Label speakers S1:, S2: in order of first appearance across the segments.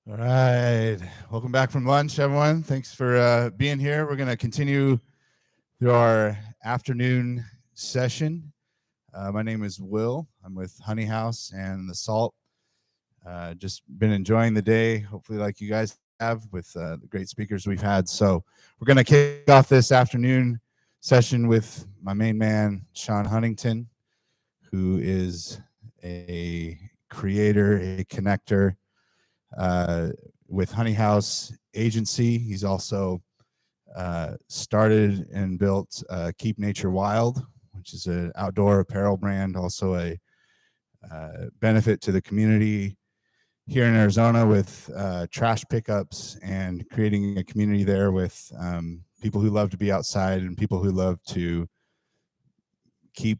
S1: All right. Welcome back from lunch, everyone. Thanks for being here. We're going to continue through our afternoon session. My name is Will. I'm with Honey House and The Salt. Just been enjoying the day, hopefully, like you guys have, with the great speakers we've had. So, we're going to kick off this afternoon session with my main man, Sean Huntington, who is a creator, a connector, uh, with Honey House Agency. He's also started and built Keep Nature Wild, which is an outdoor apparel brand, also a benefit to the community here in Arizona with trash pickups and creating a community there with people who love to be outside and people who love to keep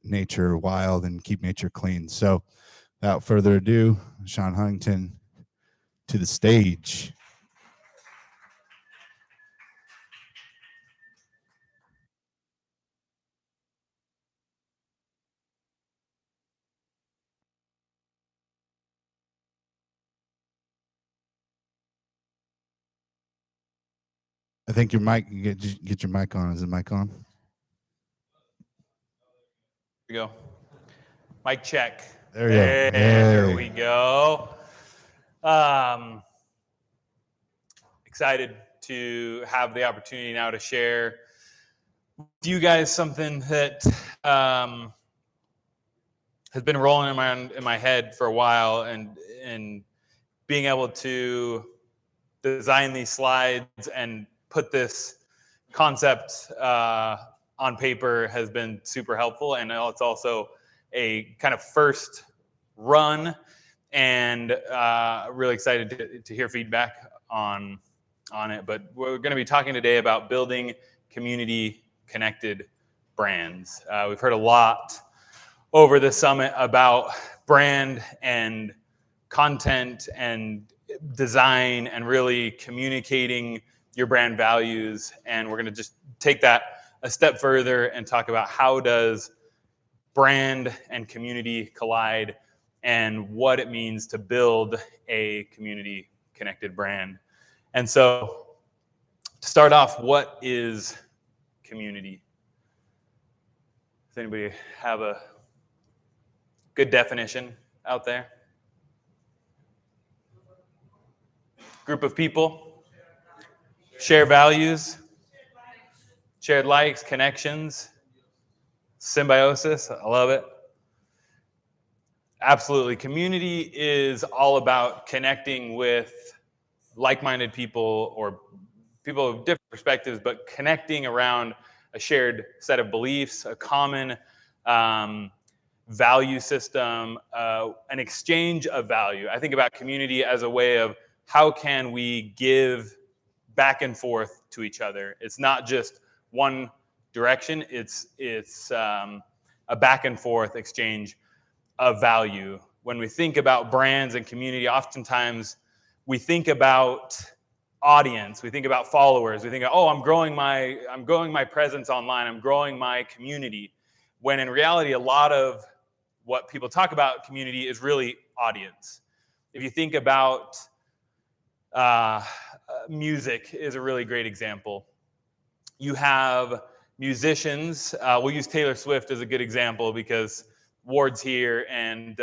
S1: nature wild and keep nature clean. So without further ado, Sean Huntington to the stage. I think your mic, you get your mic on. Is the mic on?
S2: Here we go. Mic check.
S1: There you go.
S2: There we go. Excited to have the opportunity now to share with you guys something that has been rolling in my head for a while, and being able to design these slides and put this concept on paper has been super helpful. And it's also a kind of first run, and really excited to hear feedback on it. But we're going to be talking today about building community connected brands. We've heard a lot over the summit about brand and content and design and really communicating your brand values. And we're going to just take that a step further and talk about how does brand and community collide and what it means to build a community connected brand. And so to start off, what is community? Does anybody have a good definition out there? Group of people, share values, shared likes, connections, symbiosis. I love it. Absolutely. Community is all about connecting with like-minded people or people with different perspectives, but connecting around a shared set of beliefs, a common value system, an exchange of value. I think about community as a way of how can we give back and forth to each other. It's not just one direction. It's a back and forth exchange of value. When we think about brands and community, oftentimes we think about audience, we think about followers, we think, oh, I'm growing my presence online, I'm growing my community. When in reality, a lot of what people talk about community is really audience. If you think about music is a really great example. You have musicians. We'll use Taylor Swift as a good example because Ward's here, and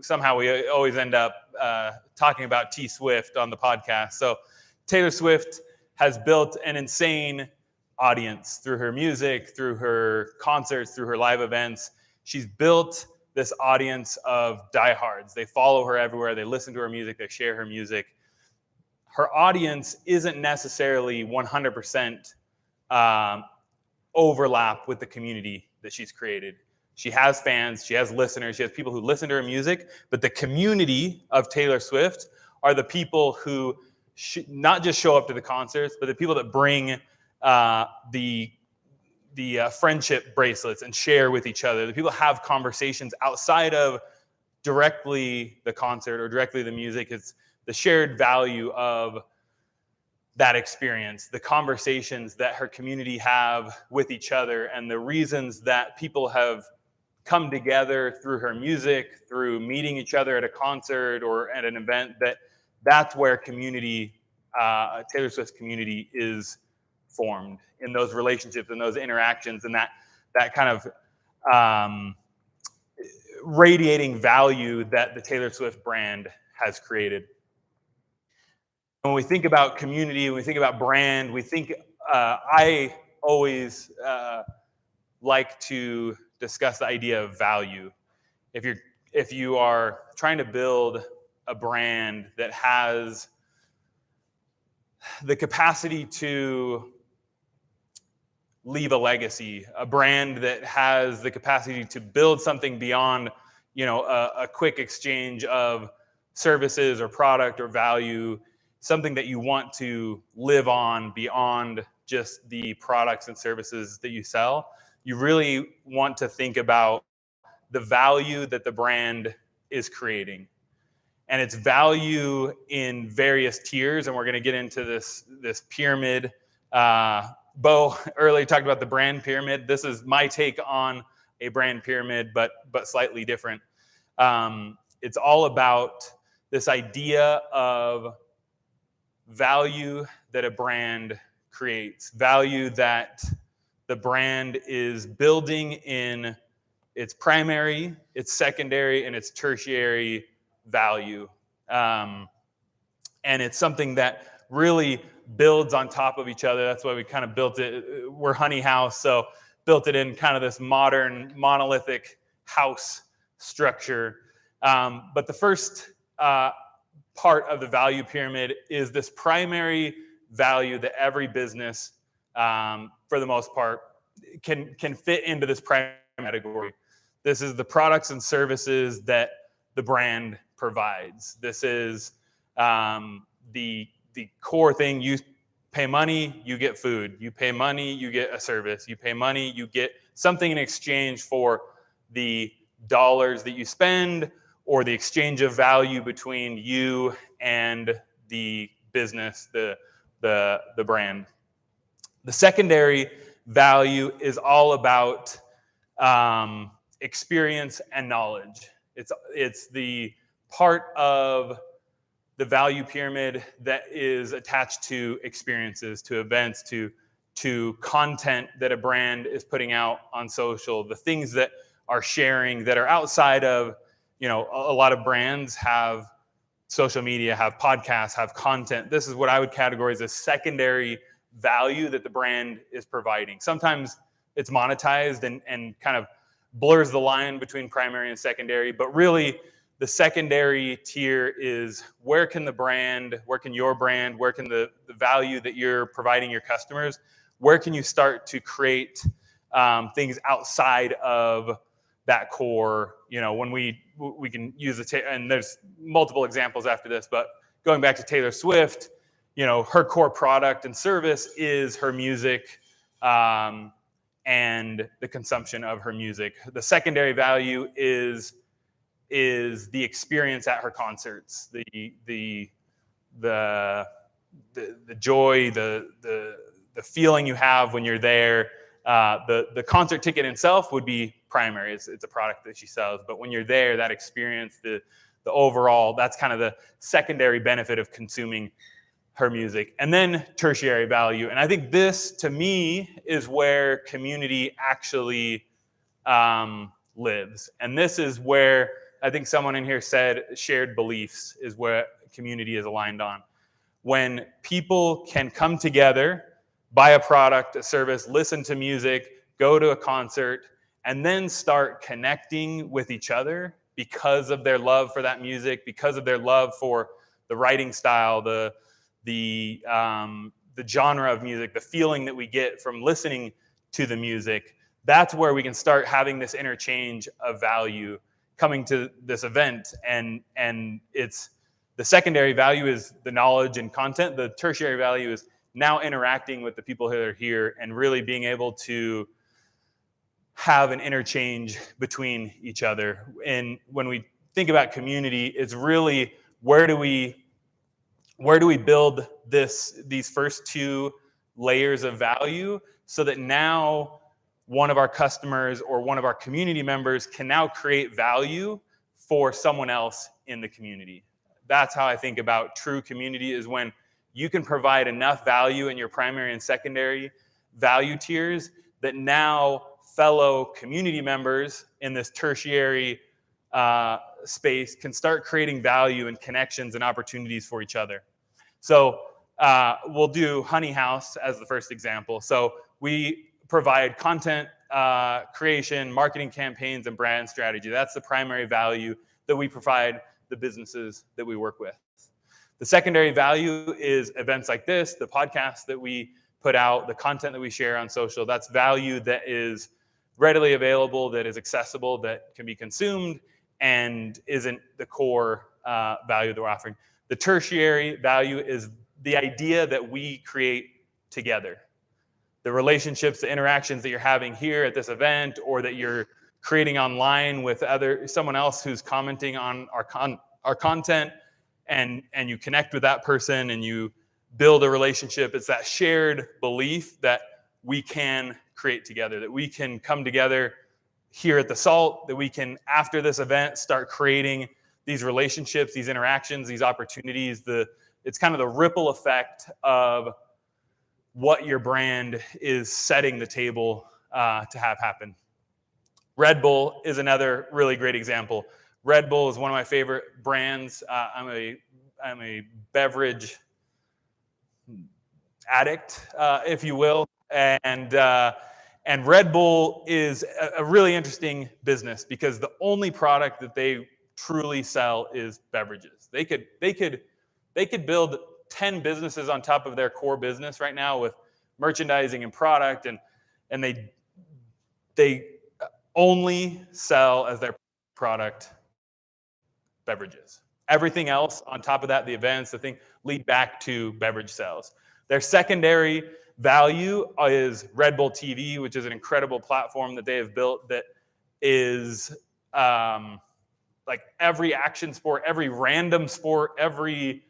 S2: somehow we always end up talking about T Swift on the podcast. So Taylor Swift has built an insane audience through her music, through her concerts, through her live events. She's built this audience of diehards. They follow her everywhere. They listen to her music. They share her music. Her audience isn't necessarily 100% overlap with the community that she's created. She has fans, she has listeners, she has people who listen to her music, but the community of Taylor Swift are the people who not just show up to the concerts, but the people that bring the friendship bracelets and share with each other. The people have conversations outside of directly the concert or directly the music. It's the shared value of that experience, the conversations that her community have with each other, and the reasons that people have come together through her music, through meeting each other at a concert or at an event, that that's where community, Taylor Swift's community is formed, in those relationships and those interactions, and that kind of radiating value that the Taylor Swift brand has created. When we think about community, when we think about brand, we think, I always like to discuss the idea of value. If you are trying to build a brand that has the capacity to leave a legacy, a brand that has the capacity to build something beyond, a quick exchange of services or product or value, something that you want to live on beyond just the products and services that you sell, you really want to think about the value that the brand is creating. And it's value in various tiers, and we're going to get into this pyramid. Bo earlier talked about the brand pyramid. This is my take on a brand pyramid, but slightly different. It's all about this idea of value that a brand creates, value that the brand is building in its primary, its secondary, and its tertiary value. And it's something that really builds on top of each other. That's why we kind of built it. We're Honey House, so built it in kind of this modern monolithic house structure. But the first part of the value pyramid is this primary value that every business, for the most part, can fit into this primary category. This is the products and services that the brand provides. This is the core thing. You pay money, you get food. You pay money, you get a service. You pay money, you get something in exchange for the dollars that you spend, or the exchange of value between you and the business, the brand. The secondary value is all about experience and knowledge. It's the part of the value pyramid that is attached to experiences, to events, to content that a brand is putting out on social, the things that are sharing that are outside of, a lot of brands have social media, have podcasts, have content. This is what I would categorize as secondary value that the brand is providing. Sometimes it's monetized and kind of blurs the line between primary and secondary, but really the secondary tier is where can your brand, where can the value that you're providing your customers, where can you start to create things outside of that core, when we can use and there's multiple examples after this, but going back to Taylor Swift, her core product and service is her music, and the consumption of her music. The secondary value is the experience at her concerts, the joy, the feeling you have when you're there. The concert ticket itself would be primary. It's a product that she sells, but when you're there, that experience, the overall, that's kind of the secondary benefit of consuming her music. And then tertiary value. And I think this, to me, is where community actually lives. And this is where I think someone in here said shared beliefs is where community is aligned on. When people can come together, buy a product, a service, listen to music, go to a concert, and then start connecting with each other because of their love for that music, because of their love for the writing style, the genre of music, the feeling that we get from listening to the music. That's where we can start having this interchange of value coming to this event. And it's the secondary value is the knowledge and content. The tertiary value is now interacting with the people who are here and really being able to have an interchange between each other. And when we think about community, it's really where do we build these first two layers of value so that now one of our customers or one of our community members can now create value for someone else in the community. That's how I think about true community, is when you can provide enough value in your primary and secondary value tiers that now fellow community members in this tertiary space can start creating value and connections and opportunities for each other. So we'll do Honey House as the first example. So we provide content creation, marketing campaigns, and brand strategy. That's the primary value that we provide the businesses that we work with. The secondary value is events like this, the podcast that we put out, the content that we share on social. That's value that is readily available, that is accessible, that can be consumed, and isn't the core value that we're offering. The tertiary value is the idea that we create together. The relationships, the interactions that you're having here at this event, or that you're creating online with someone else who's commenting on our content, and you connect with that person and you build a relationship. It's that shared belief that we can create together, that we can come together here at the SALT, that we can, after this event, start creating these relationships, these interactions, these opportunities. It's kind of the ripple effect of what your brand is setting the table to have happen. Red Bull is another really great example. Red Bull is one of my favorite brands. I'm a beverage addict, if you will, and Red Bull is a really interesting business because the only product that they truly sell is beverages. They could build 10 businesses on top of their core business right now with merchandising and product, and they only sell as their product beverages. Everything else on top of that, the events, the thing, lead back to beverage sales. Their secondary value is Red Bull TV, which is an incredible platform that they have built that is like every action sport, every random sport, every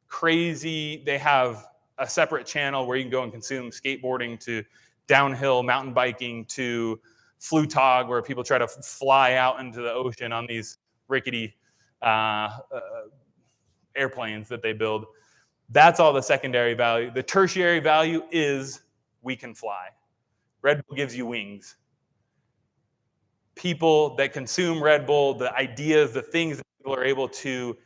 S2: crazy. They have a separate channel where you can go and consume skateboarding to downhill mountain biking to Flutog, where people try to fly out into the ocean on these rickety airplanes that they build. That's all the secondary value. The tertiary value is we can fly. Red Bull gives you wings. People that consume Red Bull, the ideas, the things that people are able to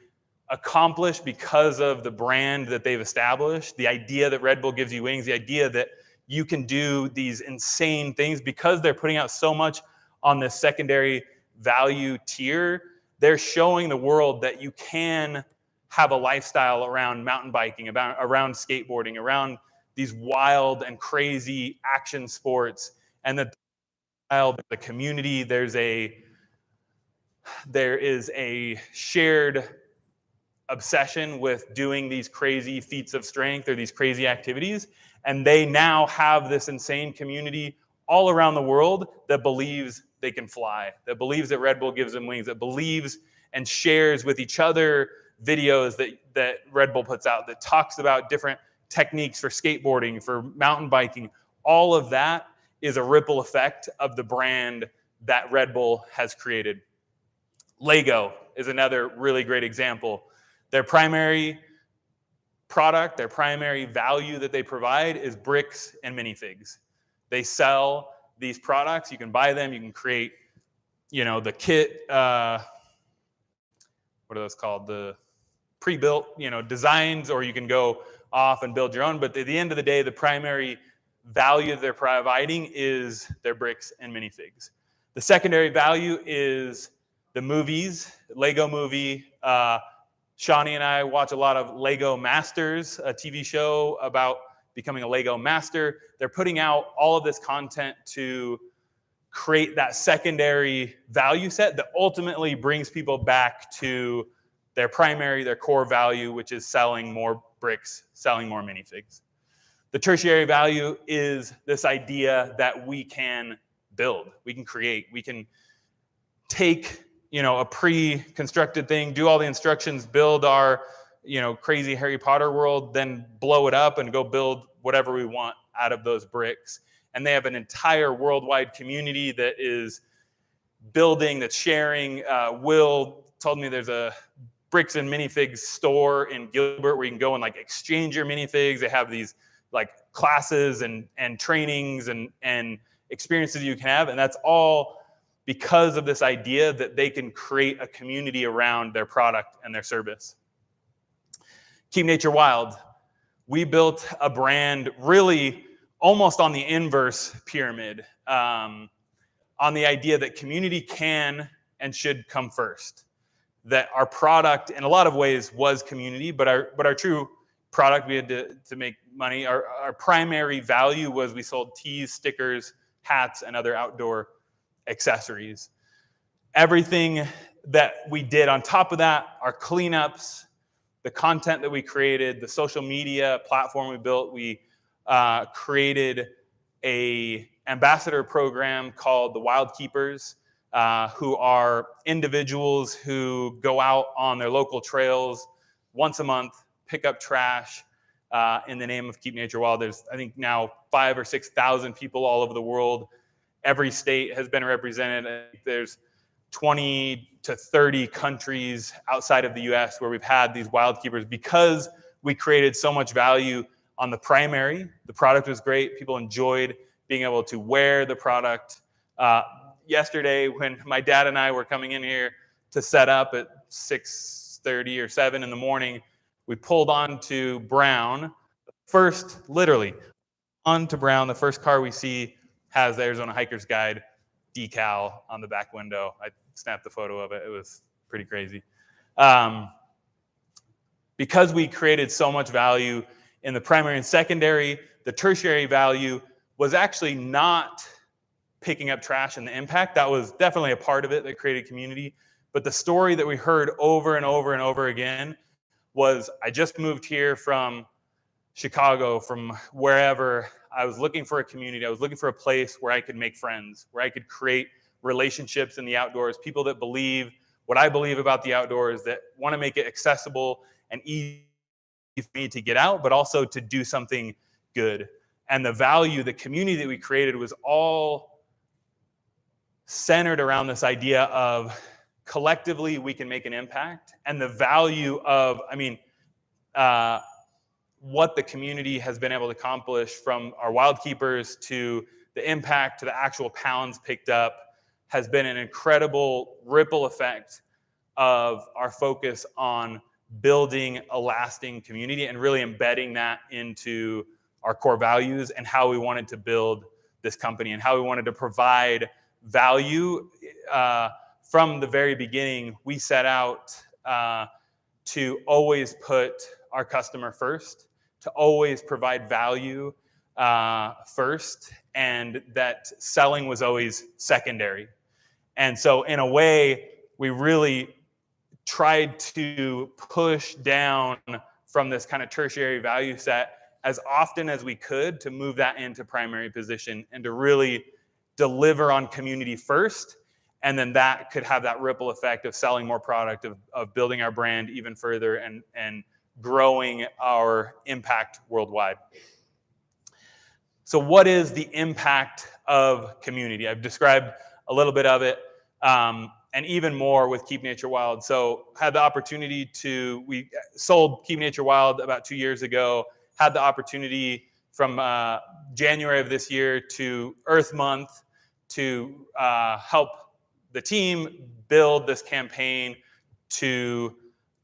S2: accomplish because of the brand that they've established, the idea that Red Bull gives you wings, the idea that you can do these insane things because they're putting out so much on this secondary value tier. They're showing the world that you can have a lifestyle around mountain biking, around skateboarding, around these wild and crazy action sports, and that the community, there is a shared obsession with doing these crazy feats of strength or these crazy activities, and they now have this insane community all around the world that believes they can fly, that believes that Red Bull gives them wings, that believes and shares with each other videos that Red Bull puts out that talks about different techniques for skateboarding, for mountain biking. All of that is a ripple effect of the brand that Red Bull has created. Lego is another really great example. Their primary product, their primary value that they provide is bricks and minifigs. They sell these products. You can buy them. You can create, the kit. What are those called? The pre-built, designs, or you can go off and build your own. But at the end of the day, the primary value they're providing is their bricks and minifigs. The secondary value is the movies, Lego Movie. Shawnee and I watch a lot of Lego Masters, a TV show about becoming a Lego master. They're putting out all of this content to create that secondary value set that ultimately brings people back to their core value, which is selling more bricks, selling more minifigs. The tertiary value is this idea that we can build, we can create, we can take, a pre-constructed thing, do all the instructions, build our, crazy Harry Potter world, then blow it up and go build whatever we want out of those bricks. And they have an entire worldwide community that is building, that's sharing. Will told me there's a Bricks and Minifigs store in Gilbert where you can go and like exchange your minifigs. They have these like classes and trainings and experiences you can have, and that's all because of this idea that they can create a community around their product and their service. Keep Nature Wild. We built a brand really almost on the inverse pyramid, on the idea that community can and should come first. That our product, in a lot of ways, was community, but our true product, we had to make money. Our primary value was we sold tees, stickers, hats, and other outdoor accessories. Everything that we did on top of that, our cleanups, the content that we created, the social media platform we built, we created a ambassador program called the Wild Keepers, who are individuals who go out on their local trails once a month, pick up trash in the name of Keep Nature Wild. There's, I think, now 5,000 or 6,000 people all over the world. Every state has been represented. I think there's 20 to 30 countries outside of the US where we've had these Wild Keepers because we created so much value on the primary. The product was great. People enjoyed being able to wear the product. Yesterday, when my dad and I were coming in here to set up at 6:30 or 7 in the morning, we pulled onto Brown. Literally, onto Brown, the first car we see has the Arizona Hiker's Guide decal on the back window. I snapped the photo of it. It was pretty crazy. Because we created so much value in the primary and secondary, the tertiary value was actually not picking up trash and the impact. That was definitely a part of it that created community. But the story that we heard over and over and over again was, I just moved here from Chicago, from wherever. I was looking for a community. I was looking for a place where I could make friends, where I could create relationships in the outdoors, people that believe what I believe about the outdoors, that want to make it accessible and easy for me to get out, but also to do something good. And the value, the community that we created was all centered around this idea of collectively we can make an impact, and the value of, what the community has been able to accomplish, from our Wild Keepers to the impact to the actual pounds picked up, has been an incredible ripple effect of our focus on building a lasting community and really embedding that into our core values and how we wanted to build this company and how we wanted to provide value. From the very beginning, we set out to always put our customer first, to always provide value first, and that selling was always secondary. And so in a way, we really tried to push down from this kind of tertiary value set as often as we could to move that into primary position and to really deliver on community first. And then that could have that ripple effect of selling more product, of building our brand even further and growing our impact worldwide. So what is the impact of community? I've described a little bit of it, and even more with Keep Nature Wild. So had the opportunity we sold Keep Nature Wild about 2 years ago, had the opportunity from January of this year to Earth Month to help the team build this campaign to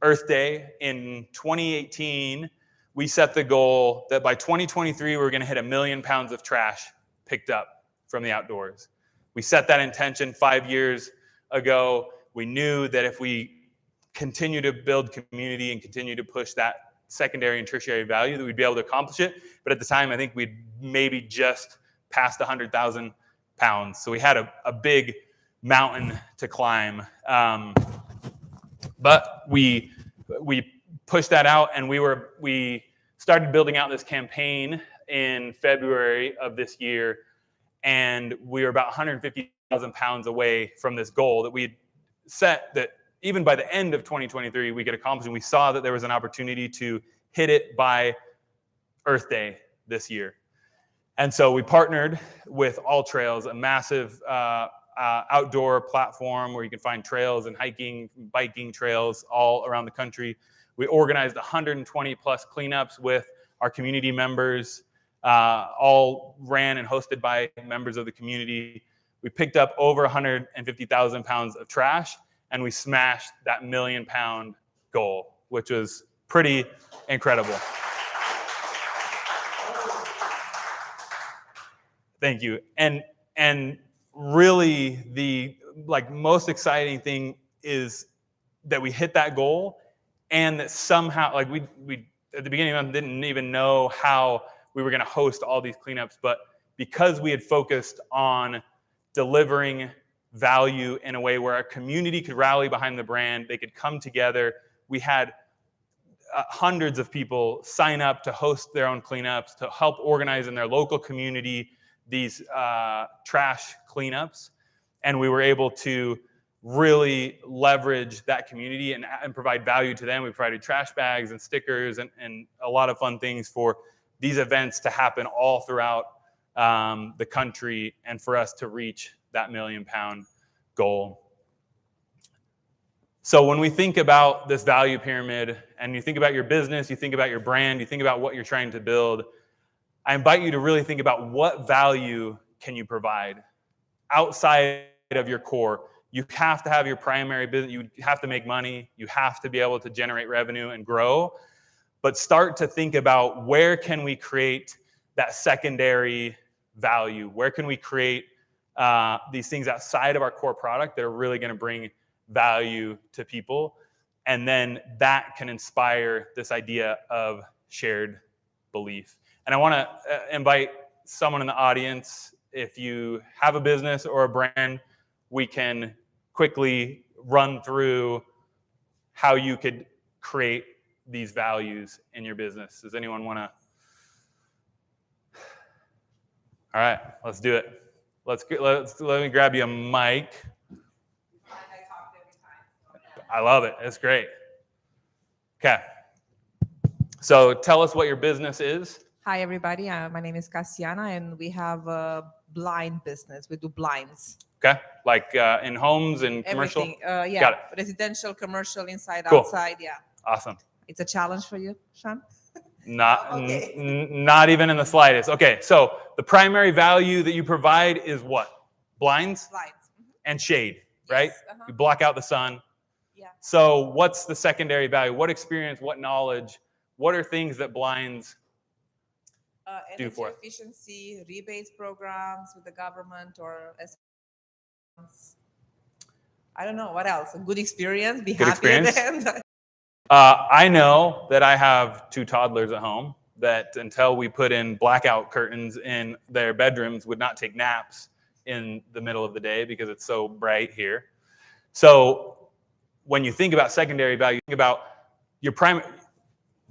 S2: Earth Day. In 2018, we set the goal that by 2023, we were going to hit 1 million pounds of trash picked up from the outdoors. We set that intention 5 years ago. We knew that if we continue to build community and continue to push that secondary and tertiary value, that we'd be able to accomplish it. But at the time, I think we'd maybe just passed 100,000 pounds. So we had a big mountain to climb. But we pushed that out, and we started building out this campaign in February of this year, and we were about 150,000 pounds away from this goal that we had set, that even by the end of 2023 we could accomplish. And we saw that there was an opportunity to hit it by Earth Day this year. And so we partnered with All Trails, a massive outdoor platform where you can find trails and hiking, biking trails all around the country. We organized 120 plus cleanups with our community members, all ran and hosted by members of the community. We picked up over 150,000 pounds of trash, and we smashed that 1 million pound goal, which was pretty incredible. Thank you. And really the most exciting thing is that we hit that goal, and that somehow we at the beginning of the month didn't even know how we were going to host all these cleanups, but because we had focused on delivering value in a way where our community could rally behind the brand, they could come together. We had hundreds of people sign up to host their own cleanups, to help organize in their local community these trash cleanups, and we were able to really leverage that community and provide value to them. We provided trash bags and stickers and a lot of fun things for these events to happen all throughout the country, and for us to reach that 1 million pound goal. So when we think about this value pyramid, and you think about your business, you think about your brand, you think about what you're trying to build, I invite you to really think about what value can you provide outside of your core. You have to have your primary business. You have to make money. You have to be able to generate revenue and grow. But start to think about, where can we create that secondary value? Where can we create these things outside of our core product that are really going to bring value to people? And then that can inspire this idea of shared belief. And I want to invite someone in the audience, if you have a business or a brand, we can quickly run through how you could create these values in your business. Does anyone want to? All right, let's do it. Let me grab you a mic. I love it. It's great. Okay. So tell us what your business is.
S3: Hi, everybody. My name is Cassiana, and we have a blind business. We do blinds.
S2: Okay. Like in homes and commercial?
S3: Everything.
S2: Got
S3: Yeah.
S2: it.
S3: Residential, commercial, inside,
S2: Cool.
S3: outside. Yeah.
S2: Awesome.
S3: It's a challenge for you, Sean?
S2: Not,
S3: Okay.
S2: Not even in the slightest. Okay. So the primary value that you provide is what? Blinds
S3: Blinds.
S2: and shade, right?
S3: Yes, uh-huh.
S2: You block out the sun.
S3: Yeah.
S2: So what's the secondary value? What experience, what knowledge, what are things that blinds do
S3: Energy
S2: for us?
S3: efficiency, rebates programs with the government, or I don't know what else. A good experience. Be
S2: Good
S3: happy at the
S2: experience?
S3: end.
S2: I know that I have 2 toddlers at home that, until we put in blackout curtains in their bedrooms, would not take naps in the middle of the day because it's so bright here. So when you think about secondary value, think about your primary.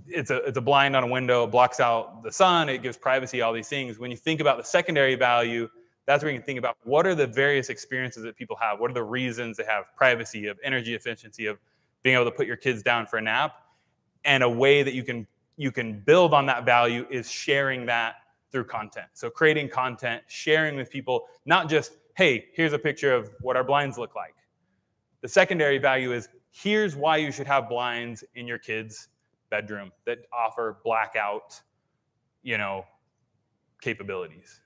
S2: It's a blind on a window, it blocks out the sun, it gives privacy, all these things. When you think about the secondary value, that's where you can think about, what are the various experiences that people have? What are the reasons they have privacy, of energy efficiency, of being able to put your kids down for a nap? And a way that you can build on that value is sharing that through content. So creating content, sharing with people, not just, hey, here's a picture of what our blinds look like. The secondary value is, here's why you should have blinds in your kids' bedroom that offer blackout, capabilities.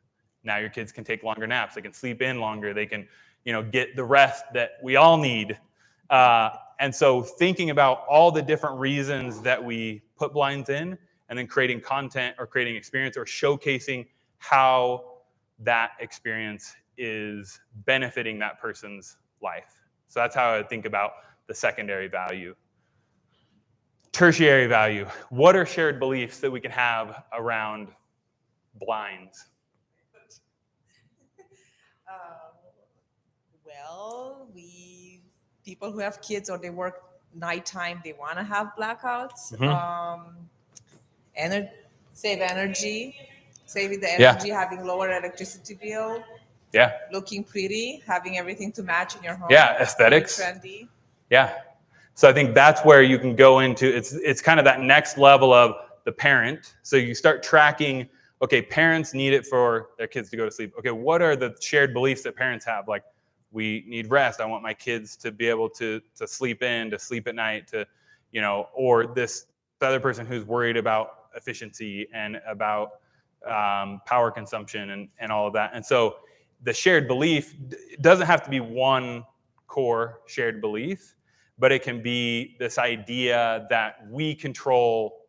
S2: Now your kids can take longer naps. They can sleep in longer. They can, get the rest that we all need. And so thinking about all the different reasons that we put blinds in, and then creating content or creating experience or showcasing how that experience is benefiting that person's life. So that's how I think about the secondary value. Tertiary value. What are shared beliefs that we can have around blinds?
S3: Well, people who have kids or they work nighttime, they want to have blackouts. Save energy, saving the energy, having lower electricity bill.
S2: Yeah.
S3: Looking pretty, having everything to match in your home.
S2: Yeah, aesthetics.
S3: Trendy.
S2: Yeah. So I think that's where you can go into, it's kind of that next level of the parent. So you start tracking, okay, parents need it for their kids to go to sleep. Okay, what are the shared beliefs that parents have? Like, we need rest. I want my kids to be able to sleep in, to sleep at night, to, or this other person who's worried about efficiency and about power consumption and all of that. And so the shared belief doesn't have to be one core shared belief, but it can be this idea that we control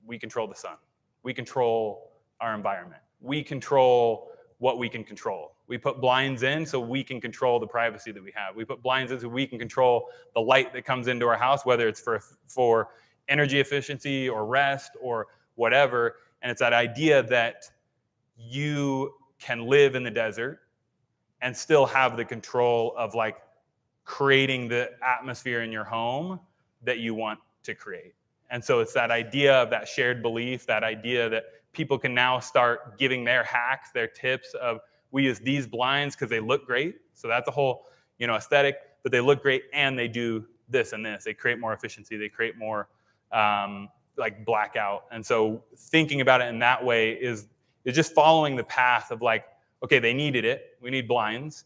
S2: the sun. We control our environment. We control what we can control. We put blinds in so we can control the privacy that we have. We put blinds in so we can control the light that comes into our house, whether it's for energy efficiency or rest or whatever. And it's that idea that you can live in the desert and still have the control of like creating the atmosphere in your home that you want to create. And so it's that idea of that shared belief, that idea that people can now start giving their hacks, their tips of, we use these blinds because they look great. So that's a whole, aesthetic, but they look great and they do this and this. They create more efficiency. They create more like blackout. And so thinking about it in that way is just following the path of like, okay, they needed it. We need blinds.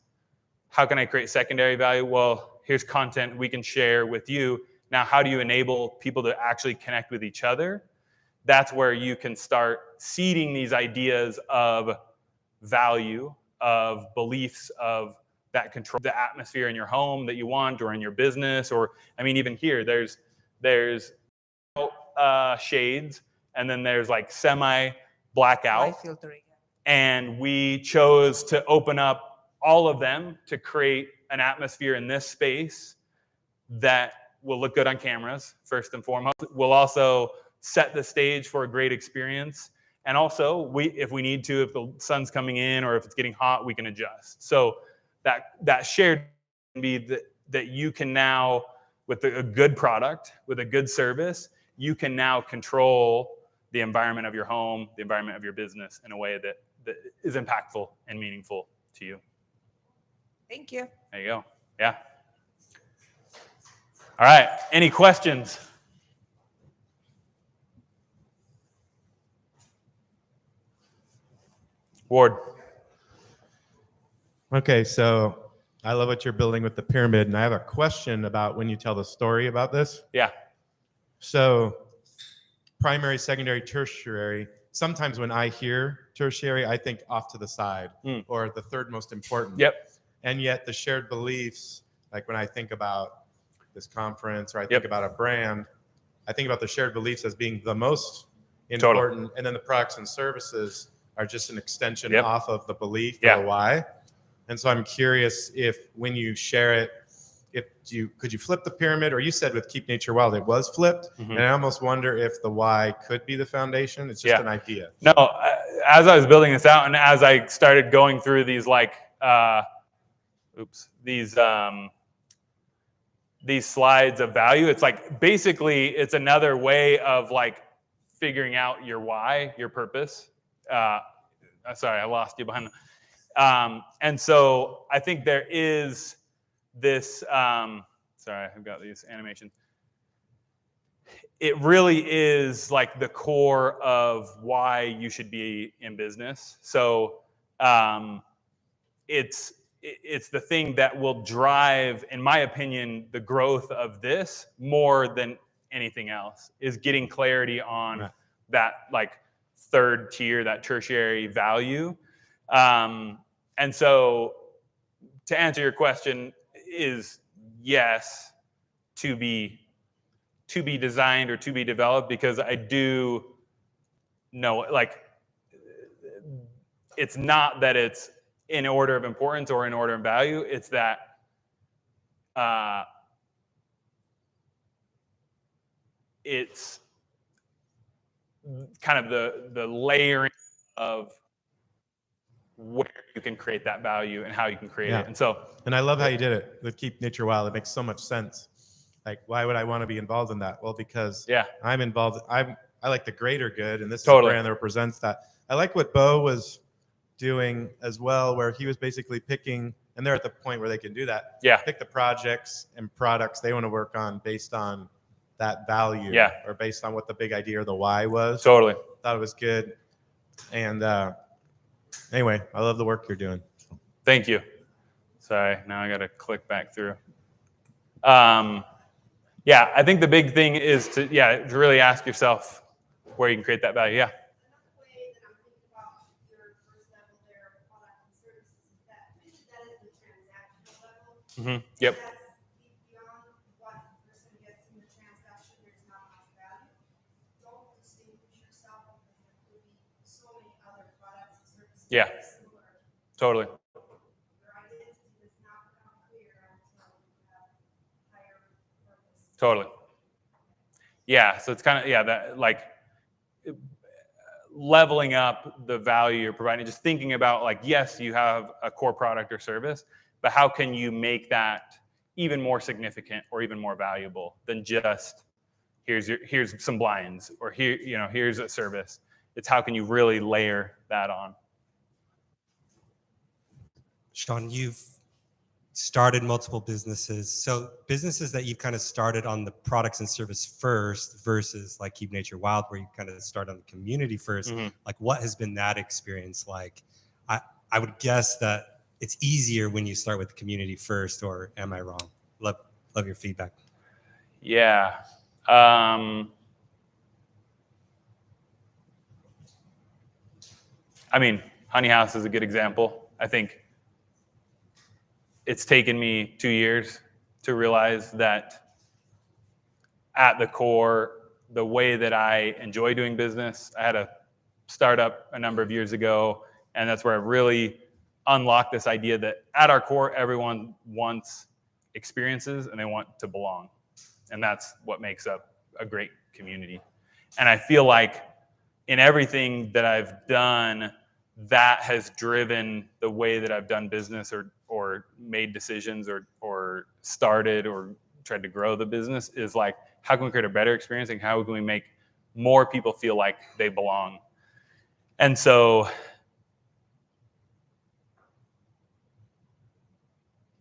S2: How can I create secondary value? Well, here's content we can share with you. Now, how do you enable people to actually connect with each other? That's where you can start seeding these ideas of value, of beliefs, of that control, the atmosphere in your home that you want, or in your business, or even here, there's shades, and then there's like semi blackout.
S3: Light filtering.
S2: And we chose to open up all of them to create an atmosphere in this space that will look good on cameras, first and foremost. We'll also set the stage for a great experience. And also, if we need to, if the sun's coming in or if it's getting hot, we can adjust. So that shared can be that you can now, with a good product, with a good service, you can now control the environment of your home, the environment of your business in a way that is impactful and meaningful to you.
S3: Thank you.
S2: There you go. Yeah. All right. Any questions? Ward.
S4: Okay, so I love what you're building with the pyramid, and I have a question about when you tell the story about this.
S2: Yeah.
S4: So primary, secondary, tertiary. Sometimes when I hear tertiary, I think off to the side or the third most important.
S2: Yep.
S4: And yet the shared beliefs, like when I think about this conference or I think about a brand, I think about the shared beliefs as being the most important.
S2: Totally.
S4: And then the products and services are just an extension off of the belief or the why. And so I'm curious if when you share it, could you flip the pyramid, or you said with Keep Nature Wild, it was flipped. And I almost wonder if the why could be the foundation. It's just an idea.
S2: No, as I was building this out and as I started going through these these slides of value, it's like basically it's another way of like figuring out your why, your purpose. Sorry, I lost you behind. And so I think there is this. Sorry, I've got these animations. It really is like the core of why you should be in business. So it's the thing that will drive, in my opinion, the growth of this more than anything else, is getting clarity on that like third tier, that tertiary value. And so to answer your question is yes, to be designed or to be developed, because I do know, like, it's not that it's in order of importance or in order of value. It's that it's kind of the layering of where you can create that value and how you can create it.
S4: And I love how you did it with Keep Nature Wild. It makes so much sense. Like, why would I want to be involved in that? Well, because I'm involved. I like the greater good, and this is a brand that represents that. I like what Bo was doing as well, where he was basically picking, and they're at the point where they can do that. Pick the projects and products they want to work on based on that value, or based on what the big idea or the why was. Thought it was good. And anyway, I love the work you're doing.
S2: Thank you. Sorry, now I got to click back through. Yeah, I think the big thing is to really ask yourself where you can create that value. Yeah. Mm-hmm. Yep. Yeah. Totally. Totally. Yeah. So it's kind of that like leveling up the value you're providing. Just thinking about like, yes, you have a core product or service, but how can you make that even more significant or even more valuable than just here's some blinds or here's a service. It's how can you really layer that on.
S5: Sean, you've started multiple businesses. So businesses that you've kind of started on the products and service first versus like Keep Nature Wild, where you kind of start on the community first. Mm-hmm. Like what has been that experience like? I would guess that it's easier when you start with the community first, or am I wrong? Love your feedback.
S2: Yeah. I mean, Honey House is a good example. I think it's taken me 2 years to realize that at the core, the way that I enjoy doing business, I had a startup a number of years ago, and that's where I really unlocked this idea that at our core, everyone wants experiences and they want to belong. And that's what makes up a great community. And I feel like in everything that I've done, that has driven the way that I've done business or made decisions or started or tried to grow the business is like, how can we create a better experience and how can we make more people feel like they belong? And so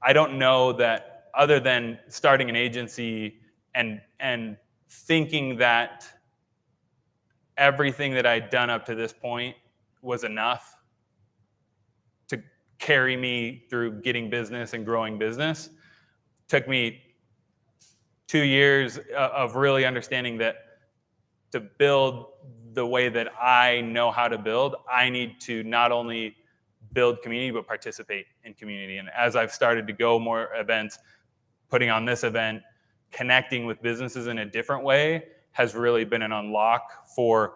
S2: I don't know that other than starting an agency and thinking that everything that I'd done up to this point was enough to carry me through getting business and growing business. Took me 2 years of really understanding that to build the way that I know how to build, I need to not only build community, but participate in community. And as I've started to go more events, putting on this event, connecting with businesses in a different way has really been an unlock for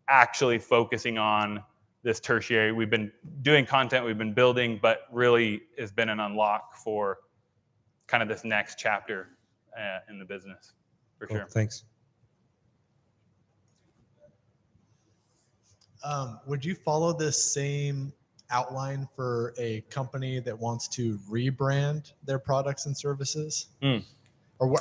S2: actually focusing on this tertiary. We've been doing content, we've been building, but really has been an unlock for kind of this next chapter in the business, for
S5: cool.
S2: Sure.
S5: Thanks.
S6: Would you follow this same outline for a company that wants to rebrand their products and services? Or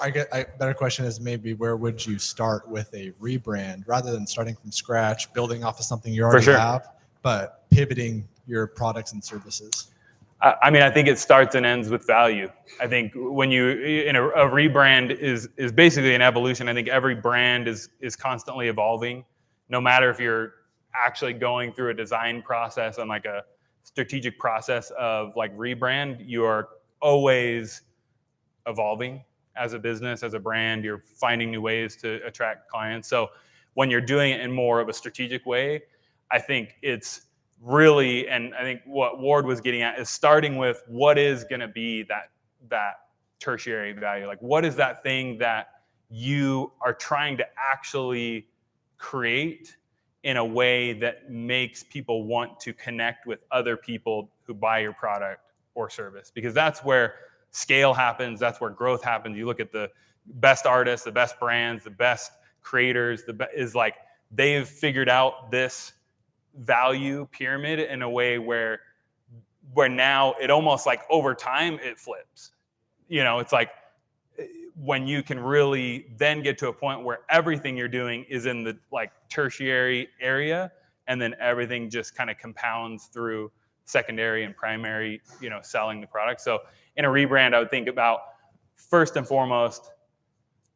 S6: better question is maybe where would you start with a rebrand rather than starting from scratch, building off of something you already have, but pivoting your products and services?
S2: I mean, I think it starts and ends with value. I think when a rebrand is basically an evolution. I think every brand is constantly evolving, no matter if you're actually going through a design process and like a strategic process of like rebrand, you are always evolving as a business, as a brand. You're finding new ways to attract clients. So when you're doing it in more of a strategic way, I think it's really, and I think what Ward was getting at is starting with what is going to be that tertiary value. Like what is that thing that you are trying to actually create in a way that makes people want to connect with other people who buy your product or service? Because that's where scale happens. That's where growth happens. You look at the best artists, the best brands, the best creators, is like they've figured out this value pyramid in a way where now it almost like over time it flips. It's like when you can really then get to a point where everything you're doing is in the like tertiary area, and then everything just kind of compounds through secondary and primary, selling the product. So in a rebrand, I would think about first and foremost,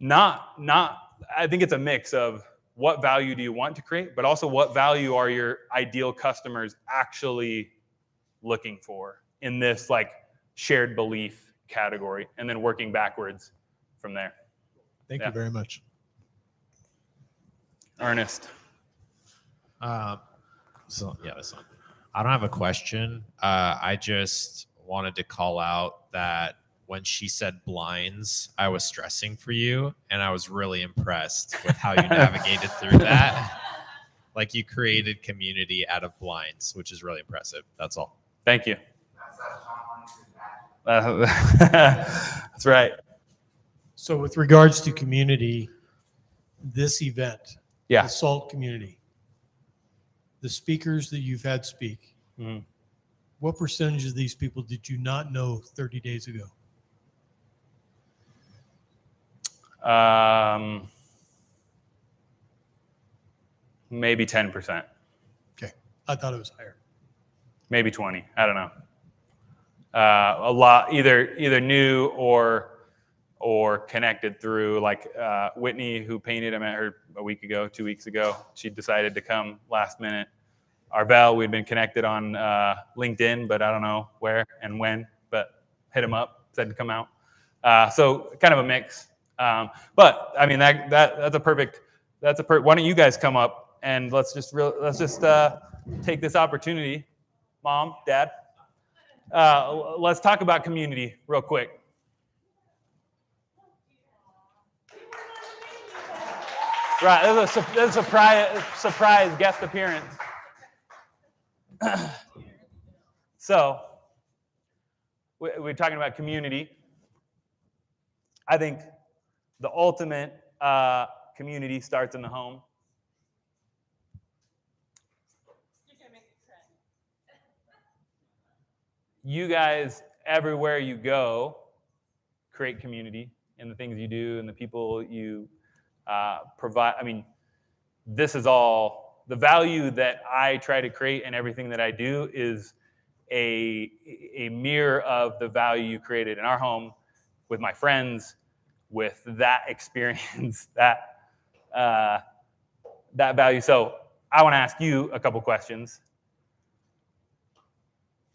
S2: I think it's a mix of what value do you want to create, but also what value are your ideal customers actually looking for in this like shared belief category, and then working backwards from there.
S6: Thank
S2: Yeah.
S6: you very much.
S2: Ernest.
S7: So yeah, this one. I don't have a question. I just wanted to call out that when she said blinds, I was stressing for you, and I was really impressed with how you navigated through that. Like you created community out of blinds, which is really impressive. That's all.
S2: Thank you. That's right.
S8: So with regards to community, this event,
S2: Yeah.
S8: the SALT community, the speakers that you've had speak,
S2: Mhm.
S8: what percentage of these people did you not know 30 days ago?
S2: Maybe 10%,
S8: Okay, I thought it was higher.
S2: maybe 20. I don't know. A lot, either new or connected through like Whitney, who painted. I met her a week ago, 2 weeks ago. She decided to come last minute. Arvel, we'd been connected on LinkedIn, but I don't know where and when. But hit him up, said to come out. So kind of a mix. But I mean that's a perfect. Why don't you guys come up and let's just take this opportunity, Mom, Dad. Let's talk about community real quick. Right, this is a surprise guest appearance. So, we're talking about community. I think the ultimate community starts in the home. You guys, everywhere you go, create community in the things you do and the people you provide. I mean, this is all the value that I try to create in everything that I do is a mirror of the value you created in our home with my friends, with that experience, that value. So I want to ask you a couple questions.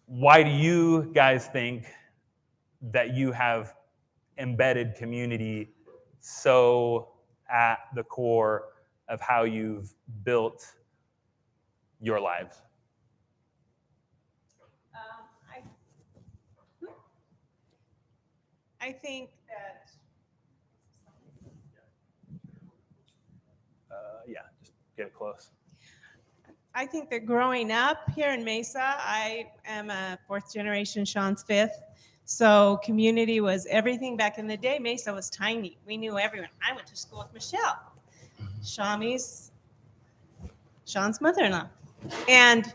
S2: Why do you guys think that you have embedded community so at the core of how you've built your lives?
S9: I think that
S2: Yeah, just get it close.
S9: growing up here in Mesa, I am a fourth generation, Sean's fifth. So community was everything back in the day. Mesa was tiny. We knew everyone. I went to school with Michelle, Shami's, Sean's mother-in-law. And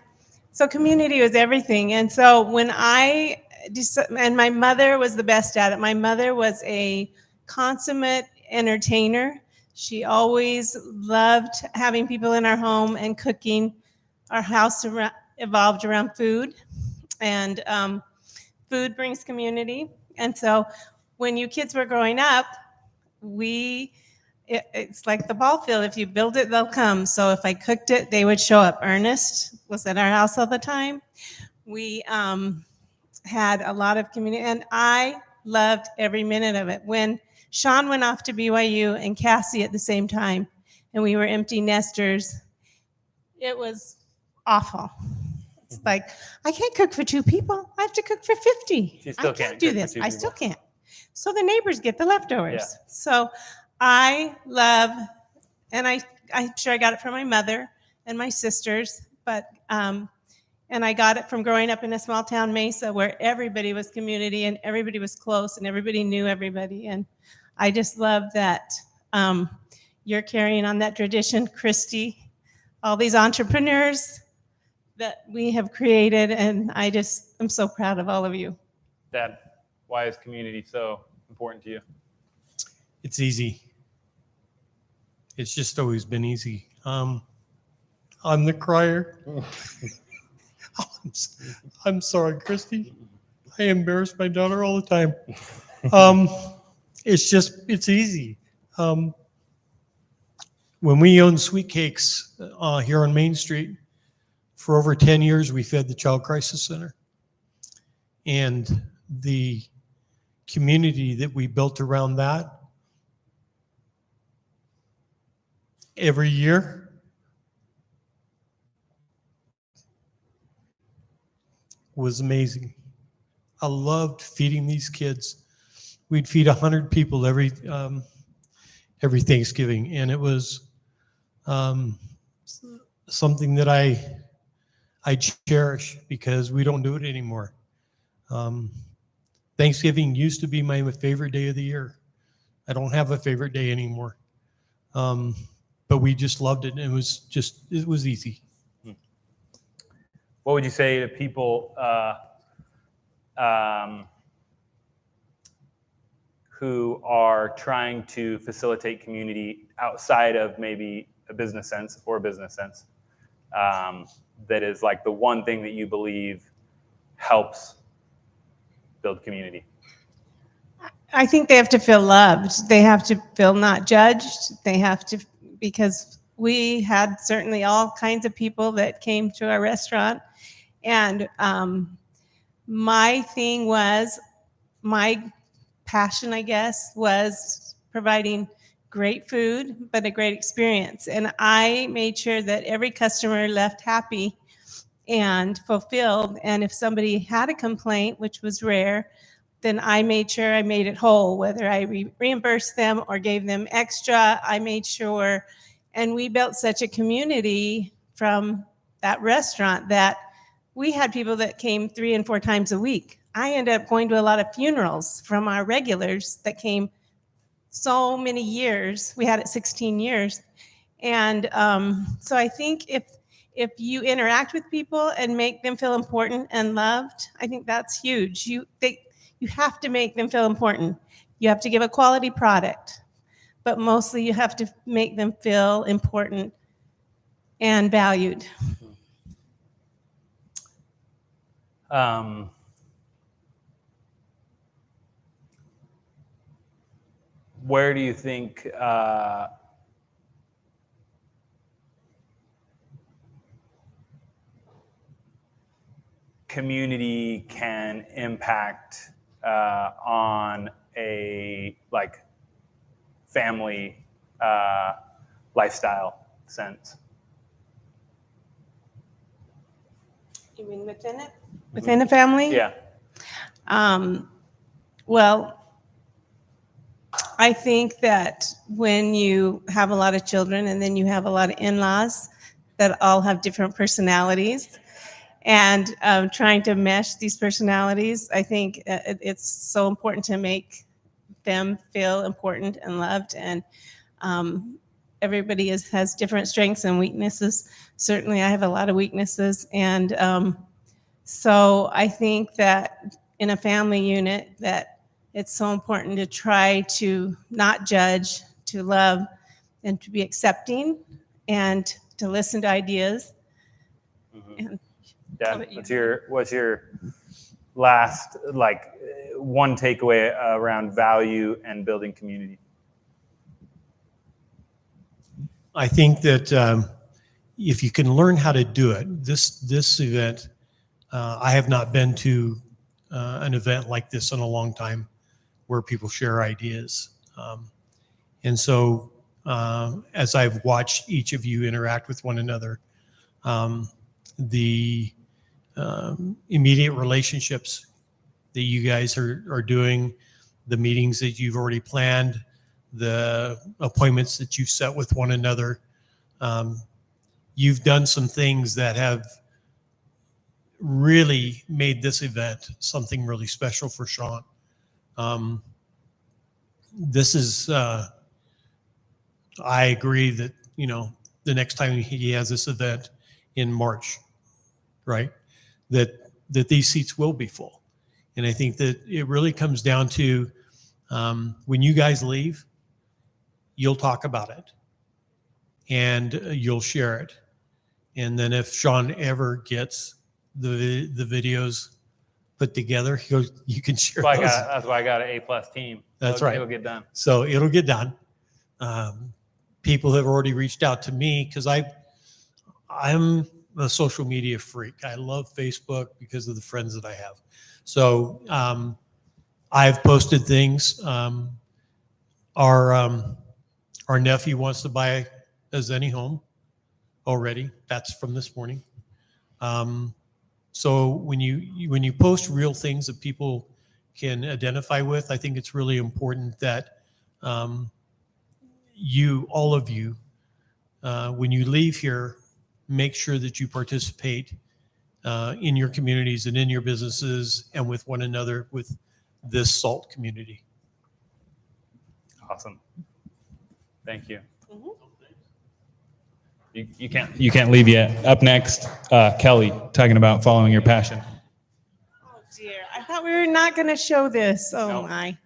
S9: so community was everything. And so when and my mother was the best at it. My mother was a consummate entertainer. She always loved having people in our home and cooking. Our house evolved around food, and food brings community. And so when you kids were growing up, it's like the ball field. If you build it, they'll come. So if I cooked it, they would show up. Ernest was at our house all the time. We had a lot of community, and I loved every minute of it. When Sean went off to BYU and Cassie at the same time, and we were empty nesters, it was awful. It's like, I can't cook for 2 people. I have to cook for 50.
S2: She still
S9: I can't
S2: can't
S9: do
S2: cook for
S9: this.
S2: 2
S9: I still
S2: people.
S9: can't. So the neighbors get the leftovers.
S2: Yeah.
S9: So I love, and I'm sure I got it from my mother and my sisters, but and I got it from growing up in a small town, Mesa, where everybody was community and everybody was close and everybody knew everybody. And I just love that you're carrying on that tradition, Christy, all these entrepreneurs that we have created. And I'm so proud of all of you.
S2: Dad, why is community so important to you?
S8: It's easy. It's just always been easy. I'm the crier. I'm sorry, Christy. I embarrass my daughter all the time. It's easy. When we owned Sweet Cakes here on Main Street, for over 10 years, we fed the Child Crisis Center. and the community that we built around that. Every year, was amazing. I loved feeding these kids. We'd feed 100 people every Thanksgiving, and it was something that I cherish because we don't do it anymore. Thanksgiving used to be my favorite day of the year. I don't have a favorite day anymore. But we just loved it, and it was easy.
S2: What would you say to people who are trying to facilitate community outside of maybe a business sense or a business sense? That is like the one thing that you believe helps build community?
S9: I think they have to feel loved. They have to feel not judged. They have to, because we had certainly all kinds of people that came to our restaurant. And my thing was, my passion, I guess, was providing great food, but a great experience. And I made sure that every customer left happy and fulfilled. And if somebody had a complaint, which was rare, then I made sure I made it whole, whether I reimbursed them or gave them extra. I made sure, and we built such a community from that restaurant that we had people that came 3 and 4 times a week. I ended up going to a lot of funerals from our regulars that came so many years. We had it 16 years. And so I think if you interact with people and make them feel important and loved, I think that's huge. You have to make them feel important. You have to give a quality product, but mostly you have to make them feel important and valued.
S2: Where do you think community can impact on a like family lifestyle sense?
S9: You mean within it? Within a family?
S2: Yeah.
S9: Well, I think that when you have a lot of children and then you have a lot of in-laws that all have different personalities, and trying to mesh these personalities, I think it's so important to make them feel important and loved. And everybody has different strengths and weaknesses. Certainly, I have a lot of weaknesses. And so I think that in a family unit that it's so important to try to not judge, to love, and to be accepting, and to listen to ideas.
S2: Mm-hmm.
S9: And
S2: yeah, what's your last one takeaway around value and building community?
S8: I think that if you can learn how to do it, this event, I have not been to an event like this in a long time where people share ideas. And so as I've watched each of you interact with one another, the immediate relationships that you guys are doing, the meetings that you've already planned, the appointments that you've set with one another. You've done some things that have really made this event something really special for Sean. This is, I agree that, the next time he has this event in March, right, that these seats will be full. And I think that it really comes down to when you guys leave, you'll talk about it and you'll share it. And then if Sean ever gets the videos put together, you can share those.
S2: That's why I got an A+ team.
S8: That's right.
S2: It'll get done.
S8: So it'll get done. People have already reached out to me because I'm a social media freak. I love Facebook because of the friends that I have. So I've posted things. Our nephew wants to buy a Zenny home already. That's from this morning. So when you post real things that people can identify with, I think it's really important that all of you, when you leave here, make sure that you participate in your communities and in your businesses and with one another with this SALT community.
S2: Awesome. Thank you. You can't leave yet. Up next, Kelly, talking about following your passion.
S9: Oh dear, I thought we were not going to show this. Oh
S2: Nope.
S9: my.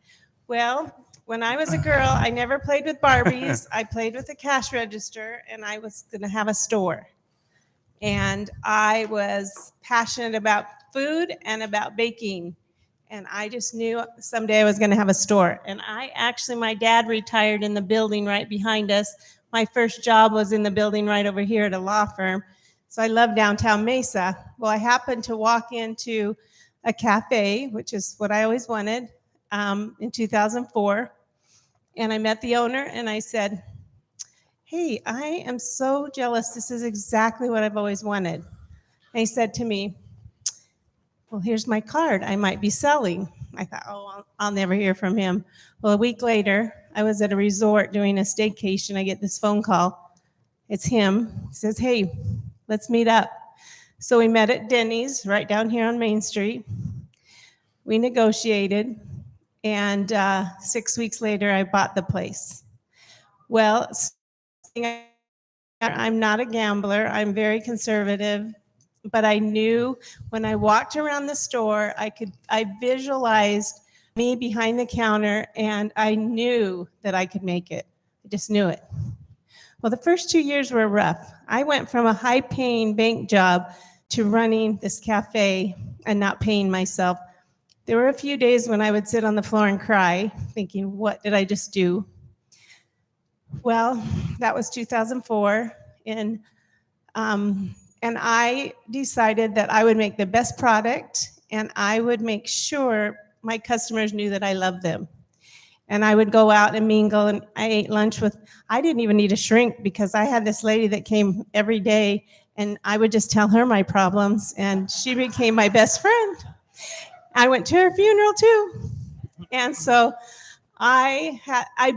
S9: Well, when I was a girl, I never played with Barbies. I played with a cash register, and I was going to have a store. And I was passionate about food and about baking. And I just knew someday I was going to have a store. And my dad retired in the building right behind us. My first job was in the building right over here at a law firm. So I love downtown Mesa. Well, I happened to walk into a cafe, which is what I always wanted, in 2004. And I met the owner and I said, "Hey, I am so jealous. This is exactly what I've always wanted." And he said to me, "Well, here's my card. I might be selling." I thought, oh, I'll never hear from him. Well, a week later, I was at a resort doing a staycation. I get this phone call. It's him. He says, "Hey, let's meet up." So we met at Denny's right down here on Main Street. We negotiated, and 6 weeks later, I bought the place. Well, I'm not a gambler. I'm very conservative. But I knew when I walked around the store, I visualized me behind the counter, and I knew that I could make it. I just knew it. Well, the first 2 years were rough. I went from a high-paying bank job to running this cafe and not paying myself. There were a few days when I would sit on the floor and cry, thinking, what did I just do? Well, that was 2004, and I decided that I would make the best product, and I would make sure my customers knew that I loved them. And I would go out and mingle, and I ate lunch I didn't even need a shrink because I had this lady that came every day, and I would just tell her my problems, and she became my best friend. I went to her funeral too. And so I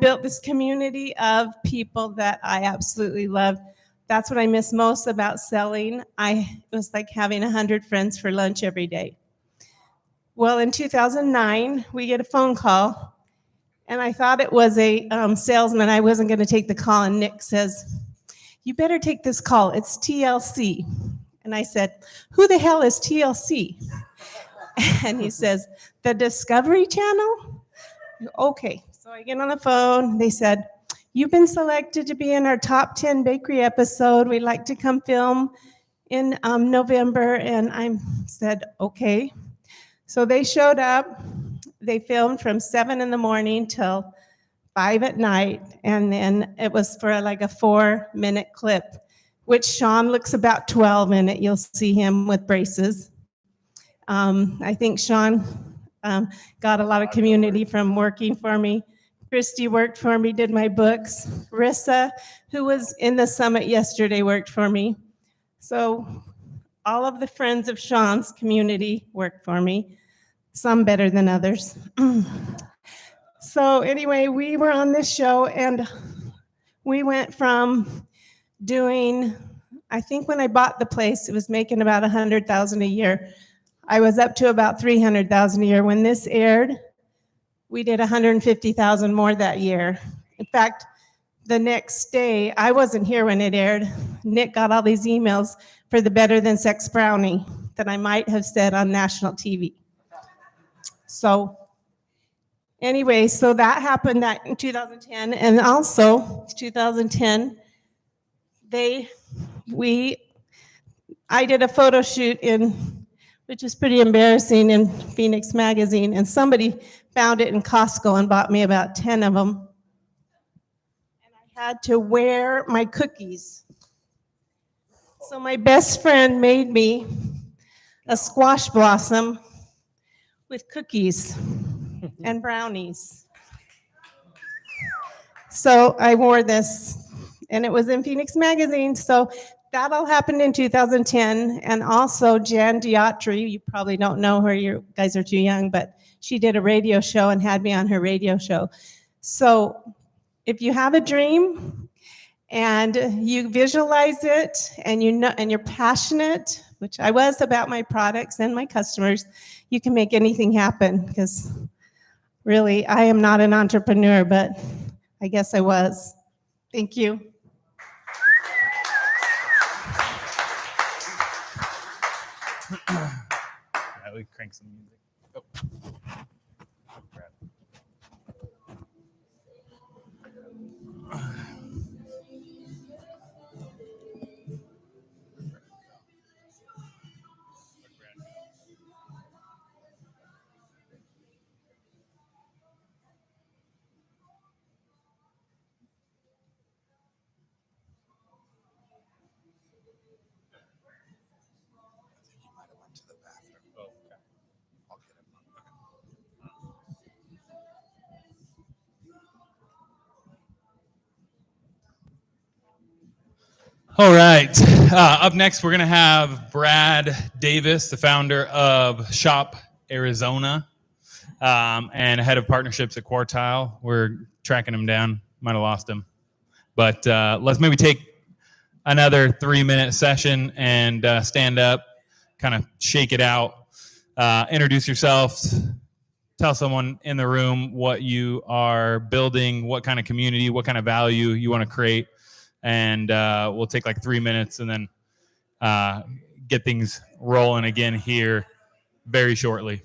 S9: built this community of people that I absolutely loved. That's what I miss most about selling. It was like having 100 friends for lunch every day. Well, in 2009, we get a phone call, and I thought it was a salesman. I wasn't going to take the call, and Nick says, "You better take this call. It's TLC." And I said, "Who the hell is TLC?" And he says, "The Discovery Channel." Okay, so I get on the phone. They said, "You've been selected to be in our top 10 bakery episode. We'd like to come film in November." And I said, okay. So they showed up. They filmed from 7 in the morning till 5 at night. And then it was for like a 4-minute clip, which Sean looks about 12 in it. You'll see him with braces. I think Sean got a lot of community from working for me. Christy worked for me, did my books. Rissa, who was in the summit yesterday, worked for me. So all of the friends of Sean's community worked for me, some better than others. So anyway, we were on this show, and we went from doing, I think when I bought the place, it was making about $100,000 a year. I was up to about $300,000 a year. When this aired, we did $150,000 more that year. In fact, the next day, I wasn't here when it aired. Nick got all these emails for the Better Than Sex Brownie that I might have said on national TV. So anyway, so that happened in 2010, and also 2010, I did a photo shoot which is pretty embarrassing, in Phoenix Magazine, and somebody found it in Costco and bought me about 10 of them. And I had to wear my cookies. So my best friend made me a squash blossom with cookies and brownies. So I wore this, and it was in Phoenix Magazine. So that all happened in 2010. And also Jan Diotri, you probably don't know her, you guys are too young, but she did a radio show and had me on her radio show. So if you have a dream and you visualize it and you know and you're passionate, which I was, about my products and my customers, you can make anything happen. Because really, I am not an entrepreneur, but I guess I was. Thank you.
S2: Yeah, we crank some music. Oh. Crap. All right. Up next, we're going to have Brad Davis, the founder of Shop Arizona, and head of partnerships at Quartile. We're tracking him down. Might have lost him. But let's maybe take another 3-minute session and stand up, kind of shake it out, introduce yourself, tell someone in the room what you are building, what kind of community, what kind of value you want to create. And we'll take like 3 minutes and then get things rolling again here very shortly.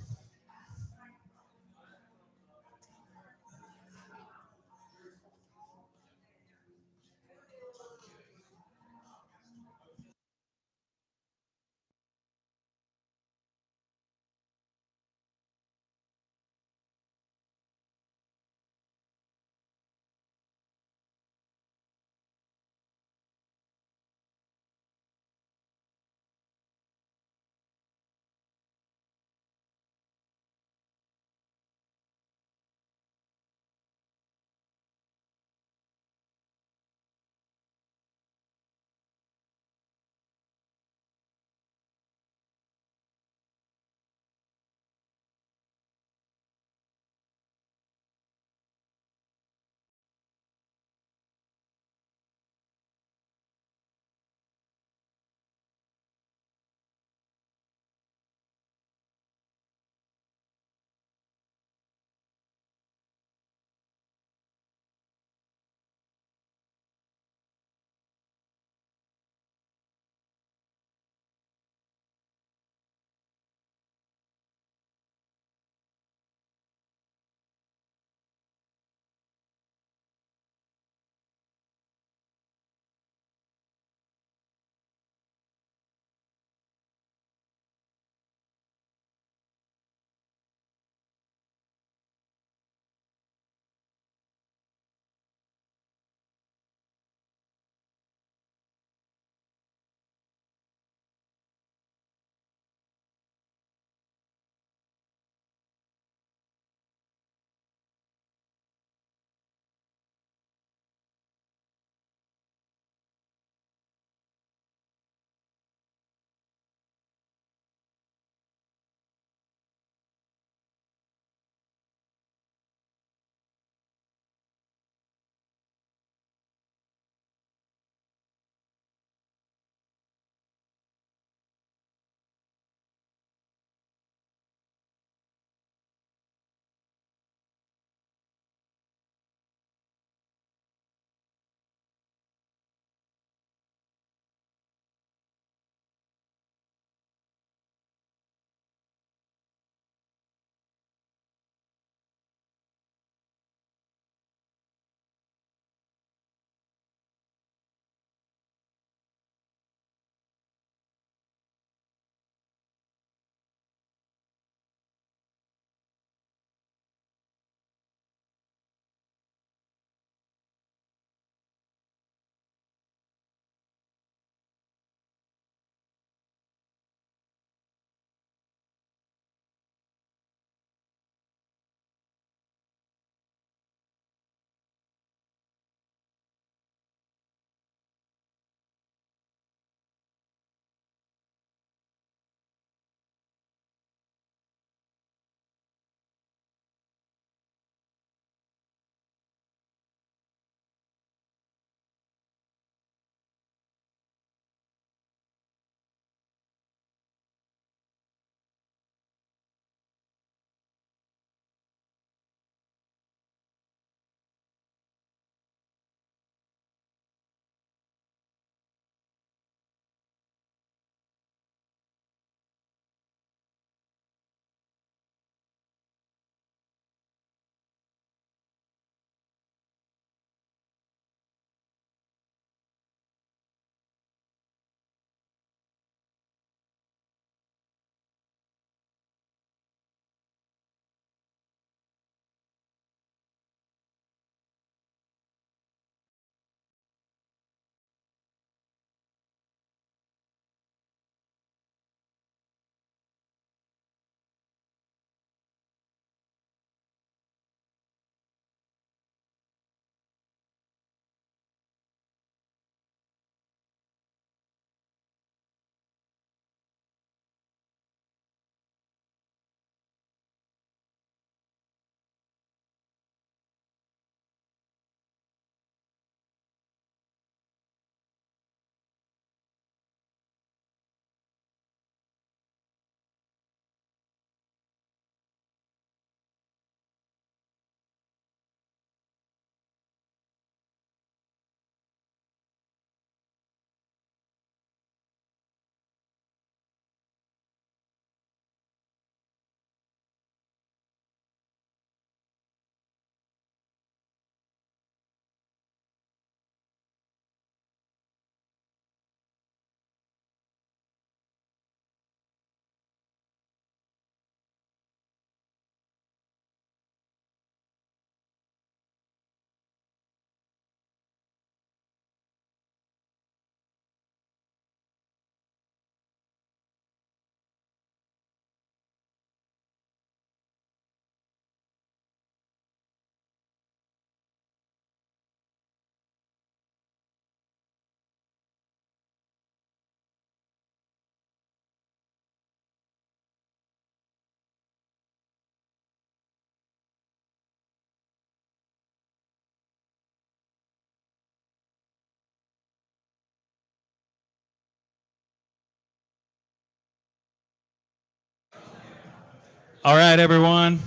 S2: All right, everyone.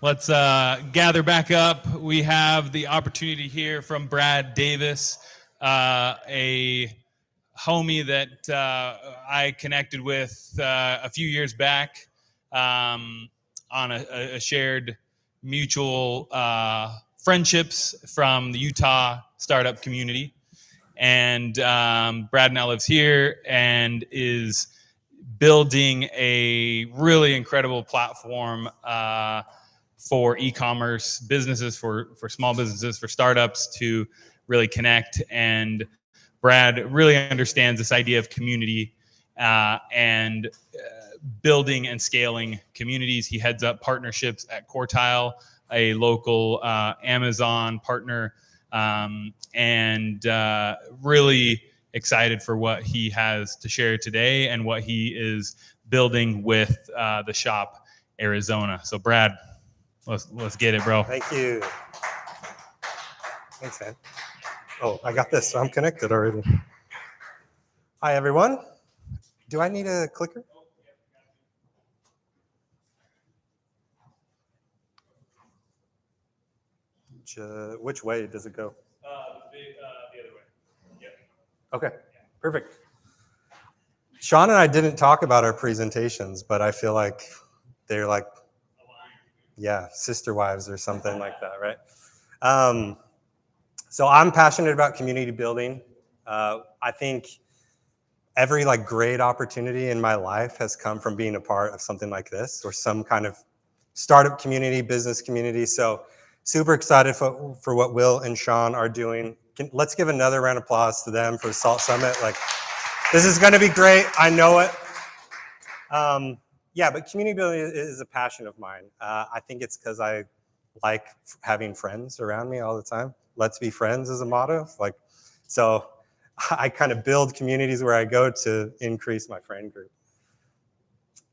S2: Let's gather back up. We have the opportunity to hear from Brad Davis, a homie that I connected with a few years back on a shared mutual friendships from the Utah startup community. And Brad now lives here and is building a really incredible platform for e-commerce businesses, for small businesses, for startups to really connect. And Brad really understands this idea of community and building and scaling communities. He heads up partnerships at Quartile, a local Amazon partner, and really excited for what he has to share today and what he is building with the Shop Arizona. So Brad, let's get it, bro.
S10: Thank you. Thanks, man. Oh, I got this. I'm connected already. Hi, everyone. Do I need a clicker? Which way does it go?
S2: The other way. Yeah.
S10: Okay, perfect. Sean and I didn't talk about our presentations, but I feel like they're like, yeah, sister wives or something like that, right? So I'm passionate about community building. I think every great opportunity in my life has come from being a part of something like this or some kind of startup community, business community. So super excited for what Will and Sean are doing. Let's give another round of applause to them for the Salt Summit. This is going to be great. I know it. Yeah, but community building is a passion of mine. I think it's because I like having friends around me all the time. Let's be friends is a motto. So I kind of build communities where I go to increase my friend group.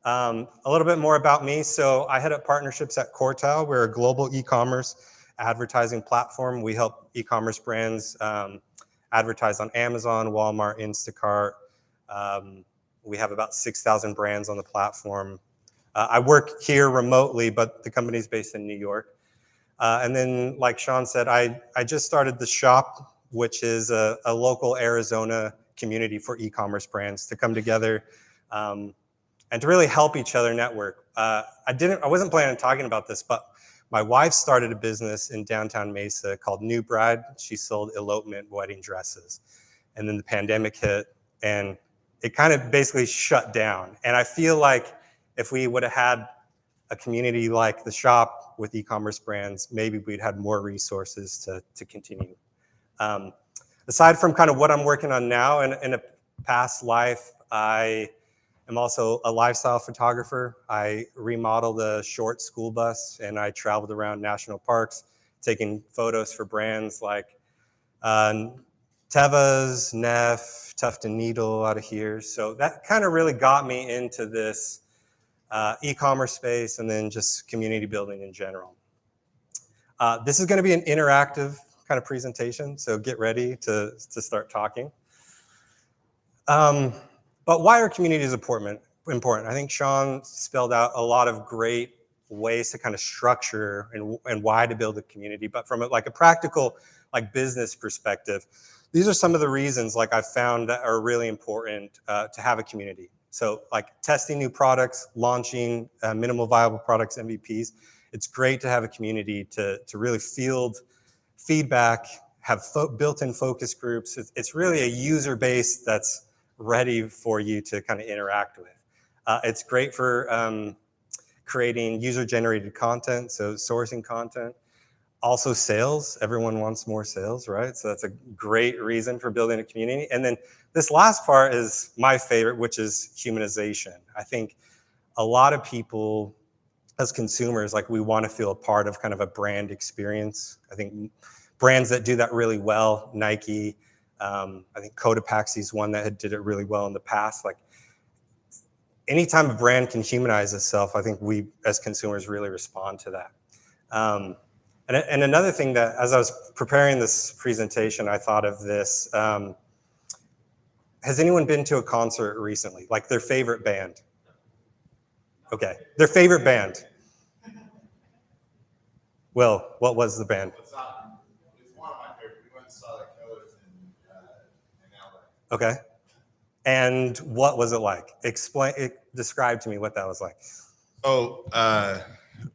S10: A little bit more about me. So I head up partnerships at Quartile. We're a global e-commerce advertising platform. We help e-commerce brands advertise on Amazon, Walmart, Instacart. We have about 6,000 brands on the platform. I work here remotely, but the company's based in New York. And then, like Sean said, I just started the Shop, which is a local Arizona community for e-commerce brands to come together and to really help each other network. I wasn't planning on talking about this, but my wife started a business in downtown Mesa called New Bride. She sold elopement wedding dresses. And then the pandemic hit, and it kind of basically shut down. And I feel like if we would have had a community like the Shop with e-commerce brands, maybe we'd had more resources to continue. Aside from kind of what I'm working on now, in a past life, I am also a lifestyle photographer. I remodeled a short school bus, and I traveled around national parks, taking photos for brands like Tevas, Neff, Tuft & Needle out of here. So that kind of really got me into this e-commerce space and then just community building in general. This is going to be an interactive kind of presentation, so get ready to start talking. But why are communities important? I think Sean spelled out a lot of great ways to kind of structure and why to build a community. But from a practical business perspective, these are some of the reasons I've found that are really important to have a community. So testing new products, launching minimal viable products, MVPs. It's great to have a community to really field feedback, have built-in focus groups. It's really a user base that's ready for you to kind of interact with. It's great for creating user-generated content, so sourcing content. Also sales, everyone wants more sales, right? So that's a great reason for building a community. And then this last part is my favorite, which is humanization. I think a lot of people as consumers, we want to feel a part of kind of a brand experience. I think brands that do that really well, Nike, I think Cotopaxi is one that did it really well in the past. Anytime a brand can humanize itself, I think we as consumers really respond to that. And another thing that, as I was preparing this presentation, I thought of this. Has anyone been to a concert recently? Their favorite band? Okay. Their favorite band. Will, what was the band?
S1: It's one of my favorites. We went and saw the Killers in LA.
S10: Okay. And what was it like? Describe to me what that was like.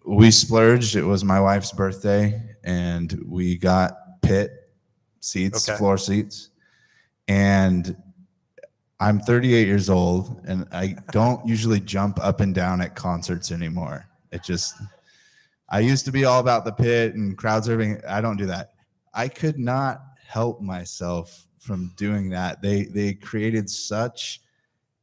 S1: We splurged. It was my wife's birthday, and we got pit seats,
S10: Okay.
S1: floor seats. And I'm 38 years old, and I don't usually jump up and down at concerts anymore. I used to be all about the pit and crowd surfing. I don't do that. I could not help myself from doing that. They created such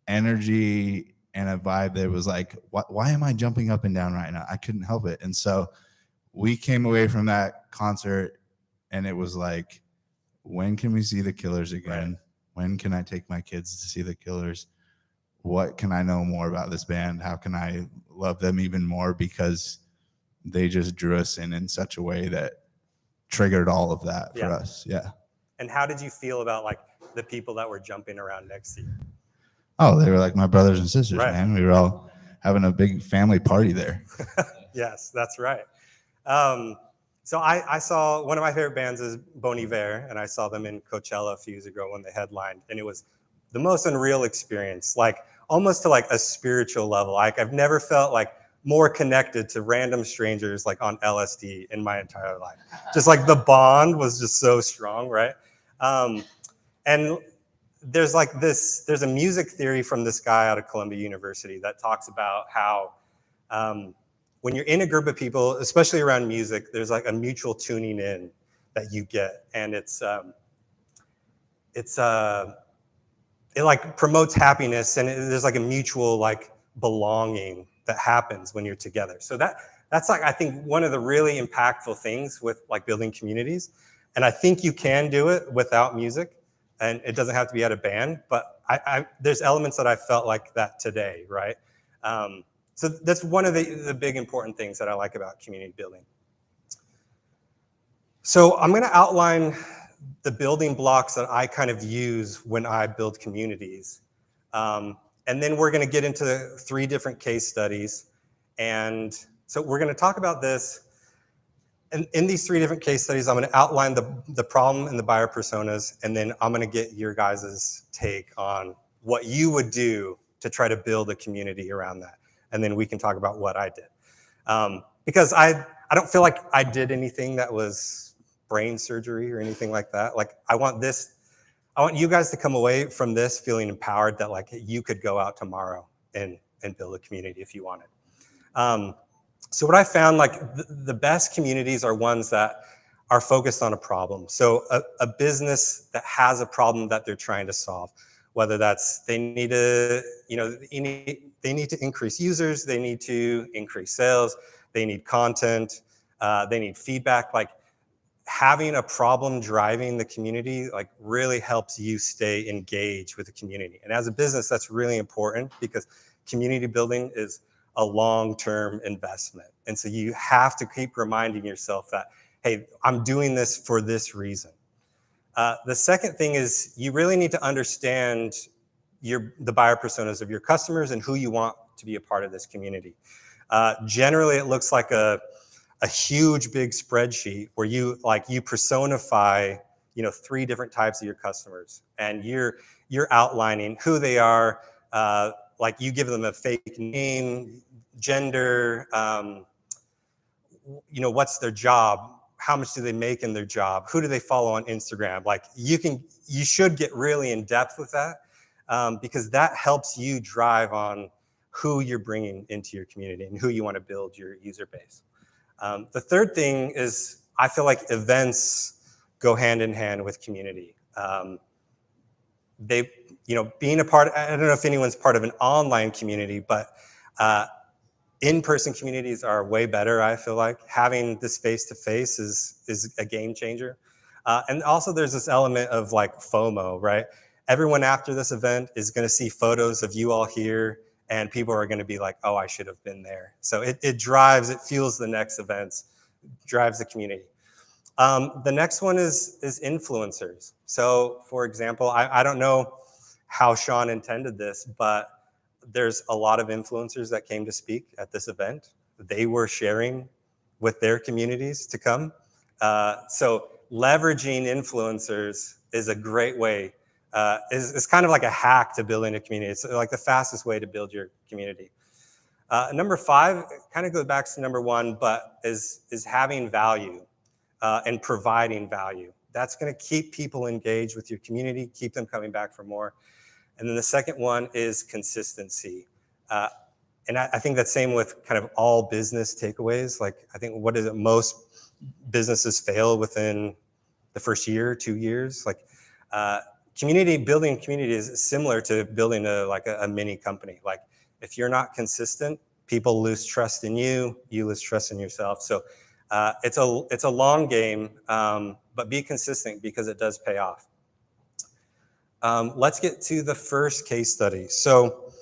S1: energy and a vibe that was like, why am I jumping up and down right now? I couldn't help it. And so we came away from that concert, and it was like, when can we see the Killers again? Right. When can I take my kids to see the Killers? What can I know more about this band? How can I love them even more? Because they just drew us in such a way that triggered all of that for us. Yeah.
S10: And how did you feel about like the people that were jumping around next to you?
S1: Oh, they were like my brothers and sisters,
S10: right.
S1: Man. We were all having a big family party there.
S10: Yes, that's right. So I saw, one of my favorite bands is Bon Iver, and I saw them in Coachella a few years ago when they headlined, and it was the most unreal experience, like almost to like a spiritual level. Like I've never felt like more connected to random strangers like on LSD in my entire life. Just like the bond was just so strong, right? And there's a music theory from this guy out of Columbia University that talks about how when you're in a group of people, especially around music, there's like a mutual tuning in that you get, and it like promotes happiness, and there's like a mutual like belonging that happens when you're together. So that's like, I think, one of the really impactful things with like building communities. And I think you can do it without music, and it doesn't have to be at a band, but there's elements that I felt like that today, right? So that's one of the big important things that I like about community building. So I'm gonna outline the building blocks that I kind of use when I build communities. And then we're gonna get into 3 different case studies. And so we're gonna talk about this. And in these 3 different case studies, I'm gonna outline the problem and the buyer personas, and then I'm gonna get your guys' take on what you would do to try to build a community around that. And then we can talk about what I did. Because I don't feel like I did anything that was brain surgery or anything like that. Like I want you guys to come away from this feeling empowered that like you could go out tomorrow and build a community if you wanted. So what I found, like the best communities are ones that are focused on a problem. So a business that has a problem that they're trying to solve, whether that's they need to increase users, they need to increase sales, they need content, they need feedback. Like having a problem driving the community like really helps you stay engaged with the community. And as a business, that's really important because community building is a long-term investment. And so you have to keep reminding yourself that, hey, I'm doing this for this reason. The second thing is you really need to understand the buyer personas of your customers and who you want to be a part of this community. Generally, it looks like a huge big spreadsheet where you personify 3 different types of your customers, and you're outlining who they are. Like you give them a fake name, gender, what's their job, how much do they make in their job, who do they follow on Instagram. Like you should get really in depth with that because that helps you drive on who you're bringing into your community and who you want to build your user base. The third thing is I feel like events go hand in hand with community. Being a part, I don't know if anyone's part of an online community, but in-person communities are way better, I feel like. Having this face-to-face is a game changer. And also there's this element of like FOMO, right? Everyone after this event is gonna see photos of you all here, and people are gonna be like, oh, I should have been there. So it fuels the next events, drives the community. The next one is influencers. So for example, I don't know how Sean intended this, but there's a lot of influencers that came to speak at this event. They were sharing with their communities to come. So leveraging influencers is a great way. It's kind of like a hack to building a community. It's like the fastest way to build your community. Number 5 kind of goes back to number 1, but is having value and providing value. That's going to keep people engaged with your community, keep them coming back for more. And then the second one is consistency. And I think that's same with kind of all business takeaways. Like, I think what is it? Most businesses fail within the first year, 2 years. Like, building community is similar to building a mini company. Like, if you're not consistent, people lose trust in you, you lose trust in yourself. So it's a long game, but be consistent because it does pay off. Let's get to the first case study. So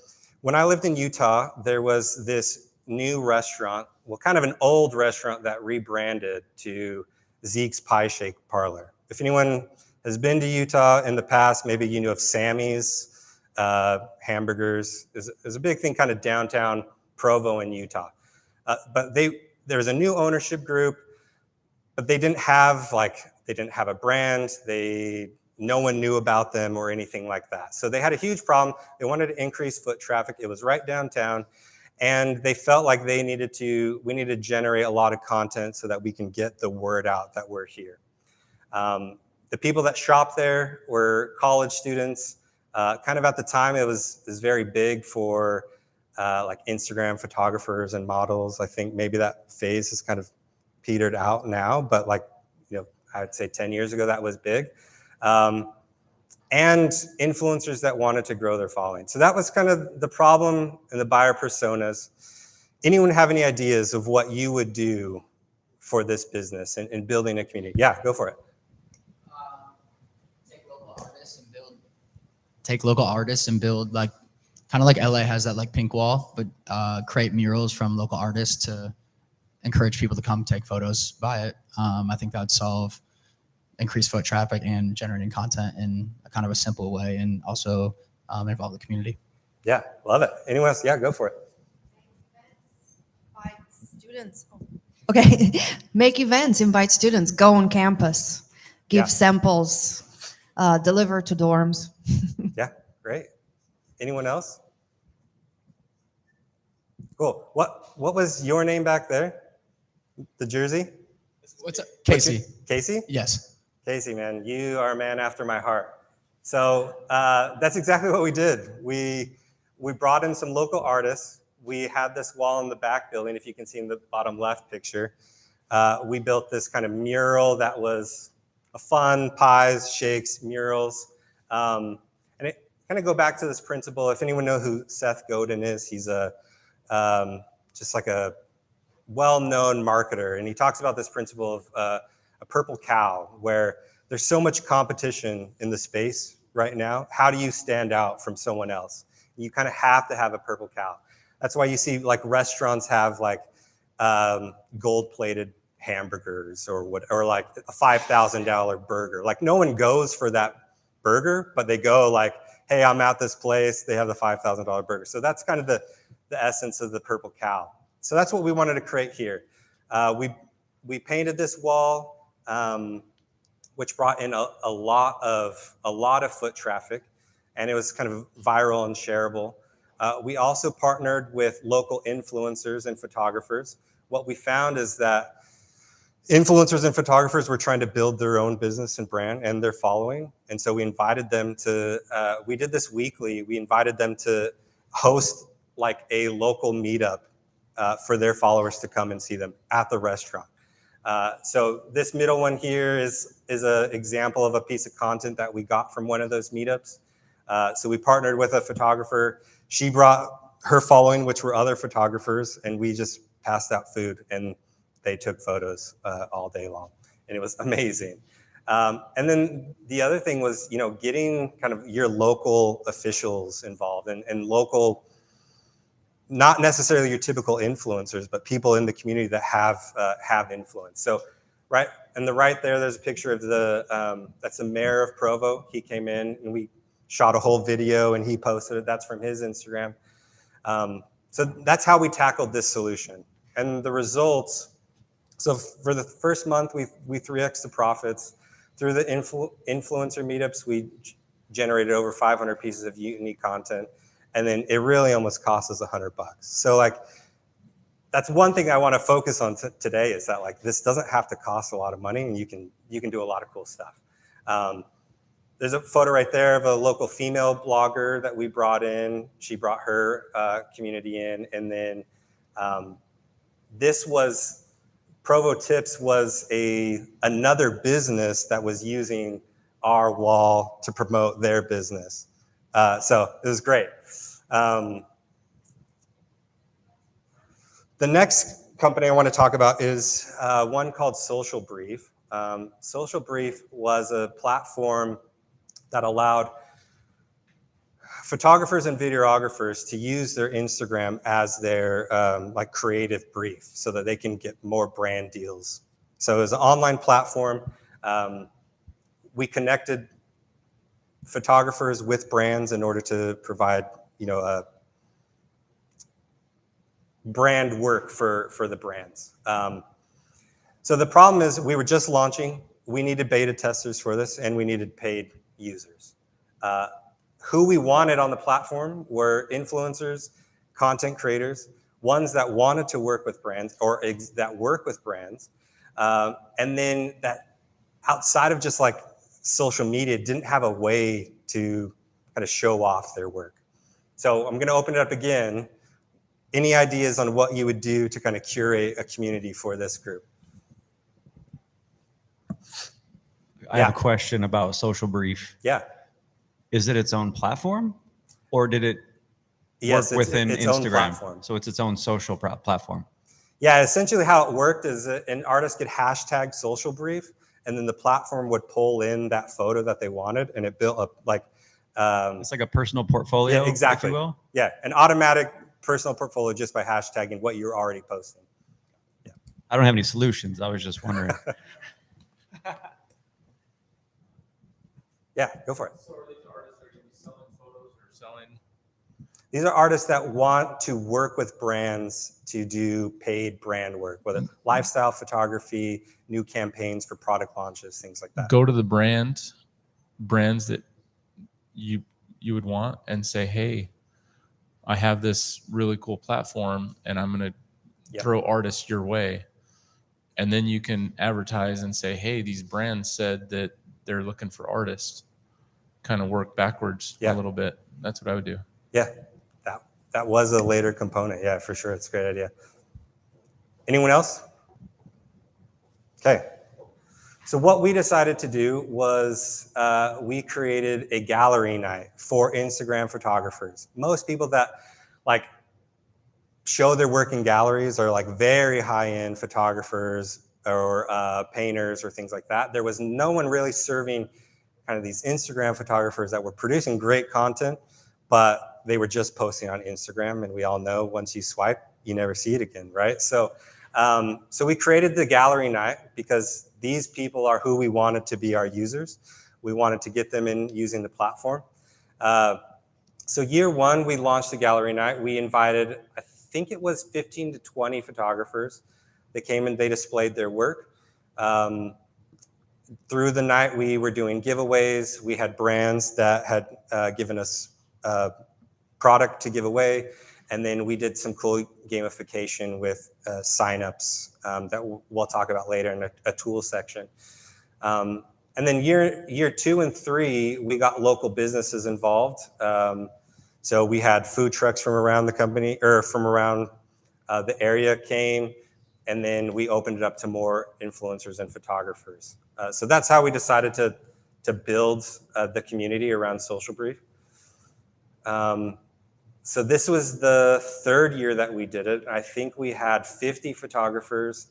S10: when I lived in Utah, there was this new restaurant, well, kind of an old restaurant that rebranded to Zeke's Pie Shake Parlor. If anyone has been to Utah in the past, maybe you know of Sammy's hamburgers. Is a big thing kind of downtown Provo in Utah. But there was a new ownership group, but they didn't have a brand. No one knew about them or anything like that. So they had a huge problem. They wanted to increase foot traffic. It was right downtown. And they felt like we needed to generate a lot of content so that we can get the word out that we're here. The people that shopped there were college students. Kind of at the time, it was very big for like Instagram photographers and models. I think maybe that phase has kind of petered out now, but I'd say 10 years ago, that was big. And influencers that wanted to grow their following. So that was kind of the problem in the buyer personas. Anyone have any ideas of what you would do for this business and building a community? Yeah, go for it.
S11: Take local artists and build like, kind of like LA has that like pink wall, but create murals from local artists to encourage people to come take photos by it. I think that would solve increased foot traffic and generating content in a kind of a simple way, and also involve the community.
S10: Yeah, love it. Anyone else? Yeah, go for it.
S12: Invite students. Okay, make events, invite students, go on campus, give samples, deliver to dorms.
S10: Yeah, great. Anyone else? Cool. What was your name back there? The jersey?
S11: What's up? Casey.
S10: Casey?
S11: Yes.
S10: Casey, man, you are a man after my heart. So that's exactly what we did. We brought in some local artists. We had this wall in the back building, if you can see in the bottom left picture. We built this kind of mural that was a fun pies, shakes, murals. And it kind of go back to this principle. If anyone know who Seth Godin is, he's just like a well-known marketer. And he talks about this principle of a purple cow, where there's so much competition in the space right now. How do you stand out from someone else? You kind of have to have a purple cow. That's why you see like restaurants have like gold-plated hamburgers or like a $5,000 burger. Like no one goes for that burger, but they go like, hey, I'm at this place. They have the $5,000 burger. So that's kind of the essence of the purple cow. So that's what we wanted to create here. We painted this wall, which brought in a lot of foot traffic, and it was kind of viral and shareable. We also partnered with local influencers and photographers. What we found is that influencers and photographers were trying to build their own business and brand and their following, and so we invited them to. We did this weekly. We invited them to host like a local meetup for their followers to come and see them at the restaurant. So this middle one here is an example of a piece of content that we got from one of those meetups. So we partnered with a photographer. She brought her following, which were other photographers, and we just passed out food, and they took photos all day long, and it was amazing. And then the other thing was, getting kind of your local officials involved and local, not necessarily your typical influencers, but people in the community that have influence. So right in the right there's a picture of that's the mayor of Provo. He came in and we shot a whole video and he posted it. That's from his Instagram. So that's how we tackled this solution. And the results, so for the first month, we 3x the profits. Through the influencer meetups, we generated over 500 pieces of unique content. And then it really almost cost us $100. So like, that's one thing I want to focus on today is that like, this doesn't have to cost a lot of money and you can do a lot of cool stuff. There's a photo right there of a local female blogger that we brought in. She brought her community in. And then this was, Provo Tips was another business that was using our wall to promote their business. So it was great. The next company I want to talk about is one called Social Brief. Social Brief was a platform that allowed photographers and videographers to use their Instagram as their like creative brief so that they can get more brand deals. So it was an online platform. We connected photographers with brands in order to provide, brand work for the brands. So the problem is we were just launching. We needed beta testers for this, and we needed paid users. Who we wanted on the platform were influencers, content creators, ones that wanted to work with brands or that work with brands, and then that outside of just like social media didn't have a way to kind of show off their work. So I'm going to open it up again. Any ideas on what you would do to kind of curate a community for this group?
S13: I have a question about Social Brief.
S10: Yeah.
S13: Is it its own platform, or did it
S10: work
S13: within
S10: its
S13: Instagram?
S10: Own platform.
S13: So it's its own social platform.
S10: Yeah, essentially how it worked is that an artist could hashtag Social Brief, and then the platform would pull in that photo that they wanted, and it built up like
S13: it's like a personal portfolio.
S10: Yeah, exactly.
S13: If you will.
S10: Yeah, an automatic personal portfolio just by hashtagging what you're already posting. Yeah.
S13: I don't have any solutions. I was just wondering.
S10: Yeah, go for it.
S14: So are these artists that are going to be selling photos or selling?
S10: These are artists that want to work with brands to do paid brand work, whether lifestyle photography, new campaigns for product launches, things like that.
S14: Go to the brands that you would want and say, hey, I have this really cool platform and I'm going to throw artists your way. And then you can advertise and say, hey, these brands said that they're looking for artists. Kind of work backwards a little bit. That's what I would do.
S10: Yeah, that was a later component. Yeah, for sure. It's a great idea. Anyone else? Okay. So what we decided to do was we created a gallery night for Instagram photographers. Most people that like show their work in galleries are like very high-end photographers or painters or things like that. There was no one really serving kind of these Instagram photographers that were producing great content, but they were just posting on Instagram. And we all know once you swipe, you never see it again, right? So, so we created the gallery night because these people are who we wanted to be our users. We wanted to get them in using the platform. So year one, we launched the gallery night. We invited, I think it was 15 to 20 photographers. They came and they displayed their work. Through the night, we were doing giveaways. We had brands that had given us product to give away. And then we did some cool gamification with signups that we'll talk about later in a tool section. And then year 2 and 3, we got local businesses involved. So we had food trucks from around the company or from around the area came. And then we opened it up to more influencers and photographers. So that's how we decided to build the community around Social Brief. So this was the 3rd year that we did it. I think we had 50 photographers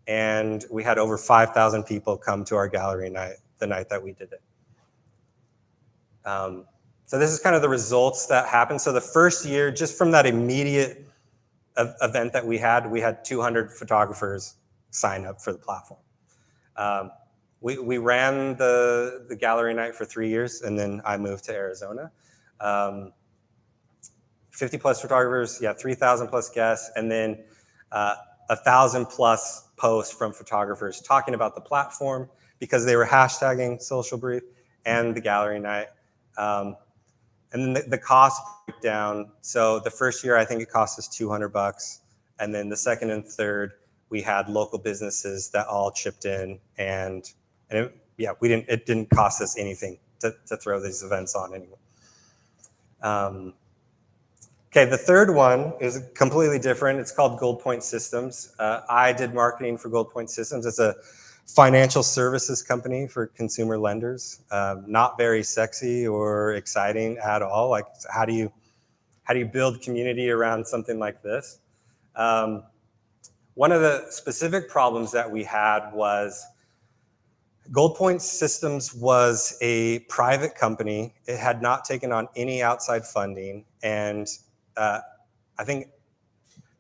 S10: and we had over 5,000 people come to our gallery night the night that we did it. So this is kind of the results that happened. So the first year, just from that immediate event that we had 200 photographers sign up for the platform. We ran the gallery night for 3 years, and then I moved to Arizona. 50 plus photographers, yeah, 3,000 plus guests, and then 1,000 plus posts from photographers talking about the platform because they were hashtagging Social Brief and the gallery night. And then the cost breakdown. So the first year, I think it cost us $200. And then the second and third, we had local businesses that all chipped in, and it didn't cost us anything to throw these events on anyway. Okay, the third one is completely different. It's called Gold Point Systems. I did marketing for Gold Point Systems. It's a financial services company for consumer lenders. Not very sexy or exciting at all. Like, how do you build community around something like this? One of the specific problems that we had was Gold Point Systems was a private company. It had not taken on any outside funding, and I think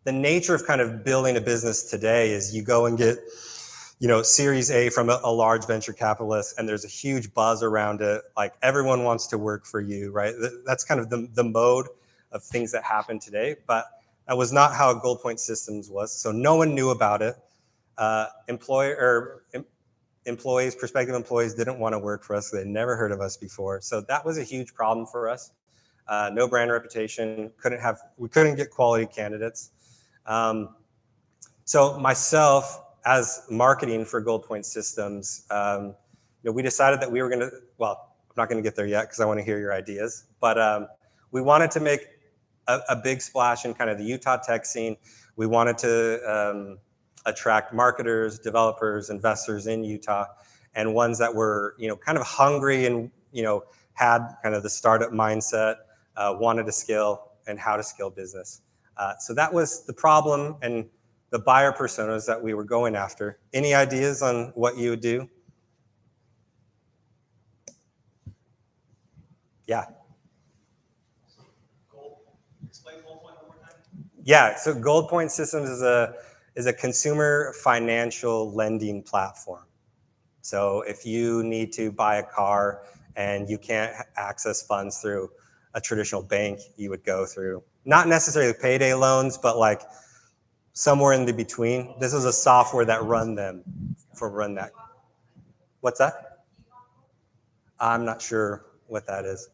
S10: the nature of kind of building a business today is you go and get, Series A from a large venture capitalist, and there's a huge buzz around it. Like, everyone wants to work for you, right? That's kind of the mode of things that happen today. But that was not how Gold Point Systems was. So no one knew about it. Prospective employees didn't want to work for us. They'd never heard of us before. So that was a huge problem for us. No brand reputation. We couldn't get quality candidates. So myself, as marketing for Gold Point Systems, we decided that we were going to. Well, I'm not going to get there yet because I want to hear your ideas. But we wanted to make a big splash in kind of the Utah tech scene. We wanted to attract marketers, developers, investors in Utah, and ones that were, kind of hungry and, had kind of the startup mindset, wanted to scale and how to scale business. So that was the problem and the buyer personas that we were going after. Any ideas on what you would do? Yeah. Yeah, so Gold Point Systems is a consumer financial lending platform. So if you need to buy a car and you can't access funds through a traditional bank, you would go through, not necessarily payday loans, but like somewhere in the between. This is a software that run that. What's that? I'm not sure what that is.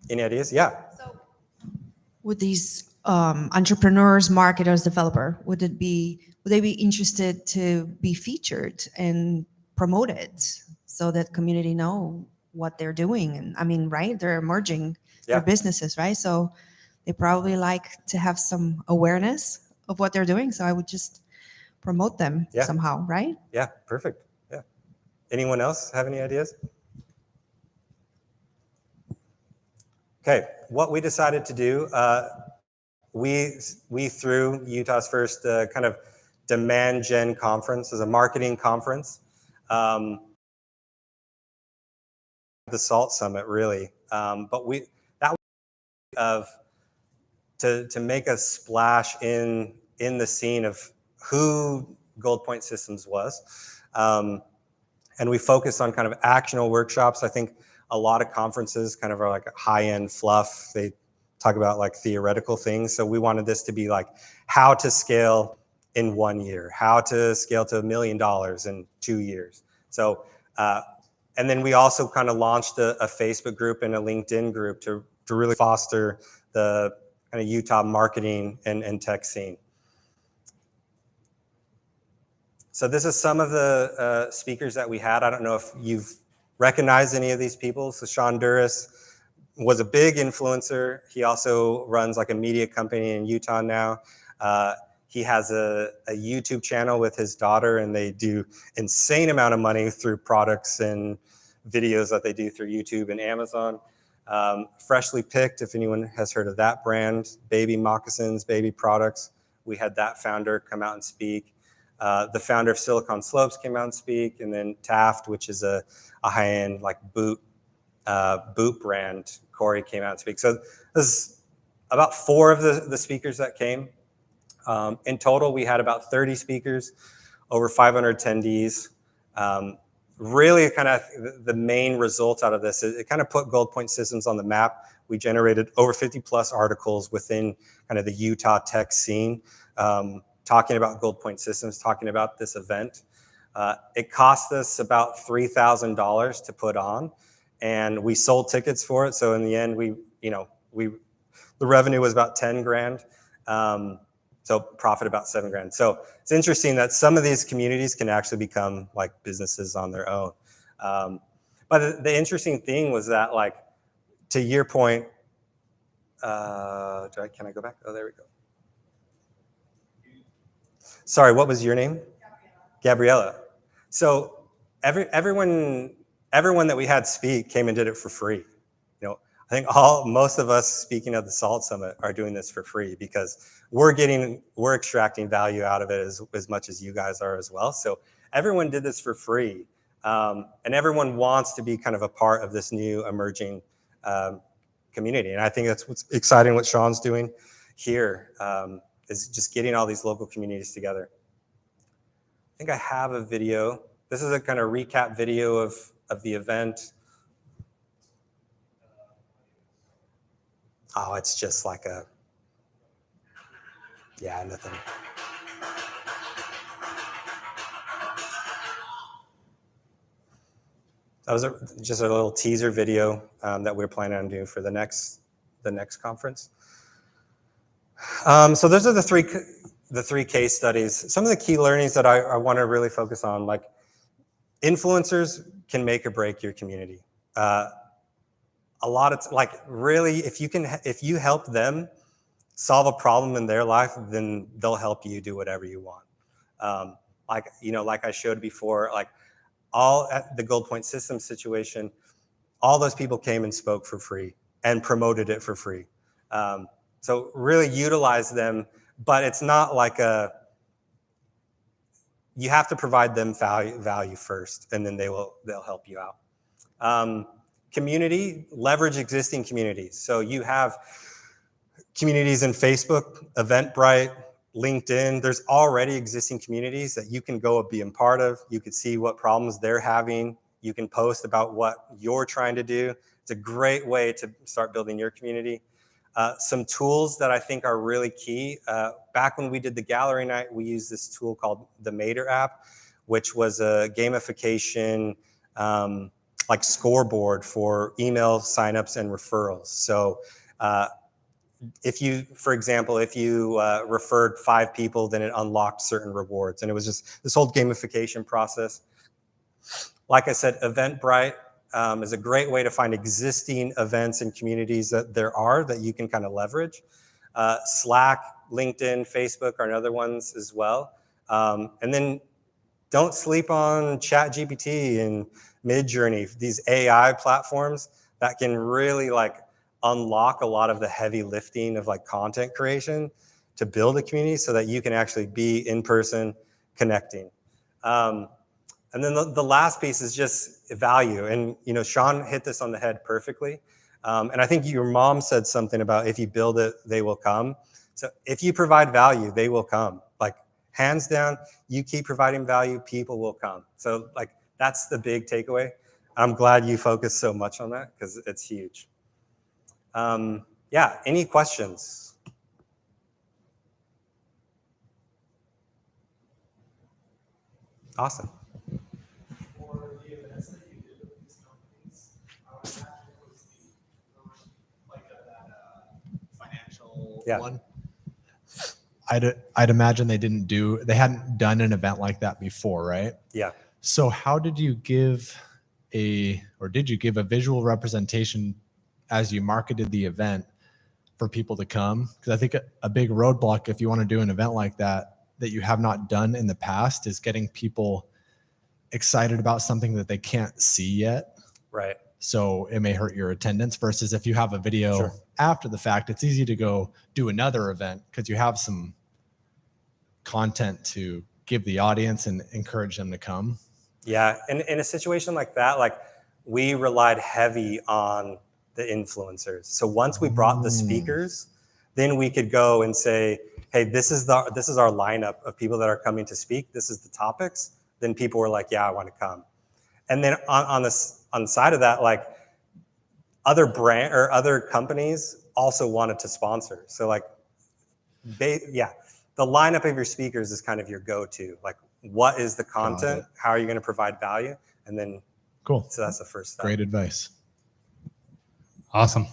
S10: Any ideas? Yeah.
S12: So would these entrepreneurs, marketers, developer, would they be interested to be featured and promoted so that community know what they're doing? And I mean, right? They're emerging their businesses, right? So they probably like to have some awareness of what they're doing. So I would just promote them somehow, right?
S10: Yeah, perfect. Yeah. Anyone else have any ideas? Okay, what we decided to do, we threw Utah's first kind of demand gen conference as a marketing conference. The SALT Summit, really. But to make a splash in the scene of who Gold Point Systems was. And we focused on kind of actionable workshops. I think a lot of conferences kind of are like high-end fluff. They talk about like theoretical things. So we wanted this to be like how to scale in 1 year, how to scale to $1 million in 2 years. So, and then we also kind of launched a Facebook group and a LinkedIn group to really foster the kind of Utah marketing and tech scene. So this is some of the speakers that we had. I don't know if you've recognized any of these people. So Sean Duras was a big influencer. He also runs like a media company in Utah now. He has a YouTube channel with his daughter, and they do insane amount of money through products and videos that they do through YouTube and Amazon. Freshly Picked, if anyone has heard of that brand, baby moccasins, baby products. We had that founder come out and speak. The founder of Silicon Slopes came out and speak, and then Taft, which is a high-end like boot brand, Corey came out and speak. So this is about 4 of the speakers that came. In total, we had about 30 speakers, over 500 attendees. really kind of the main results out of this, it kind of put Gold Point Systems on the map. We generated over 50 plus articles within kind of the Utah tech scene, talking about Gold Point Systems, talking about this event. It cost us about $3,000 to put on, and we sold tickets for it. So in the end, the revenue was about 10 grand. So profit about 7 grand. So it's interesting that some of these communities can actually become like businesses on their own. But the interesting thing was that, like, to your point, can I go back? Oh, there we go. Sorry, what was your name? Gabriella. So everyone that we had speak came and did it for free. I think most of us speaking at the Salt Summit are doing this for free because we're extracting value out of it as much as you guys are as well. So everyone did this for free, and everyone wants to be kind of a part of this new emerging community. And I think that's what's exciting. What Sean's doing here is just getting all these local communities together. I think I have a video. This is a kind of recap video of the event. Oh, it's just like nothing. That was just a little teaser video that we're planning on doing for the next conference. So those are the three case studies. Some of the key learnings that I want to really focus on, like, influencers can make or break your community. A lot of really, if you help them solve a problem in their life, then they'll help you do whatever you want. Like I showed before, like all at the Gold Point Systems situation, all those people came and spoke for free and promoted it for free. So really utilize them, but it's not like you have to provide them value first, and then they'll help you out. Community, leverage existing communities. So you have communities in Facebook, Eventbrite, LinkedIn. There's already existing communities that you can go be a part of. You can see what problems they're having. You can post about what you're trying to do. It's a great way to start building your community. Some tools that I think are really key. Back when we did the gallery night, we used this tool called the Mater app, which was a gamification like scoreboard for email signups and referrals. So for example, if you referred 5 people, then it unlocked certain rewards. And it was just this whole gamification process. Like I said, Eventbrite is a great way to find existing events and communities that you can kind of leverage. Slack, LinkedIn, Facebook are other ones as well. And then don't sleep on ChatGPT and Midjourney, these AI platforms that can really unlock a lot of the heavy lifting of content creation to build a community so that you can actually be in person connecting. And then the last piece is just value. And, Sean hit this on the head perfectly. And I think your mom said something about if you build it, they will come. So if you provide value, they will come. Hands down, you keep providing value, people will come. So that's the big takeaway. I'm glad you focused so much on that because it's huge. Any questions? Awesome.
S6: For the events that you did with these companies, I would imagine it was that financial one. I'd imagine they hadn't done an event like that before, right?
S10: Yeah.
S6: So how did you give a visual representation as you marketed the event for people to come? Because I think a big roadblock if you want to do an event like that you have not done in the past is getting people excited about something that they can't see yet.
S10: Right.
S6: So it may hurt your attendance versus if you have a video after the fact, it's easy to go do another event because you have some content to give the audience and encourage them to come.
S10: Yeah, and in a situation like that, we relied heavy on the influencers. So once we brought the speakers, then we could go and say, hey, this is our lineup of people that are coming to speak. This is the topics. Then people were like, yeah, I want to come. And then on the side of that, like other brand or other companies also wanted to sponsor. So like, the lineup of your speakers is kind of your go-to. Like, what is the content? How are you going to provide value? And then,
S6: cool.
S10: So that's the first step.
S6: Great advice.
S2: Awesome.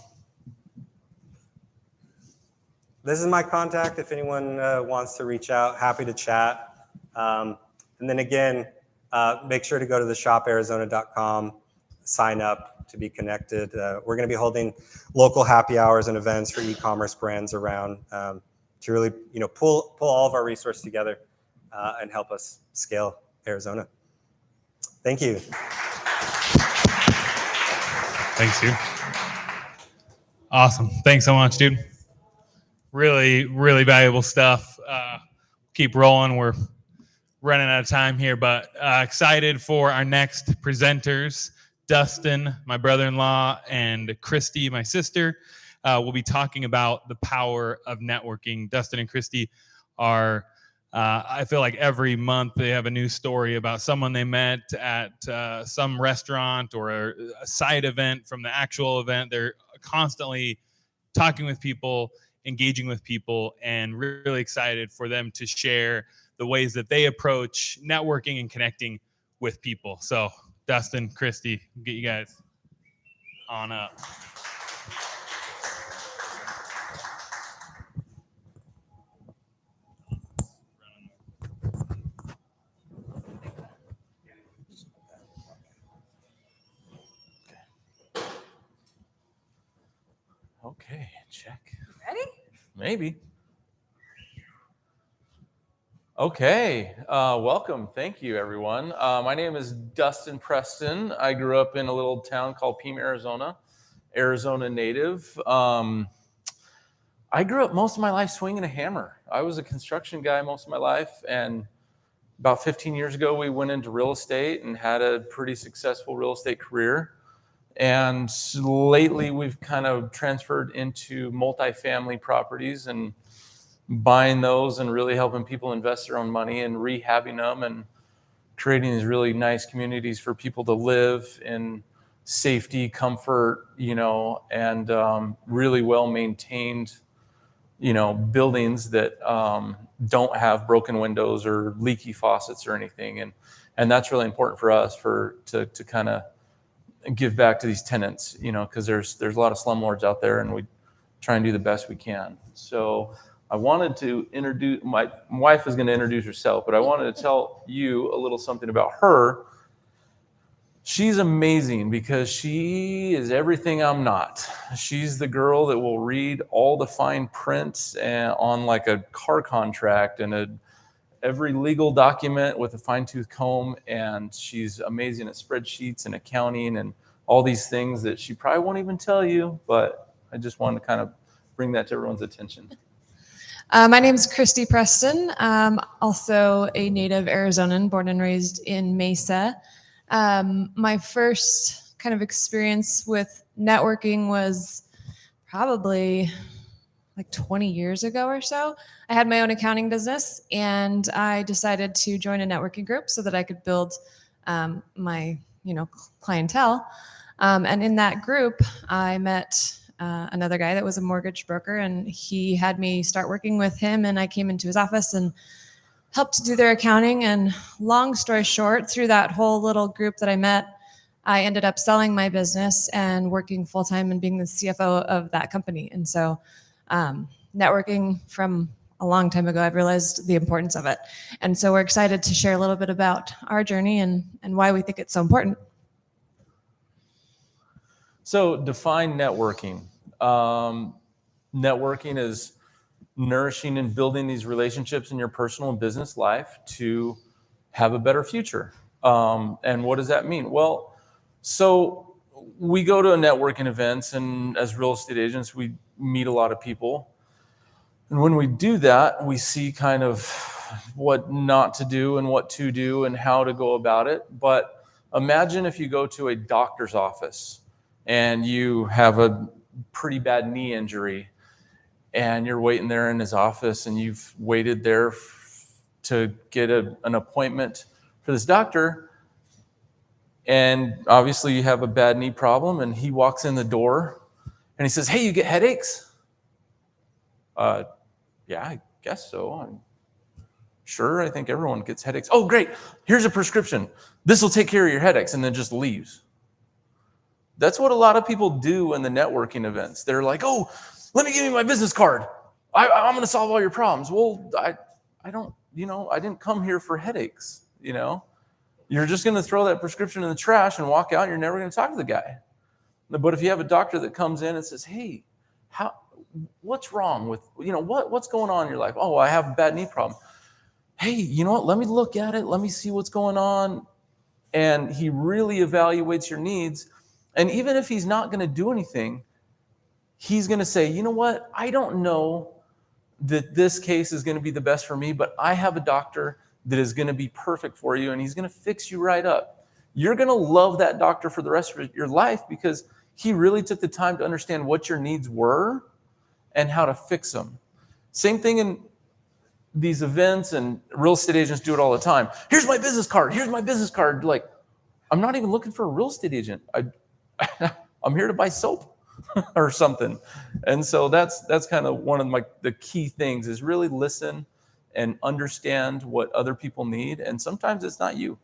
S10: This is my contact. If anyone wants to reach out, happy to chat. And then again, make sure to go to theshoparizona.com, sign up to be connected. We're going to be holding local happy hours and events for e-commerce brands around to really, pull all of our resources together and help us scale Arizona. Thank you.
S2: Thanks, dude. Awesome. Thanks so much, dude. Really, really valuable stuff. Keep rolling. We're running out of time here, but excited for our next presenters. Dustin, my brother-in-law, and Christy, my sister, will be talking about the power of networking. Dustin and Christy are, I feel like every month they have a new story about someone they met at some restaurant or a side event from the actual event. They're constantly talking with people, engaging with people, and really excited for them to share the ways that they approach networking and connecting with people. So Dustin, Christy, get you guys on up. Okay, check.
S3: Ready?
S14: Maybe. Okay, welcome. Thank you, everyone. My name is Dustin Preston. I grew up in a little town called Pima, Arizona, Arizona native. I grew up most of my life swinging a hammer. I was a construction guy most of my life, and about 15 years ago, we went into real estate and had a pretty successful real estate career. And lately, we've kind of transferred into multifamily properties and buying those and really helping people invest their own money and rehabbing them and creating these really nice communities for people to live in safety, comfort, and really well-maintained, buildings that don't have broken windows or leaky faucets or anything. And that's really important for us to kind of give back to these tenants, because there's a lot of slumlords out there, and we try and do the best we can. So I wanted to introduce, my wife is going to introduce herself, but I wanted to tell you a little something about her. She's amazing because she is everything I'm not. She's the girl that will read all the fine prints on like a car contract and every legal document with a fine-tooth comb, and she's amazing at spreadsheets and accounting and all these things that she probably won't even tell you, but I just wanted to kind of bring that to everyone's attention.
S15: My name is Christy Preston. I'm also a native Arizonan, born and raised in Mesa. My first kind of experience with networking was probably like 20 years ago or so. I had my own accounting business, and I decided to join a networking group so that I could build my clientele. And in that group, I met another guy that was a mortgage broker, and he had me start working with him, and I came into his office and helped to do their accounting. And long story short, through that whole little group that I met, I ended up selling my business and working full-time and being the CFO of that company. And so networking from a long time ago, I've realized the importance of it. And so we're excited to share a little bit about our journey and why we think it's so important.
S14: So define networking. Networking is nourishing and building these relationships in your personal and business life to have a better future. And what does that mean? Well, so we go to networking events, and as real estate agents, we meet a lot of people. And when we do that, we see kind of what not to do and what to do and how to go about it. But imagine if you go to a doctor's office and you have a pretty bad knee injury, and you're waiting there in his office, and you've waited there to get an appointment for this doctor. And obviously you have a bad knee problem, and he walks in the door and he says, "Hey, you get headaches?" Yeah, I guess so. I'm sure. I think everyone gets headaches. "Oh, great. Here's a prescription. This will take care of your headaches," and then just leaves. That's what a lot of people do in the networking events. They're like, "Oh, let me give you my business card. I'm going to solve all your problems." Well, I don't, I didn't come here for headaches, You're just going to throw that prescription in the trash and walk out, and you're never going to talk to the guy. But if you have a doctor that comes in and says, "Hey, what's wrong with, what's going on in your life?" "Oh, I have a bad knee problem." "Hey, you know what? Let me look at it. Let me see what's going on." And he really evaluates your needs. And even if he's not going to do anything, he's going to say, "You know what? I don't know that this case is going to be the best for me, but I have a doctor that is going to be perfect for you, and he's going to fix you right up." You're going to love that doctor for the rest of your life because he really took the time to understand what your needs were and how to fix them. Same thing in these events, and real estate agents do it all the time. "Here's my business card. Here's my business card." Like, I'm not even looking for a real estate agent. I'm here to buy soap or something. And so that's kind of one of the key things is really listen and understand what other people need. And sometimes it's not you.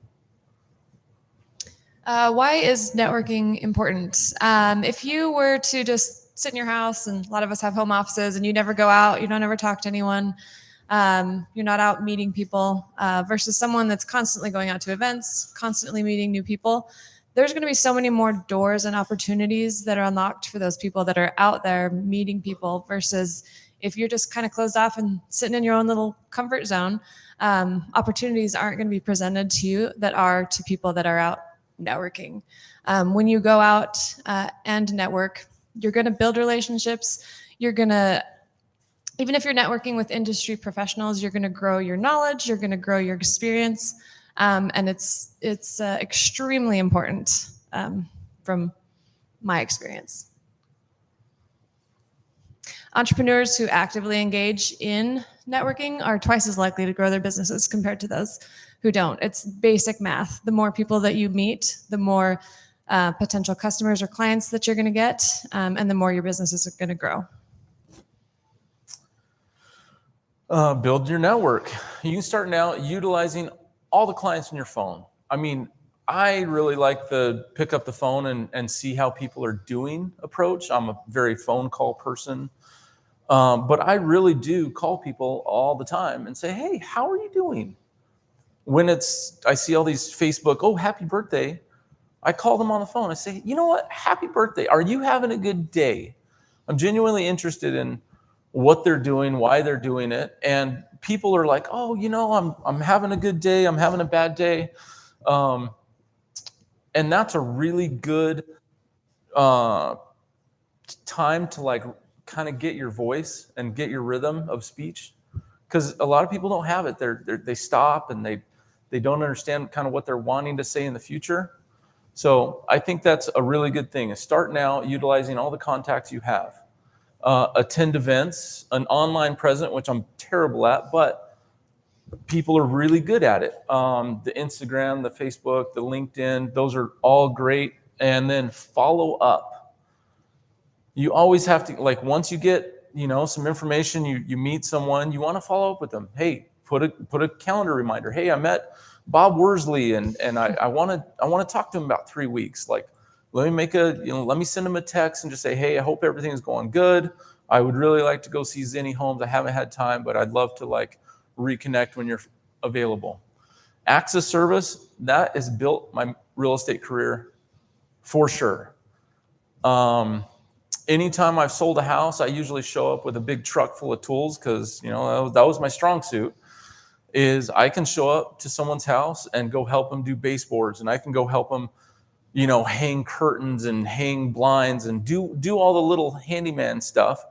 S15: Why is networking important? If you were to just sit in your house, and a lot of us have home offices, and you never go out, you don't ever talk to anyone, you're not out meeting people, versus someone that's constantly going out to events, constantly meeting new people, there's going to be so many more doors and opportunities that are unlocked for those people that are out there meeting people, versus if you're just kind of closed off and sitting in your own little comfort zone, opportunities aren't going to be presented to you that are to people that are out networking. When you go out and network, you're going to build relationships. You're going to, even if you're networking with industry professionals, you're going to grow your knowledge, you're going to grow your experience. And it's extremely important from my experience. Entrepreneurs who actively engage in networking are twice as likely to grow their businesses compared to those who don't. It's basic math. The more people that you meet, the more potential customers or clients that you're going to get, and the more your business is going to grow.
S14: Build your network. You can start now utilizing all the clients in your phone. I mean, I really like the pick up the phone and see how people are doing approach. I'm a very phone call person. But I really do call people all the time and say, "Hey, how are you doing?" When I see all these Facebook, "Oh, happy birthday," I call them on the phone. I say, "You know what? Happy birthday. Are you having a good day?" I'm genuinely interested in what they're doing, why they're doing it. And people are like, "Oh, I'm having a good day. I'm having a bad day." And that's a really good time to kind of get your voice and get your rhythm of speech, because a lot of people don't have it. They stop and they don't understand kind of what they're wanting to say in the future. So I think that's a really good thing, is start now utilizing all the contacts you have. Attend events, an online presence, which I'm terrible at, but people are really good at it. The Instagram, the Facebook, the LinkedIn, those are all great. And then follow up. You always have to, once you get, some information, you meet someone, you want to follow up with them. Hey, put a calendar reminder. "Hey, I met Bob Worsley and I want to talk to him about 3 weeks. Let me send him a text and just say, "Hey, I hope everything is going good. I would really like to go see Zinni Homes. I haven't had time, but I'd love to reconnect when you're available." Acts of service, that has built my real estate career for sure. Anytime I've sold a house, I usually show up with a big truck full of tools, because that was my strong suit. Is I can show up to someone's house and go help them do baseboards, and I can go help them hang curtains and hang blinds and do all the little handyman stuff.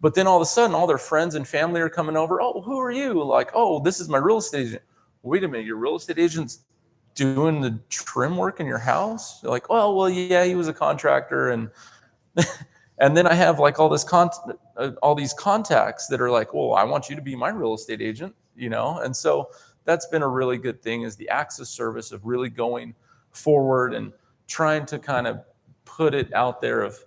S14: But then all of a sudden, all their friends and family are coming over. "Oh, who are you?" "Oh, this is my real estate agent." "Wait a minute, your real estate agent's doing the trim work in your house?" They're like, "Oh, well, yeah, he was a contractor." And and then I have all these contacts that are like, "Well, I want you to be my real estate agent," And so that's been a really good thing, is the acts of service of really going forward and trying to kind of put it out there of,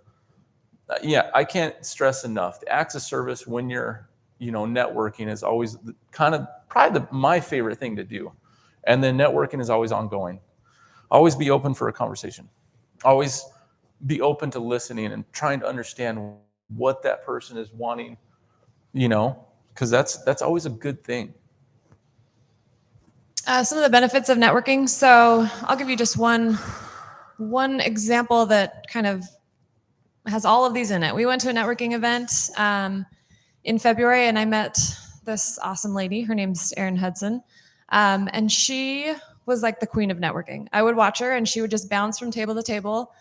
S14: I can't stress enough. The acts of service when you're, networking is always probably my favorite thing to do. And then networking is always ongoing. Always be open for a conversation. Always be open to listening and trying to understand what that person is wanting, because that's always a good thing.
S15: Some of the benefits of networking. So I'll give you just one example that kind of has all of these in it. We went to a networking event in February, and I met this awesome lady. Her name's Erin Hudson. And she was like the queen of networking. I would watch her and she would just bounce from table to table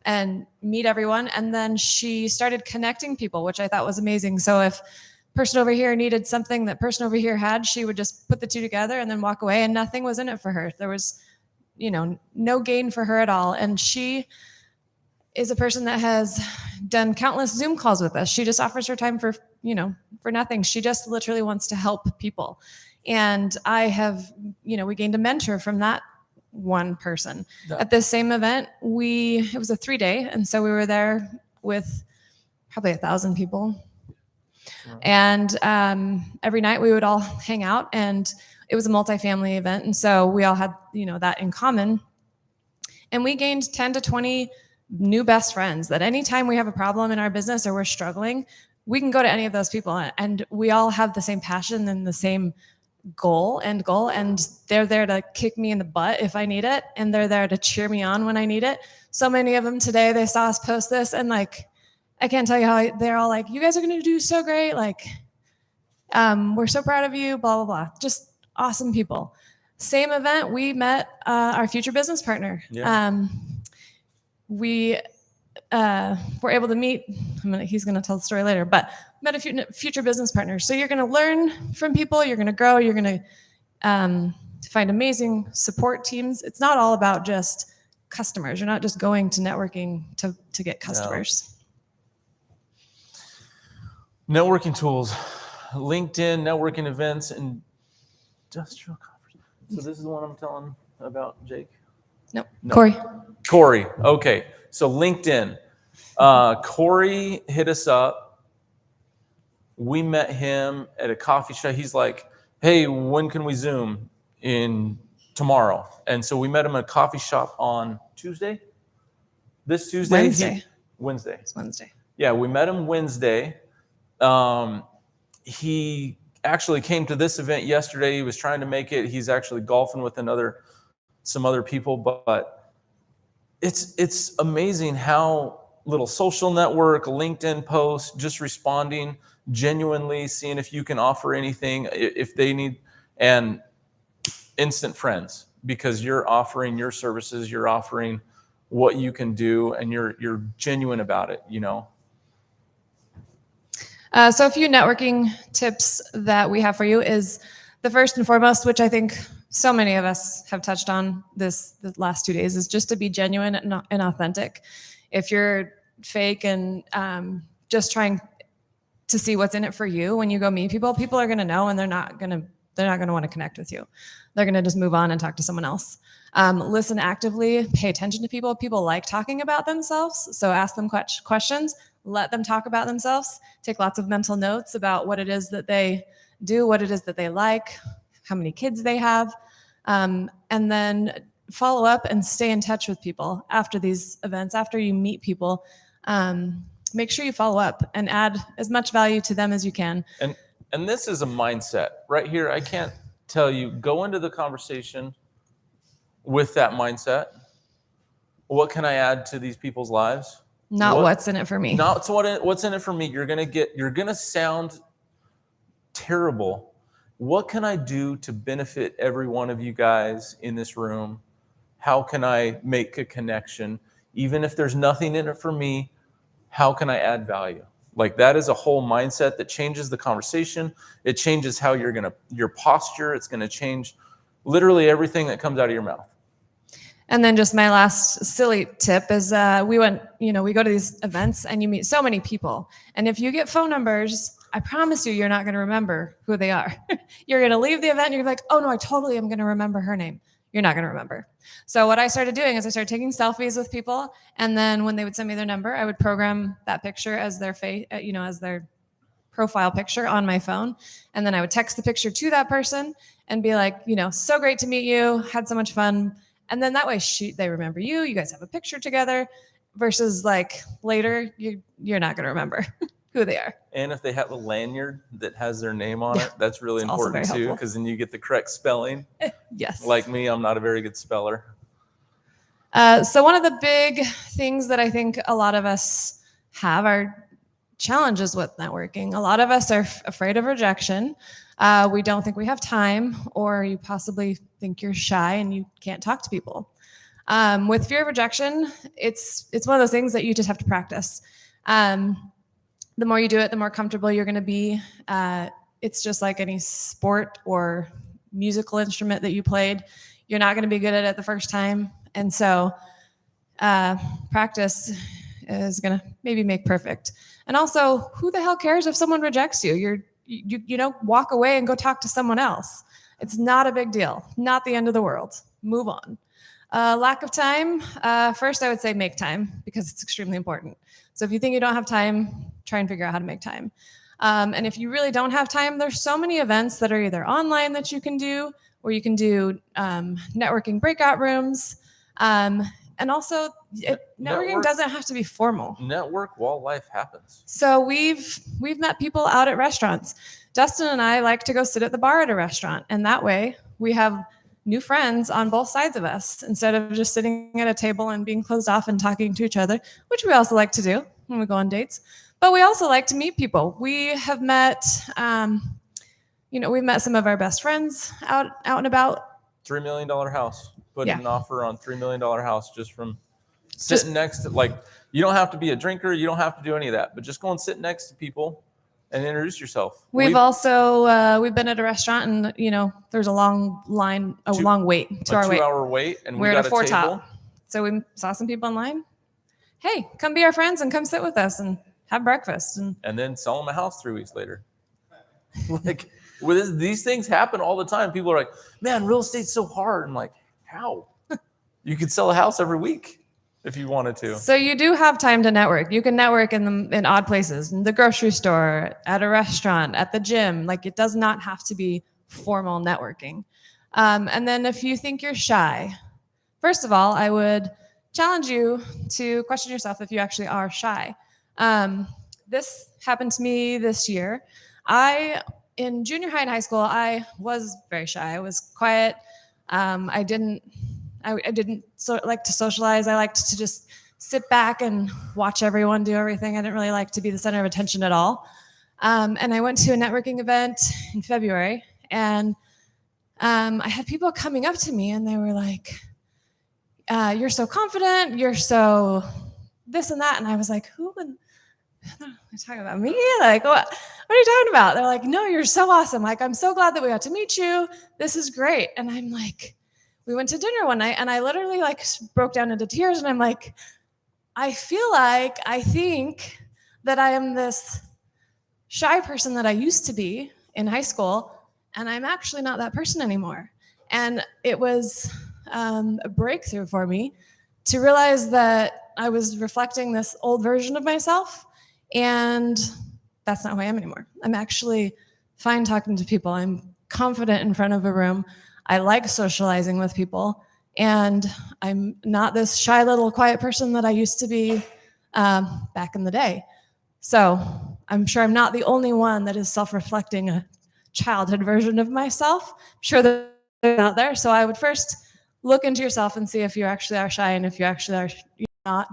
S15: and meet everyone. And then she started connecting people, which I thought was amazing. So if person over here needed something that person over here had, she would just put the two together and then walk away, and nothing was in it for her. There was, no gain for her at all. And she is a person that has done countless Zoom calls with us. She just offers her time for nothing. She just literally wants to help people. And I have, we gained a mentor from that one person. At this same event, it was a 3-day. And so we were there with probably 1,000 people. And every night we would all hang out, and it was a multifamily event. And so we all had, that in common. And we gained 10 to 20 new best friends that anytime we have a problem in our business or we're struggling, we can go to any of those people. And we all have the same passion and the same goal, and they're there to kick me in the butt if I need it, and they're there to cheer me on when I need it. So many of them today, they saw us post this, and I can't tell you how they're all like, you guys are going to do so great. We're so proud of you, blah, blah, blah. Just awesome people. Same event, we met our future business partner. Yeah. We were able to meet, he's going to tell the story later, but met a future business partner. So you're going to learn from people, you're going to grow, you're going to find amazing support teams. It's not all about just customers. You're not just going to networking to get customers.
S14: No. Networking tools, LinkedIn, networking events, and industrial conference. So this is the one I'm telling about, Jake?
S15: Nope.
S14: No. Corey. Okay. So LinkedIn. Corey hit us up. We met him at a coffee shop. He's like, hey, when can we Zoom in tomorrow? And so we met him at a coffee shop on Tuesday. This Tuesday? Wednesday.
S15: It's Wednesday.
S14: Yeah, we met him Wednesday. He actually came to this event yesterday. He was trying to make it. He's actually golfing with some other people, but it's amazing how little social network, LinkedIn post, just responding genuinely, seeing if you can offer anything, if they need, and instant friends, because you're offering your services, you're offering what you can do, and you're genuine about it,
S15: So a few networking tips that we have for you is the first and foremost, which I think so many of us have touched on the last 2 days, is just to be genuine and authentic. If you're fake and just trying to see what's in it for you, when you go meet people, people are going to know, and they're not going to want to connect with you. They're going to just move on and talk to someone else. Listen actively, pay attention to people. People like talking about themselves, so ask them questions. Let them talk about themselves. Take lots of mental notes about what it is that they do, what it is that they like, how many kids they have, and then follow up and stay in touch with people after these events. After you meet people, make sure you follow up and add as much value to them as you can.
S14: And this is a mindset right here. I can't tell you, go into the conversation with that mindset. What can I add to these people's lives?
S15: Not what's in it for me.
S14: Not what's in it for me. You're gonna sound terrible. What can I do to benefit every one of you guys in this room? How can I make a connection? Even if there's nothing in it for me, how can I add value? That is a whole mindset that changes the conversation. It changes how your posture. It's gonna change literally everything that comes out of your mouth.
S15: And then just my last silly tip is we go to these events and you meet so many people. And if you get phone numbers, I promise you're not going to remember who they are. You're going to leave the event and you're like, oh no, I totally am going to remember her name. you're not going to remember. So what I started doing is I started taking selfies with people, and then when they would send me their number, I would program that picture as their face, as their profile picture on my phone, and then I would text the picture to that person and be like, so great to meet you, had so much fun, and then that way they remember you. You guys have a picture together. Versus like later, you're not going to remember who they are.
S14: And if they have a lanyard that has their name on it, that's really important too, because then you get the correct spelling.
S15: Yes.
S14: Like me, I'm not a very good speller.
S15: So one of the big things that I think a lot of us have are challenges with networking. A lot of us are afraid of rejection. We don't think we have time, or you possibly think you're shy and you can't talk to people. With fear of rejection, it's one of those things that you just have to practice. The more you do it, the more comfortable you're going to be. It's just like any sport or musical instrument that you played. You're not going to be good at it the first time. And so practice is going to maybe make perfect. And also, who the hell cares if someone rejects you? You walk away and go talk to someone else. It's not a big deal. Not the end of the world. Move on. Lack of time. First, I would say make time, because it's extremely important. So if you think you don't have time, try and figure out how to make time. And if you really don't have time, there's so many events that are either online that you can do, or you can do networking breakout rooms. And also, networking doesn't have to be formal.
S14: Network while life happens.
S15: So we've met people out at restaurants. Dustin and I like to go sit at the bar at a restaurant, and that way we have new friends on both sides of us, instead of just sitting at a table and being closed off and talking to each other, which we also like to do when we go on dates. But we also like to meet people. We have met, we've met some of our best friends out and about.
S14: $3 million house. Put an offer on $3 million house just from sitting next to, you don't have to be a drinker. You don't have to do any of that, but just go and sit next to people and introduce yourself.
S15: We've also we've been at a restaurant, and there's a long line, long wait to our wait.
S14: 2-hour wait, and
S15: we're
S14: we got
S15: at a 4
S14: table.
S15: top. So we saw some people online. Hey, come be our friends and come sit with us and have breakfast,
S14: and then sell them a house 3 weeks later. These things happen all the time. People are like, "Man, real estate's so hard." I'm like, "How? You could sell a house every week if you wanted to."
S15: So you do have time to network. You can network in odd places, in the grocery store, at a restaurant, at the gym. It does not have to be formal networking. And then if you think you're shy, first of all, I would challenge you to question yourself if you actually are shy. This happened to me this year. In junior high and high school, I was very shy. I was quiet. I didn't like to socialize. I liked to just sit back and watch everyone do everything. I didn't really like to be the center of attention at all. And I went to a networking event in February, and I had people coming up to me, and they were like, "You're so confident. You're so this and that." And I was like, "Who would?" They're talking about me? What are you talking about? They're like, "No, you're so awesome. I'm so glad that we got to meet you. This is great." And I'm like, we went to dinner one night, and I literally broke down into tears, and I'm like, I think that I am this shy person that I used to be in high school, and I'm actually not that person anymore. And it was a breakthrough for me to realize that I was reflecting this old version of myself, and that's not who I am anymore. I'm actually fine talking to people. I'm confident in front of a room. I like socializing with people, and I'm not this shy little quiet person that I used to be back in the day. So I'm sure I'm not the only one that is self-reflecting a childhood version of myself. I'm sure that they're out there. So I would first look into yourself and see if you actually are shy, and if you actually are not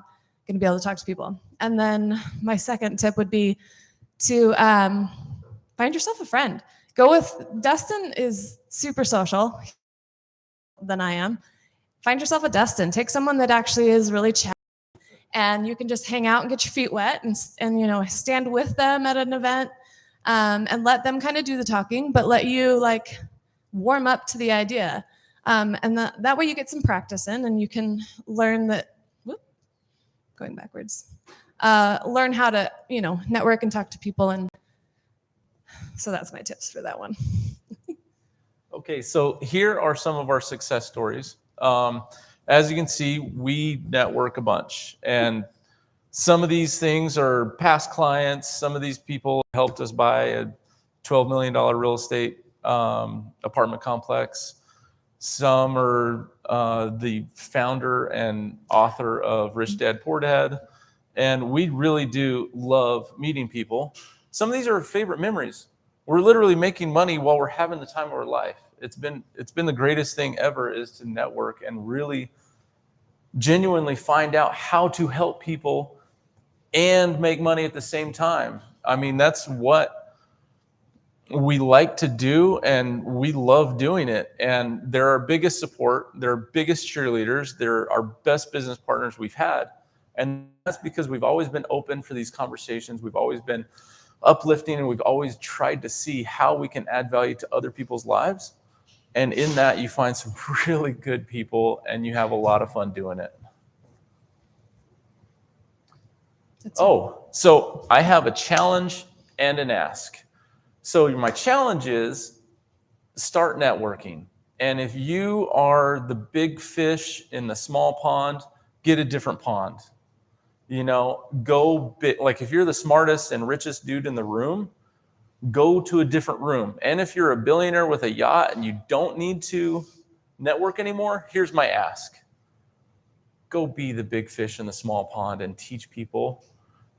S15: going to be able to talk to people. And then my second tip would be to find yourself a friend. Dustin is super social than I am. Find yourself a Dustin. Take someone that actually is really chatty, and you can just hang out and get your feet wet and stand with them at an event, and let them kind of do the talking, but let you warm up to the idea. And that way you get some practice in, and you can learn going backwards. Learn how to, network and talk to people. And so that's my tips for that one.
S14: Okay, so here are some of our success stories. As you can see, we network a bunch, and some of these things are past clients. Some of these people helped us buy a $12 million real estate apartment complex. Some are the founder and author of Rich Dad Poor Dad, and we really do love meeting people. Some of these are favorite memories. We're literally making money while we're having the time of our life. It's been the greatest thing ever, is to network and really genuinely find out how to help people and make money at the same time. I mean, that's what we like to do, and we love doing it. And they're our biggest support. They're our biggest cheerleaders. They're our best business partners we've had. And that's because we've always been open for these conversations. We've always been uplifting, and we've always tried to see how we can add value to other people's lives. And in that, you find some really good people, and you have a lot of fun doing it. So I have a challenge and an ask. So my challenge is start networking. And if you are the big fish in the small pond, get a different pond. You know, go big. Like if you're the smartest and richest dude in the room, go to a different room. And if you're a billionaire with a yacht and you don't need to network anymore, here's my ask. Go be the big fish in the small pond and teach people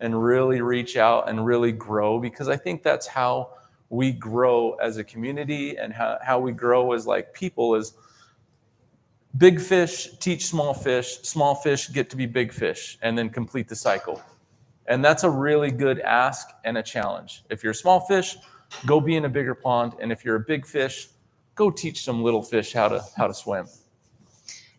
S14: and really reach out and really grow, because I think that's how we grow as a community, and how we grow as like people is big fish teach small fish get to be big fish, and then complete the cycle. And that's a really good ask and a challenge. If you're a small fish, go be in a bigger pond. And if you're a big fish, go teach some little fish how to swim.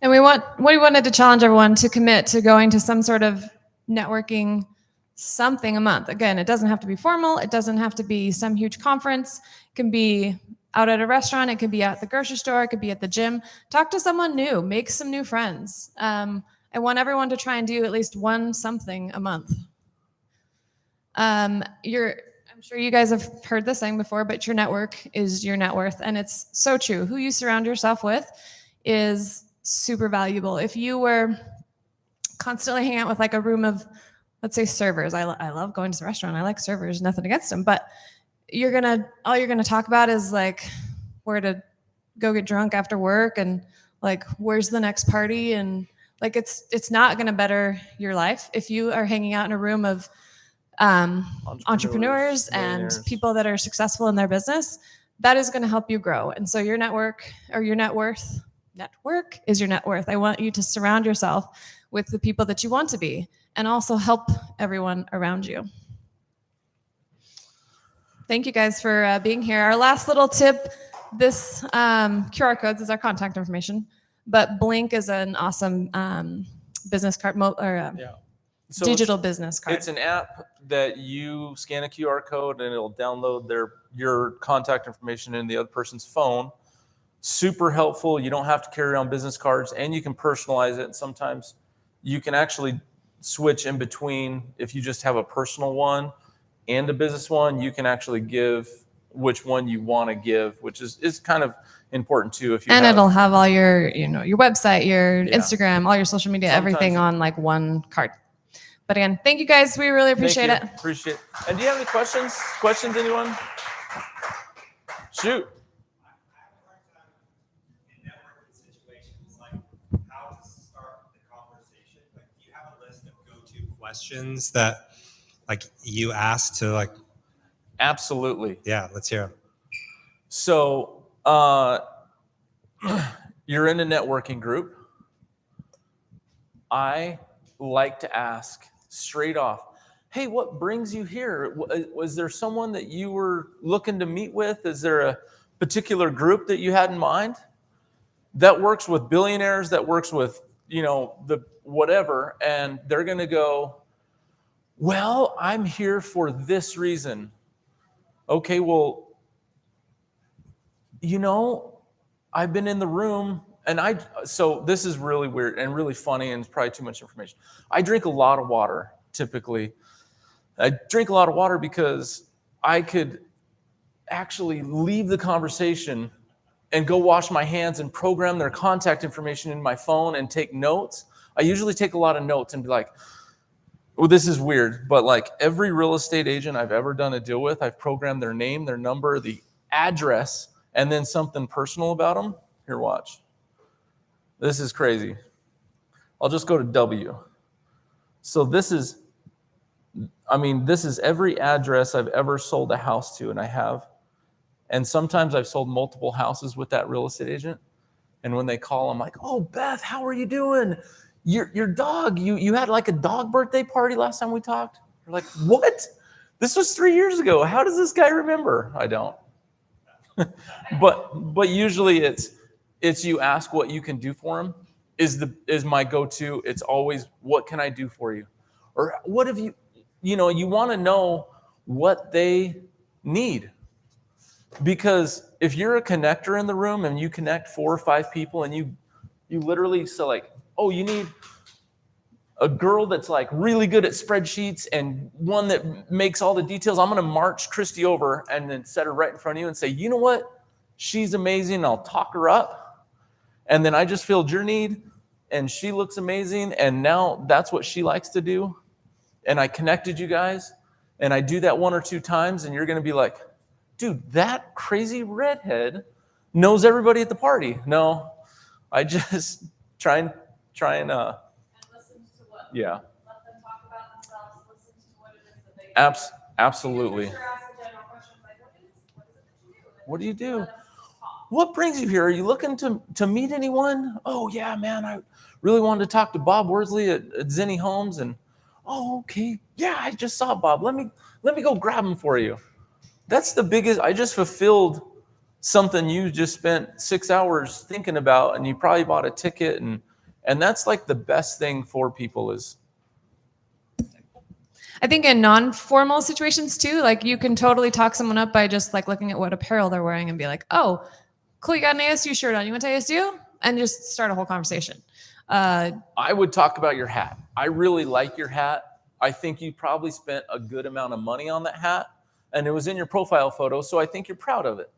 S15: And we wanted to challenge everyone to commit to going to some sort of networking something a month. Again, it doesn't have to be formal. It doesn't have to be some huge conference. It can be out at a restaurant. It could be at the grocery store. It could be at the gym. Talk to someone new. Make some new friends. I want everyone to try and do at least one something a month. I'm sure you guys have heard this saying before, but your network is your net worth. And it's so true. Who you surround yourself with is super valuable. If you were constantly hanging out with like a room of, let's say, servers. I love going to the restaurant. I like servers, nothing against them, but all you're gonna talk about is like where to go get drunk after work, and like where's the next party, and like it's not gonna better your life if you are hanging out in a room of entrepreneurs and people that are successful in their business. That is going to help you grow. And so your network, or your network is your net worth. I want you to surround yourself with the people that you want to be, and also help everyone around you. Thank you guys for being here. Our last little tip, this QR codes is our contact information, but Blink is an awesome business card,
S14: So
S15: digital business card.
S14: It's an app that you scan a QR code and it'll download your contact information in the other person's phone. Super helpful. You don't have to carry around business cards, and you can personalize it. And sometimes you can actually switch in between. If you just have a personal one and a business one, you can actually give which one you want to give, which is kind of important too.
S15: It'll have all your website, your Instagram, all your social media, everything on like one card. But again, thank you guys. We really appreciate it.
S14: Appreciate it. And do you have any questions? Questions, anyone? Shoot.
S5: Questions that like you asked to like.
S14: Absolutely.
S5: Yeah, let's hear them.
S14: So you're in a networking group. I like to ask straight off, hey, what brings you here? Was there someone that you were looking to meet with? Is there a particular group that you had in mind? That works with billionaires, that works with, the whatever, and they're going to go, well, I'm here for this reason. Okay, well, I've been in the room, and so this is really weird and really funny, and it's probably too much information. I drink a lot of water, typically. I drink a lot of water because I could actually leave the conversation and go wash my hands and program their contact information in my phone and take notes. I usually take a lot of notes and be like, well, this is weird, but like every real estate agent I've ever done a deal with, I've programmed their name, their number, the address, and then something personal about them. Here, watch. This is crazy. I'll just go to W. So this is every address I've ever sold a house to, and I have. And sometimes I've sold multiple houses with that real estate agent. And when they call, I'm like, oh, Beth, how are you doing? Your dog, you had like a dog birthday party last time we talked? They're like, what? This was 3 years ago. How does this guy remember? I don't. but usually it's you ask what you can do for him is my go-to. It's always, what can I do for you? Or what have you want to know what they need. Because if you're a connector in the room and you connect 4 or 5 people and you literally say like, oh, you need a girl that's like really good at spreadsheets and one that makes all the details, I'm going to march Christy over and then set her right in front of you and say, you know what? She's amazing. I'll talk her up. And then I just filled your need and she looks amazing. And now that's what she likes to do. And I connected you guys and I do that 1 or 2 times and you're going to be like, dude, that crazy redhead knows everybody at the party. No, I just try and listen to what, yeah. Let them talk about themselves, listen to what it is that they do. Absolutely. What do you do? What brings you here? Are you looking to meet anyone? Oh yeah, man, I really wanted to talk to Bob Worsley at Zenny Homes, and oh, okay, yeah, I just saw Bob. Let me go grab him for you. That's the biggest. I just fulfilled something you just spent 6 hours thinking about, and you probably bought a ticket, and that's like the best thing for people is.
S15: I think in non-formal situations too, like you can totally talk someone up by just like looking at what apparel they're wearing and be like, oh, cool, you got an ASU shirt on. You want to ASU? And just start a whole conversation.
S14: I would talk about your hat. I really like your hat. I think you probably spent a good amount of money on that hat, and it was in your profile photo, so I think you're proud of it.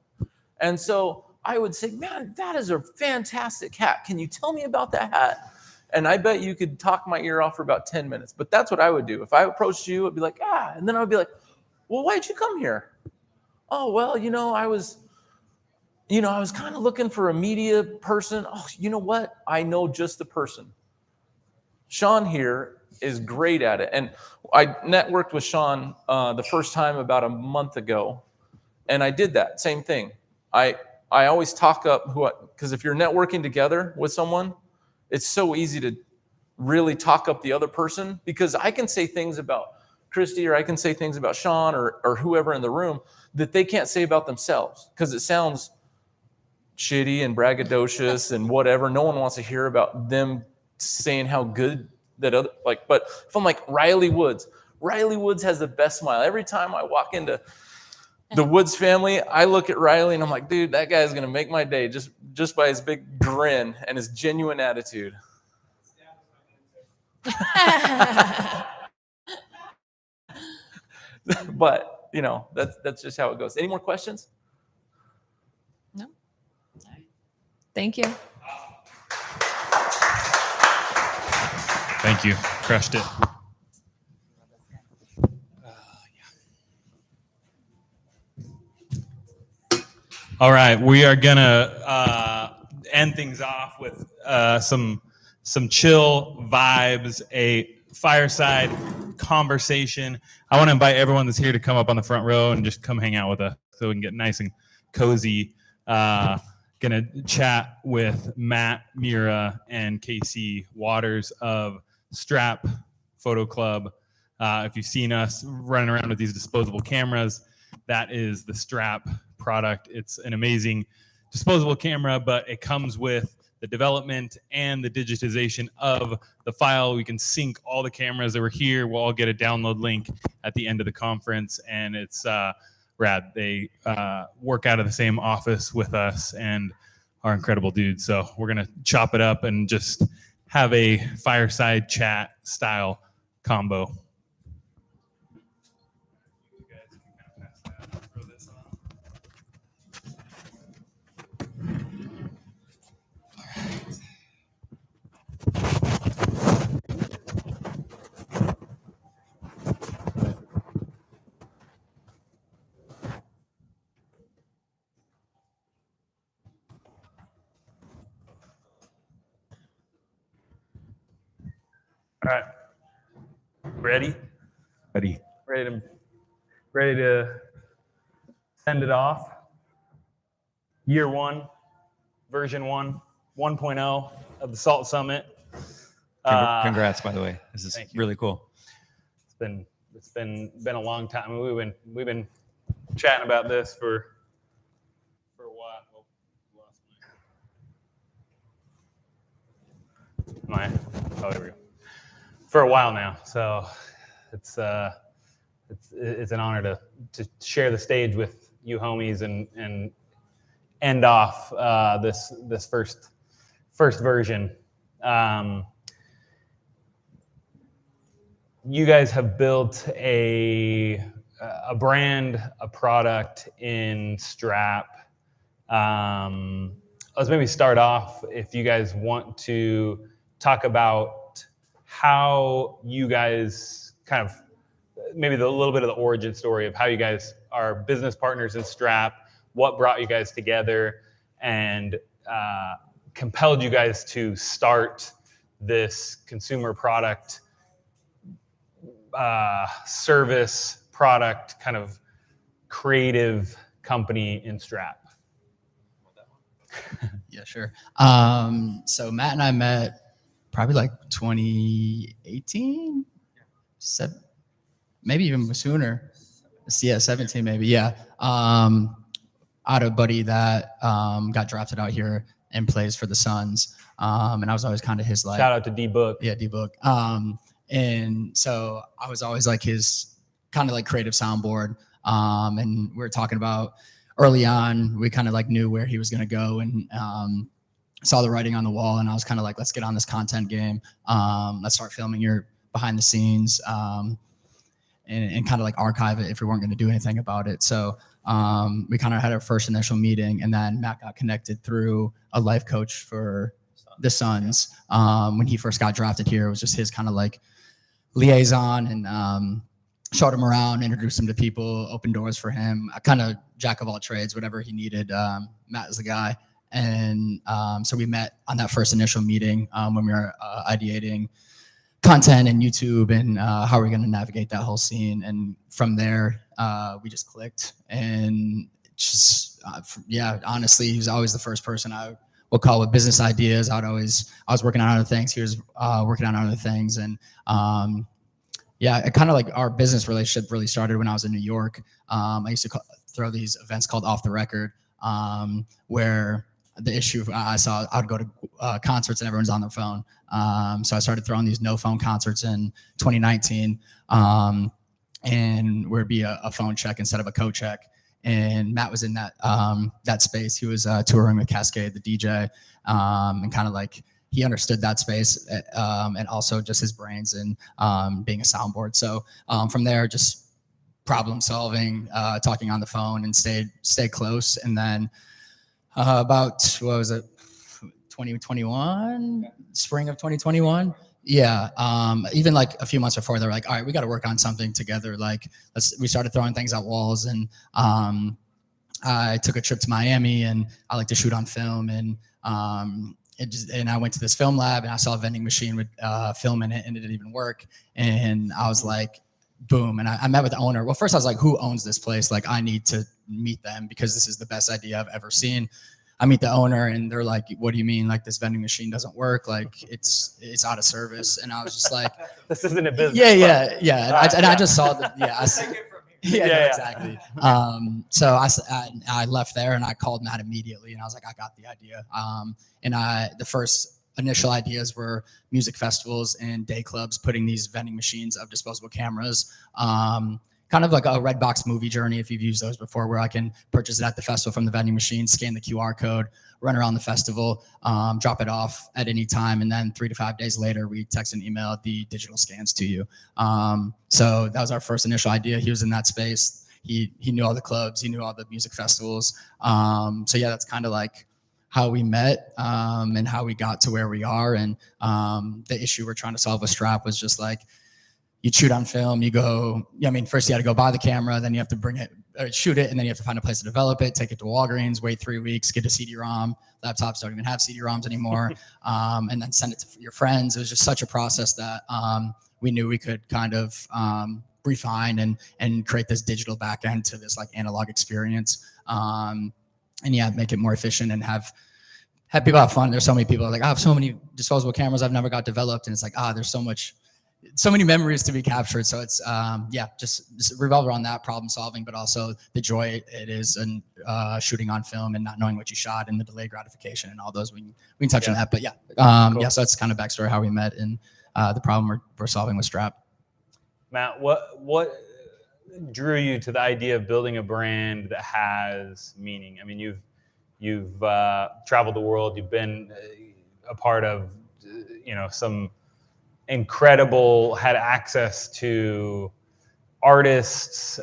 S14: And so I would say, man, that is a fantastic hat. Can you tell me about that hat? And I bet you could talk my ear off for about 10 minutes. But that's what I would do. If I approached you, I'd be like, and then I would be like, well, why'd you come here? Oh, well, I was kind of looking for a media person. Oh, you know what? I know just the person. Sean here is great at it. And I networked with Sean the first time about a month ago. And I did that same thing. I always talk up because if you're networking together with someone, it's so easy to really talk up the other person, because I can say things about Christy or I can say things about Sean or whoever in the room that they can't say about themselves because it sounds shitty and braggadocious and whatever. No one wants to hear about them saying how good that other, but if I'm like Riley Woods has the best smile. Every time I walk into the Woods family, I look at Riley and I'm like, dude, that guy's gonna make my day just by his big grin and his genuine attitude. But that's just how it goes. Any more questions?
S15: No. Thank you.
S16: Thank you. Crushed it. All right, we are gonna end things off with some chill vibes, a fireside conversation. I want to invite everyone that's here to come up on the front row and just come hang out with us so we can get nice and cozy. Gonna chat with Matt Mira and Casey Waters of Strap Photo Club. If you've seen us running around with these disposable cameras, that is the Strap product. It's an amazing disposable camera, but it comes with the development and the digitization of the file. We can sync all the cameras that were here. We'll all get a download link at the end of the conference, and it's rad. They work out of the same office with us and are incredible dudes. So we're gonna chop it up and just have a fireside chat style combo. You guys can kind of pass that, throw this on.
S2: All right. Ready?
S13: Ready.
S2: Ready to send it off. Year 1, version 1, 1.0 of the Salt Summit.
S13: Congrats, by the way. This is really cool.
S2: It's been a long time. We've been chatting about this for a while. Oh, oh, there we go. For a while now. So it's an honor to share the stage with you homies and end off this first version. You guys have built a brand, a product in Strap. Let's maybe start off if you guys want to talk about how you guys kind of maybe a little bit of the origin story of how you guys are business partners in Strap, what brought you guys together and compelled you guys to start this consumer product, service product, kind of creative company in Strap.
S11: Yeah, sure. So Matt and I met probably like 2018, maybe even sooner. Yeah, 17 maybe. Yeah. I had a buddy that got drafted out here and plays for the Suns. And I was always kind of his like.
S2: Shout out to D-Book.
S11: Yeah, D-Book. And so I was always like his kind of like creative soundboard. And we were talking about early on, we kind of like knew where he was going to go and saw the writing on the wall. And I was kind of like, let's get on this content game. Let's start filming your behind the scenes and kind of like archive it if we weren't going to do anything about it. So we kind of had our first initial meeting, and then Matt got connected through a life coach for the Suns. When he first got drafted here, it was just his kind of like liaison and showed him around, introduced him to people, opened doors for him. I kind of jack of all trades, whatever he needed. Matt is the guy. And so we met on that first initial meeting when we were ideating content and YouTube and how we're going to navigate that whole scene. And from there, we just clicked. And just, yeah, honestly, he was always the first person I would call with business ideas. I was working on other things. He was working on other things. And yeah, it kind of like our business relationship really started when I was in New York. I used to throw these events called Off the Record, where the issue I saw, I would go to concerts and everyone's on their phone. So I started throwing these no phone concerts in 2019, and where it'd be a phone check instead of a co-check. And Matt was in that space. He was touring with Cascade, the DJ, and kind of like he understood that space, and also just his brains and being a soundboard. So from there, just problem solving, talking on the phone, and stayed close. And then about 2021, spring of 2021. Yeah. Even like a few months before, they were like, all right, we got to work on something together. Like we started throwing things at walls, and I took a trip to Miami, and I like to shoot on film, and and I went to this film lab, and I saw a vending machine with film in it, and it didn't even work. And I was like, boom. And I met with the owner. Well, first I was like, who owns this place? Like, I need to meet them because this is the best idea I've ever seen. I meet the owner, and they're like, what do you mean? Like, this vending machine doesn't work. Like, it's out of service. And I was just like,
S2: this isn't a business.
S11: Yeah. And I just saw that. Yeah. Exactly. So I left there, and I called Matt immediately, and I was like, I got the idea. And the first initial ideas were music festivals and day clubs putting these vending machines of disposable cameras, kind of like a Redbox movie journey, if you've used those before, where I can purchase it at the festival from the vending machine, scan the QR code, run around the festival, drop it off at any time, and then 3 to 5 days later, we text and email the digital scans to you. So that was our first initial idea. He was in that space. He knew all the clubs. He knew all the music festivals. So yeah, that's kind of like how we met and how we got to where we are. And the issue we're trying to solve with Strap was just like, you shoot on film, you go, first you had to go buy the camera, then you have to bring it shoot it, and then you have to find a place to develop it, take it to Walgreens, wait 3 weeks, get a CD-ROM. Laptops don't even have CD-ROMs anymore, and then send it to your friends. It was just such a process that we knew we could kind of refine and create this digital backend to this like analog experience, and yeah, make it more efficient and have people have fun. There's so many people like, I have so many disposable cameras I've never got developed, and it's like, there's so many memories to be captured. So it's just revolve around that problem solving, but also the joy it is and shooting on film and not knowing what you shot and the delayed gratification and all those. We can touch on that, but cool. So that's kind of backstory how we met and the problem we're solving with Strap.
S2: Matt, what drew you to the idea of building a brand that has meaning? I mean, you've traveled the world, you've been a part of some incredible, had access to artists,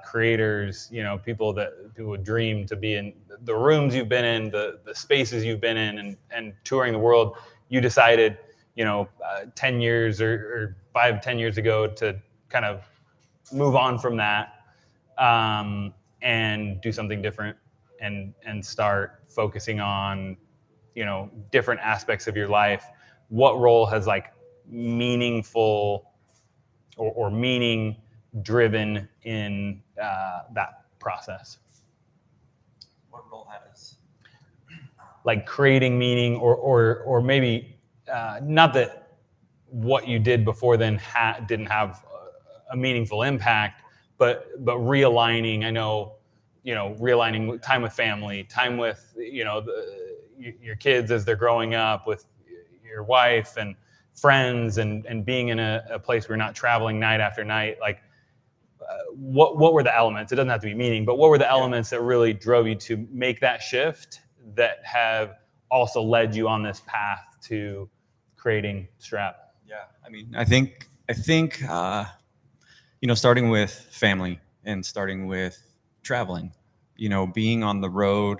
S2: creators, people would dream to be in the rooms you've been in, the spaces you've been in, and touring the world. You decided 10 years or 5-10 years ago to kind of move on from that and do something different and start focusing on different aspects of your life. What role has like meaningful or meaning driven in that process?
S13: What role has
S2: like creating meaning or maybe not that what you did before then didn't have a meaningful impact, but realigning. I know realigning time with family, time with your kids as they're growing up, with your wife and friends, and being in a place where you're not traveling night after night. Like what were the elements? It doesn't have to be meaning, but what were the elements that really drove you to make that shift that have also led you on this path to creating Strap?
S13: Yeah, I mean, I think starting with family and starting with traveling, being on the road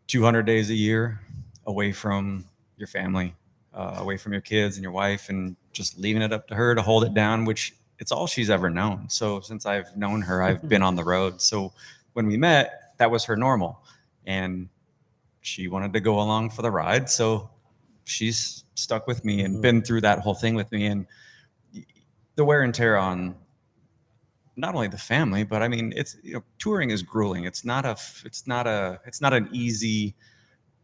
S13: 200 days a year away from your family, away from your kids and your wife, and just leaving it up to her to hold it down, which it's all she's ever known. So since I've known her, I've been on the road. So when we met, that was her normal, and she wanted to go along for the ride. So she's stuck with me and been through that whole thing with me. And the wear and tear on not only the family, but I mean, it's touring is grueling. It's not an easy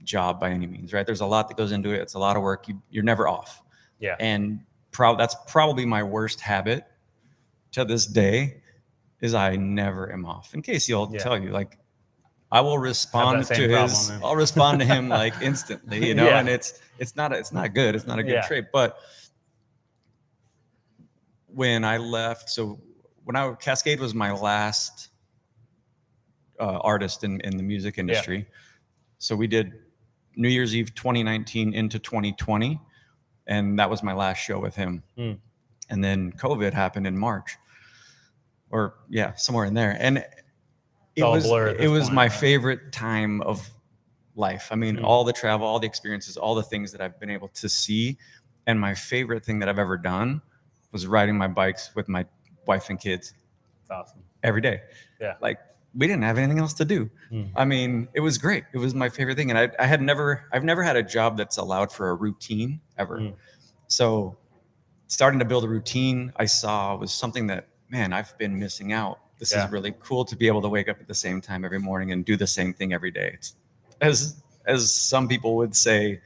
S13: job by any means, right? There's a lot that goes into it. It's a lot of work. You're never off.
S2: Yeah.
S13: And that's probably my worst habit to this day, is I never am off. In case he'll tell you, like, I will respond to I'll respond to him like instantly, and it's not good. It's not a good trait. But when I left, Cascade was my last artist in the music industry. Yeah. So we did New Year's Eve 2019 into 2020, and that was my last show with him. And then COVID happened in March, or somewhere in there. And it was my favorite time of life. I mean, all the travel, all the experiences, all the things that I've been able to see. And my favorite thing that I've ever done was riding my bikes with my wife and kids.
S2: That's awesome.
S13: Every day. Yeah. Like, we didn't have anything else to do. I mean, it was great. It was my favorite thing. And I've never had a job that's allowed for a routine ever. So starting to build a routine, I saw was something that, man, I've been missing out. This is really cool to be able to wake up at the same time every morning and do the same thing every day. It's, as some people would say,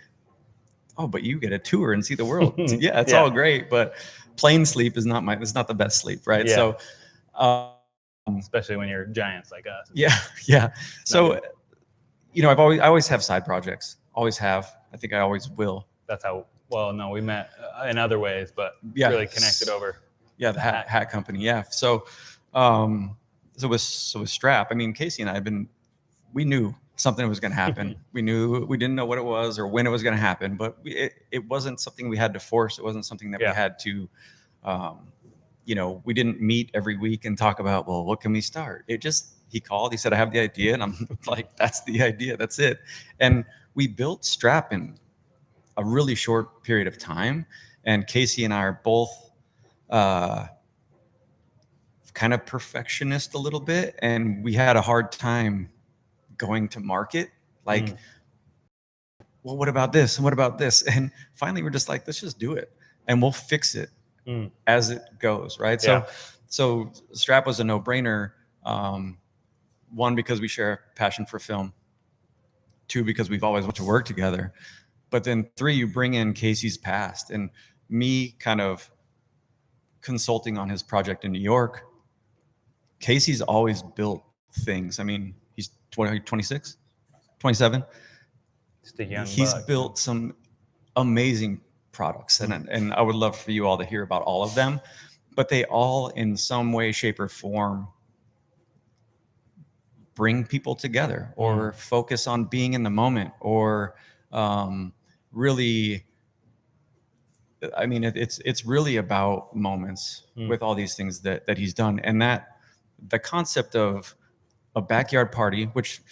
S13: oh, but you get a tour and see the world. It's all great, but plane sleep is not the best sleep, right?
S2: Yeah. So especially when you're giants like us.
S13: Yeah. So, I always have side projects. Always have. I think I always will.
S2: That's how. Well, no, we met in other ways, but really connected over.
S13: Yeah, the hat company. Yeah. So, with Strap, I mean, Casey and I we knew something was going to happen. We didn't know what it was or when it was going to happen, but it wasn't something we had to force. It wasn't something that we had to. We didn't meet every week and talk about, well, what can we start? He called, he said, I have the idea. And I'm like, that's the idea. That's it. And we built Strap in a really short period of time. And Casey and I are both kind of perfectionist a little bit, and we had a hard time going to market. Like, well, what about this? And what about this? And finally, we're just like, let's just do it, and we'll fix it as it goes, right?
S2: Yeah.
S13: So Strap was a no-brainer. One, because we share a passion for film. Two, because we've always wanted to work together. But then three, you bring in Casey's past and me kind of consulting on his project in New York. Casey's always built things. I mean, he's 26, 27.
S2: Just a young
S13: He's
S2: buck.
S13: built some amazing products, and I would love for you all to hear about all of them. But they all, in some way, shape, or form, bring people together, or focus on being in the moment, or really, I mean, it's really about moments with all these things that he's done. And that the concept of a backyard party, which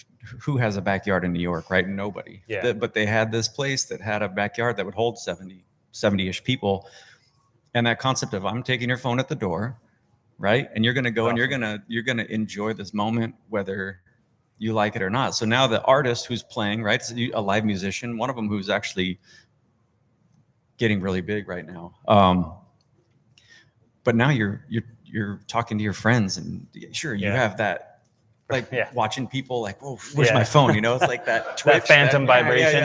S13: who has a backyard in New York, right? Nobody.
S2: Yeah.
S13: But they had this place that had a backyard that would hold 70-ish people. And that concept of, I'm taking your phone at the door, right? And you're going to go and you're going to enjoy this moment, whether you like it or not. So now the artist who's playing, right? It's a live musician, one of them who's actually getting really big right now. But now you're talking to your friends, and sure, you have that, like watching people like, whoa, where's my phone? You know, it's like that twitch,
S2: that phantom vibration.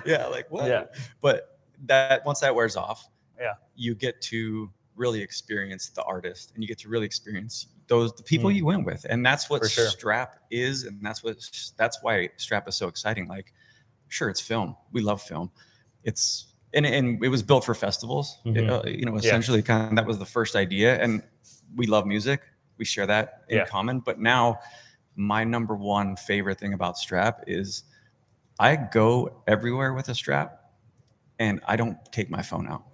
S13: Yeah, like what?
S2: Yeah.
S13: But that once that wears off,
S2: yeah,
S13: you get to really experience the artist, and you get to really experience the people you went with. And that's what Strap is, and that's why Strap is so exciting. Like, sure, it's film. We love film. It's and it was built for festivals. You know, essentially kind of that was the first idea. And we love music. We share that in common. But now my number one favorite thing about Strap is I go everywhere with a strap and I don't take my phone out.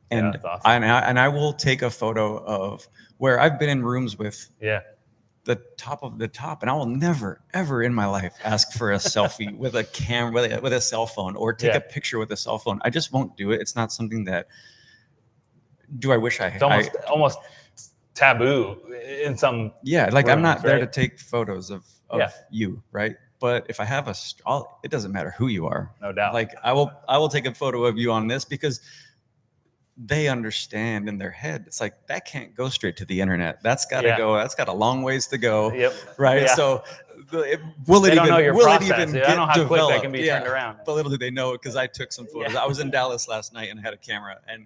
S13: And
S2: that's awesome.
S13: I will take a photo of where I've been in rooms with the top of the top, and I will never, ever in my life ask for a selfie with a camera, with a cell phone, or take a picture with a cell phone. I just won't do it. It's not something that. Do I wish I?
S2: It's almost taboo in some.
S13: Yeah, like
S2: rooms,
S13: I'm not there to
S2: right?
S13: take photos of you, right? But if I have it doesn't matter who you are.
S2: No doubt.
S13: Like I will take a photo of you on this because they understand in their head. It's like that can't go straight to the internet. That's got to go. That's got a long ways to go.
S2: Yep.
S13: Right.
S2: Yeah.
S13: So will it
S2: They don't
S13: even
S2: know your
S13: will
S2: process.
S13: it even
S2: They
S13: get
S2: don't know how quick
S13: developed?
S2: that can be turned around.
S13: But little do they know it, because I took some photos. I was in Dallas last night and I had a camera, and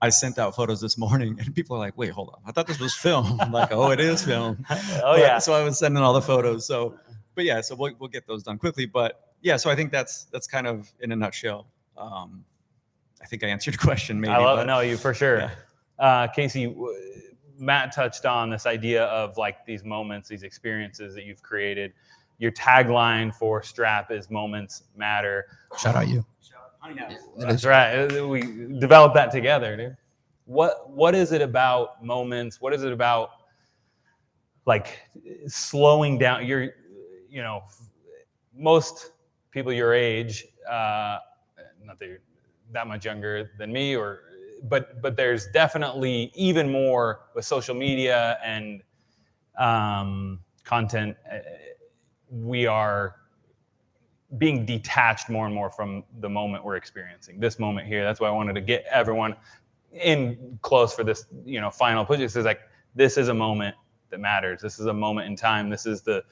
S13: I sent out photos this morning, and people are like, "Wait, hold on! I thought this was film." I'm like, "Oh, it is film." So I was sending all the photos. So, but yeah, so we'll get those done quickly. But yeah, so I think that's kind of in a nutshell. I think I answered your question. Maybe.
S2: I love it. No, you for sure. Yeah. Casey, Matt touched on this idea of like these moments, these experiences that you've created. Your tagline for Strap is "Moments Matter."
S11: Shout out you.
S2: That's right. We developed that together, dude. What is it about moments? What is it about like slowing down? Most people your age, not that you're that much younger than me, but there's definitely even more with social media and content. We are being detached more and more from the moment we're experiencing, this moment here. That's why I wanted to get everyone in close for this, final push. This is like, this is a moment that matters. This is a moment in time. This is the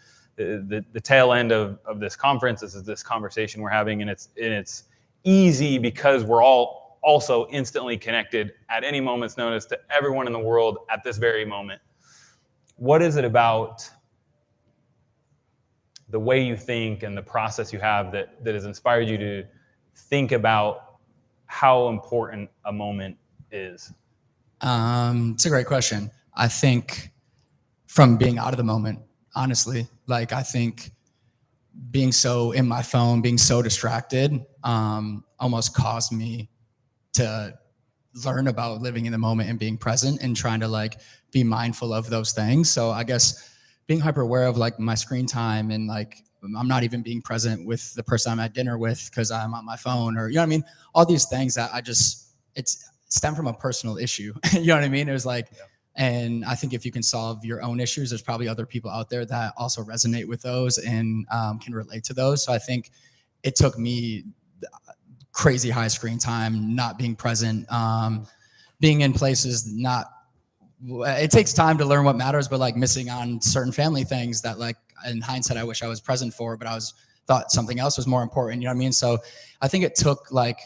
S2: tail end of this conference. This is this conversation we're having, and it's easy because we're all also instantly connected at any moment's notice to everyone in the world at this very moment. What is it about the way you think and the process you have that has inspired you to think about how important a moment is?
S11: It's a great question. I think from being out of the moment, honestly, like I think being so in my phone, being so distracted, almost caused me to learn about living in the moment and being present and trying to like be mindful of those things. So I guess being hyper aware of like my screen time, and like I'm not even being present with the person I'm at dinner with because I'm on my phone, or, you know what I mean? All these things that it's stemmed from a personal issue. You know what I mean? It was like, And I think if you can solve your own issues, there's probably other people out there that also resonate with those and can relate to those. So I think it took me crazy high screen time, not being present, being in places it takes time to learn what matters, but like missing on certain family things that like in hindsight, I wish I was present for, but thought something else was more important. You know what I mean? So I think it took like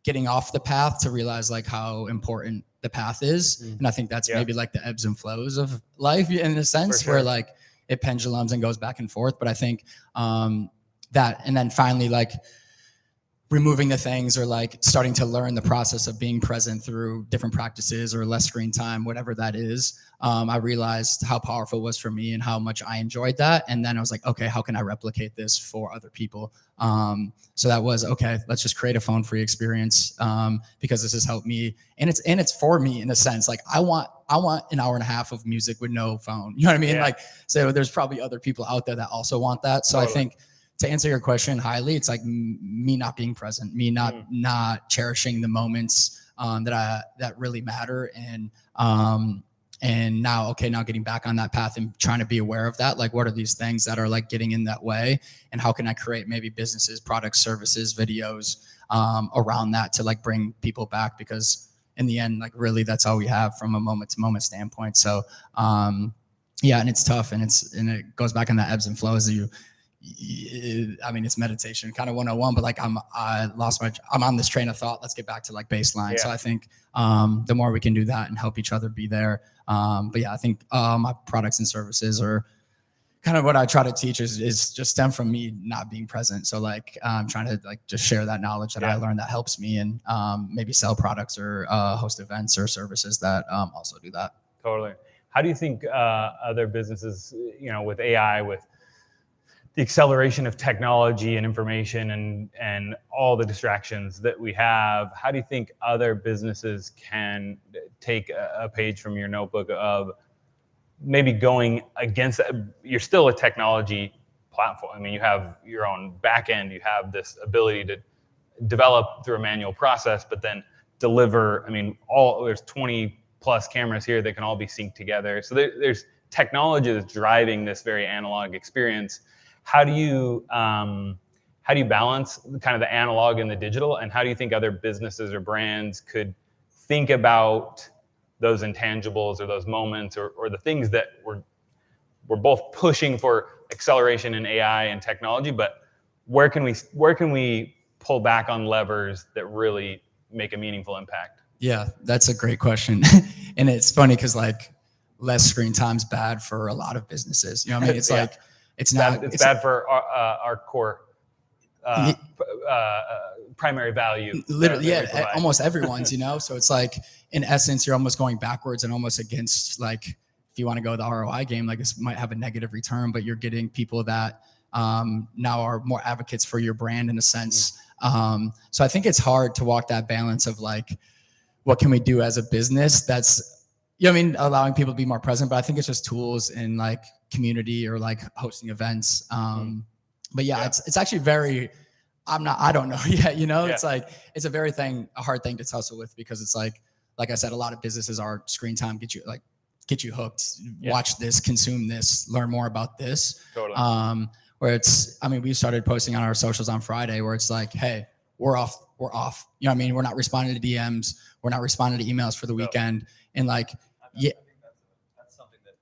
S11: getting off the path to realize like how important the path is. And I think that's maybe like the ebbs and flows of life in a sense where like it pendulums and goes back and forth. But I think that, and then finally like removing the things or like starting to learn the process of being present through different practices or less screen time, whatever that is. I realized how powerful it was for me and how much I enjoyed that. And then I was like, okay, how can I replicate this for other people? So that was, okay, let's just create a phone-free experience because this has helped me. And it's for me in a sense. Like I want an hour and a half of music with no phone. You know what I mean?
S2: Yeah.
S11: Like, so there's probably other people out there that also want that. So
S2: Totally.
S11: I think to answer your question highly, it's like me not being present, me not cherishing the moments that really matter. And now getting back on that path and trying to be aware of that. Like, what are these things that are like getting in that way? And how can I create maybe businesses, products, services, videos around that to like bring people back? Because in the end, like really that's all we have from a moment to moment standpoint. So yeah, and it's tough and it goes back on the ebbs and flows. I mean, it's meditation kind of 101, but like I'm on this train of thought. Let's get back to like baseline.
S2: Yeah.
S11: So I think the more we can do that and help each other be there. But yeah, I think my products and services are kind of what I try to teach is just stem from me not being present. So like I'm trying to like just share that knowledge that I learned that helps me and maybe sell products or host events or services that also do that.
S2: Totally. How do you think other businesses, with AI, with the acceleration of technology and information and all the distractions that we have, how do you think other businesses can take a page from your notebook of maybe going against that? You're still a technology platform. I mean, you have your own back end, you have this ability to develop through a manual process, but then deliver. I mean, there's 20 plus cameras here that can all be synced together. So there's technology that's driving this very analog experience. How do you balance kind of the analog and the digital, and how do you think other businesses or brands could think about those intangibles or those moments or the things that we're both pushing for acceleration in AI and technology, but where can we pull back on levers that really make a meaningful impact?
S11: Yeah, that's a great question. And it's funny because like less screen time's bad for a lot of businesses. You know what I mean? It's like, it's
S2: bad for our core primary value.
S11: Literally, almost everyone's, so it's like, in essence, you're almost going backwards and almost against, like, if you want to go the ROI game, like this might have a negative return, but you're getting people that now are more advocates for your brand in a sense. So I think it's hard to walk that balance of like, what can we do as a business that's, allowing people to be more present, but I think it's just tools in like community or like hosting events. But yeah, it's actually very, I don't know yet, it's like, it's a hard thing to tussle with because it's like I said, a lot of businesses are screen time, get you hooked, watch this, consume this, learn more about this.
S2: Totally.
S11: Where we started posting on our socials on Friday where it's like, hey, we're off. You know what I mean? We're not responding to DMs. We're not responding to emails for the weekend. And like,
S13: that's something that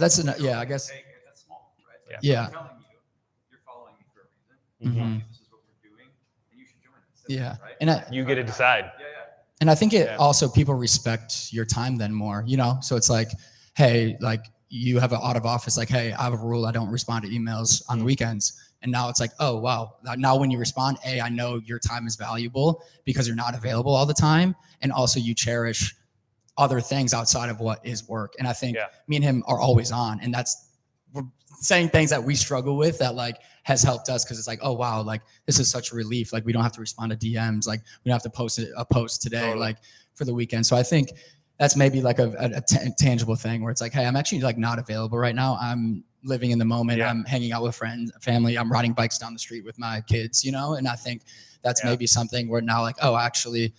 S13: business
S11: I guess.
S13: That's small, right?
S11: Yeah.
S13: I'm telling you, you're following me for a reason. This is what we're doing, and you should join us.
S11: Yeah.
S13: Right?
S11: And
S2: you get to decide.
S11: And I think also people respect your time then more, So it's like, hey, like you have an out of office, like, hey, I have a rule. I don't respond to emails on the weekends. And now it's like, oh, wow. Now when you respond, I know your time is valuable because you're not available all the time. And also you cherish other things outside of what is work. And I think me and him are always on. And we're saying things that we struggle with that like has helped us because it's like, oh, wow, like this is such a relief. Like we don't have to respond to DMs. Like we don't have to post a post today, like for the weekend. So I think that's maybe like a tangible thing where it's like, hey, I'm actually like not available right now. I'm living in the moment. I'm hanging out with friends, family. I'm riding bikes down the street with my kids, and I think that's maybe something where now like, oh, actually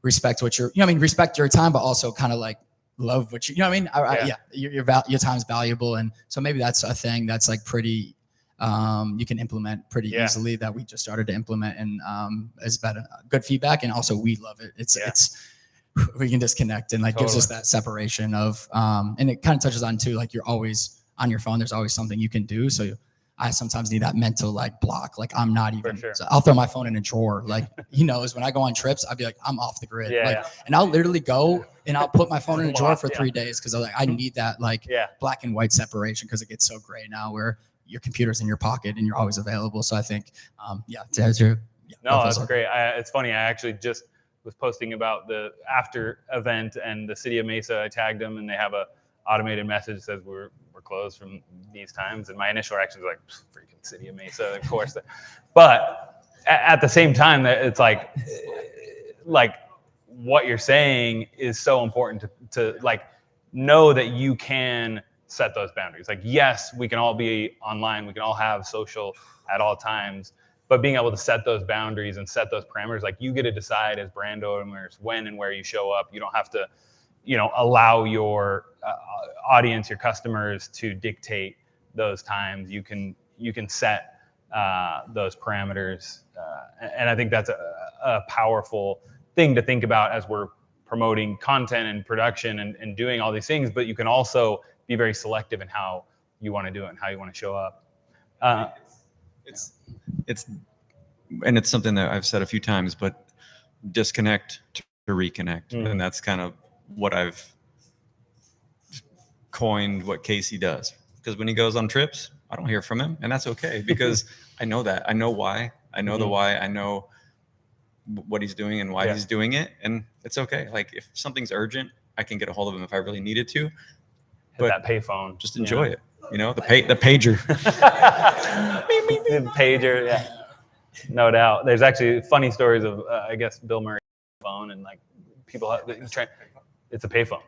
S11: respect what respect your time, but also kind of like love what you know what I mean? Yeah, your time's valuable. And so maybe that's a thing that's like pretty, you can implement pretty easily that we just started to implement, and it's been good feedback. And also we love it. It's we can disconnect and like gives us that separation of, and it kind of touches on too, like you're always on your phone. There's always something you can do. So I sometimes need that mental like block. Like I'm not even, so I'll throw my phone in a drawer. Like he knows when I go on trips, I'll be like, I'm off the grid. And I'll literally go and I'll put my phone in a drawer for 3 days. Cause I need that like black and white separation. Cause it gets so gray now where your computer's in your pocket and you're always available. So I think, to answer.
S2: No, that's great. It's funny. I actually just was posting about the after event and the city of Mesa. I tagged them and they have a automated message that says we're closed from these times, and my initial reaction was like, freaking city of Mesa, of course. But at the same time, that it's like what you're saying is so important to like know that you can set those boundaries. Like, yes, we can all be online, we can all have social at all times, but being able to set those boundaries and set those parameters, like you get to decide as brand owners when and where you show up. You don't have to, allow your audience, your customers to dictate those times. You can set those parameters. And I think that's a powerful thing to think about as we're promoting content and production and doing all these things, but you can also be very selective in how you want to do it and how you want to show up.
S13: It's something that I've said a few times, but disconnect to reconnect. And that's kind of what I've coined what Casey does, because when he goes on trips, I don't hear from him, and that's okay, because I know that. I know why. I know the why. I know what he's doing and why he's doing it, and it's okay. Like if something's urgent, I can get a hold of him if I really needed to.
S2: Hit that payphone.
S13: Just enjoy it. The pager.
S2: The pager, yeah. No doubt. There's actually funny stories of I guess Bill Murray phone, and like people it's a payphone.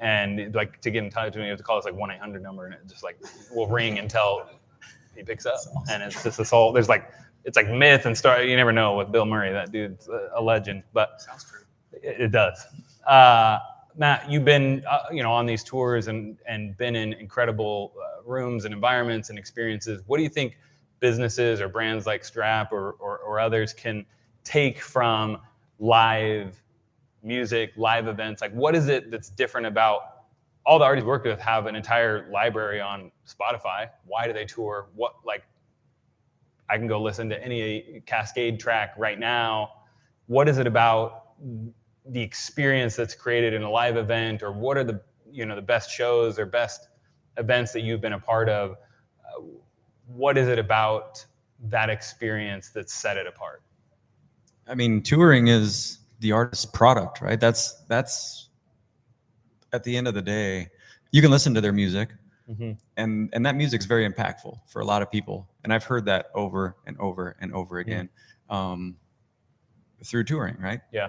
S2: And like to get in touch with me, you have to call this like 1-800 number, and it just like will ring until he picks up. And it's just this whole, it's like myth and story. You never know with Bill Murray. That dude's a legend, but sounds true. It does. Matt, you've been on these tours and been in incredible rooms and environments and experiences. What do you think businesses or brands like Strap or others can take from live music, live events? Like, what is it that's different about all the artists we work with have an entire library on Spotify? Why do they tour? I can go listen to any Cascade track right now. What is it about the experience that's created in a live event, or what are the best shows or best events that you've been a part of? What is it about that experience that set it apart?
S13: I mean, touring is the artist's product, right? That's at the end of the day, you can listen to their music, and that music's very impactful for a lot of people. And I've heard that over and over and over again through touring, right?
S2: Yeah.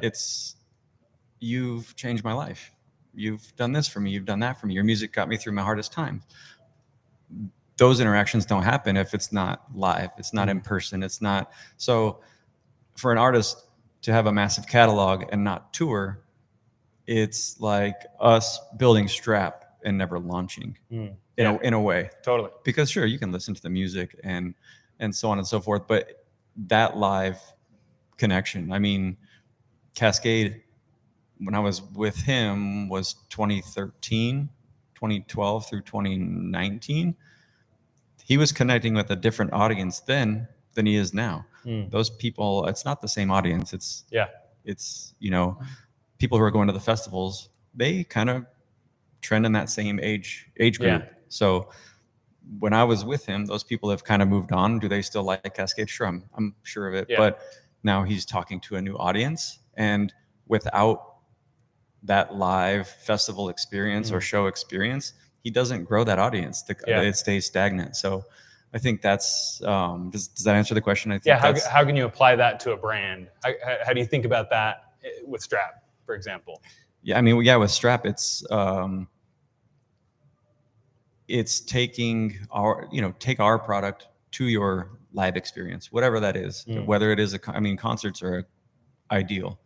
S13: You've changed my life. You've done this for me. You've done that for me. Your music got me through my hardest times. Those interactions don't happen if it's not live. It's not in person. It's not. So for an artist to have a massive catalog and not tour, it's like us building Strap and never launching in a way.
S2: Totally.
S13: Because sure, you can listen to the music and so on and so forth, but that live connection, I mean, Cascade, when I was with him, was 2013, 2012 through 2019. He was connecting with a different audience then than he is now. Those people, it's not the same audience. It's people who are going to the festivals, they kind of trend in that same age group.
S2: Yeah.
S13: So when I was with him, those people have kind of moved on. Do they still like Cascade? Sure, I'm sure of it.
S2: Yeah.
S13: But now he's talking to a new audience, and without that live festival experience or show experience, he doesn't grow that audience. It stays stagnant. So I think that's, does that answer the question? I think
S2: how can you apply that to a brand? How do you think about that with Strap, for example?
S13: Yeah, I mean, with Strap, it's taking take our product to your live experience, whatever that is, whether it is concerts are ideal,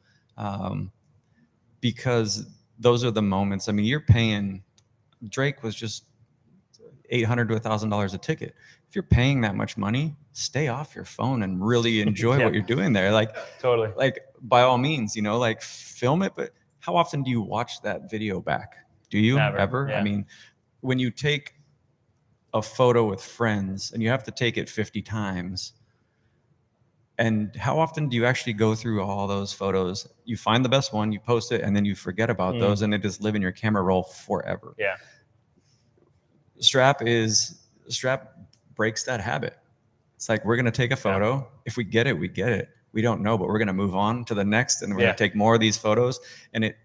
S13: because those are the moments. I mean, you're paying, Drake was just $800 to $1,000 a ticket. If you're paying that much money, stay off your phone and really enjoy what you're doing there. Like,
S2: totally.
S13: Like, by all means, you know, like, film it. But how often do you watch that video back? Do you ever?
S2: Yeah.
S13: I mean, when you take a photo with friends and you have to take it 50 times, and how often do you actually go through all those photos? You find the best one, you post it, and then you forget about those, and it just live in your camera roll forever.
S2: Yeah.
S13: Strap breaks that habit. It's like, we're going to take a photo. If we get it, we get it. We don't know, but we're going to move on to the next, and we're going to take more of these photos. And it,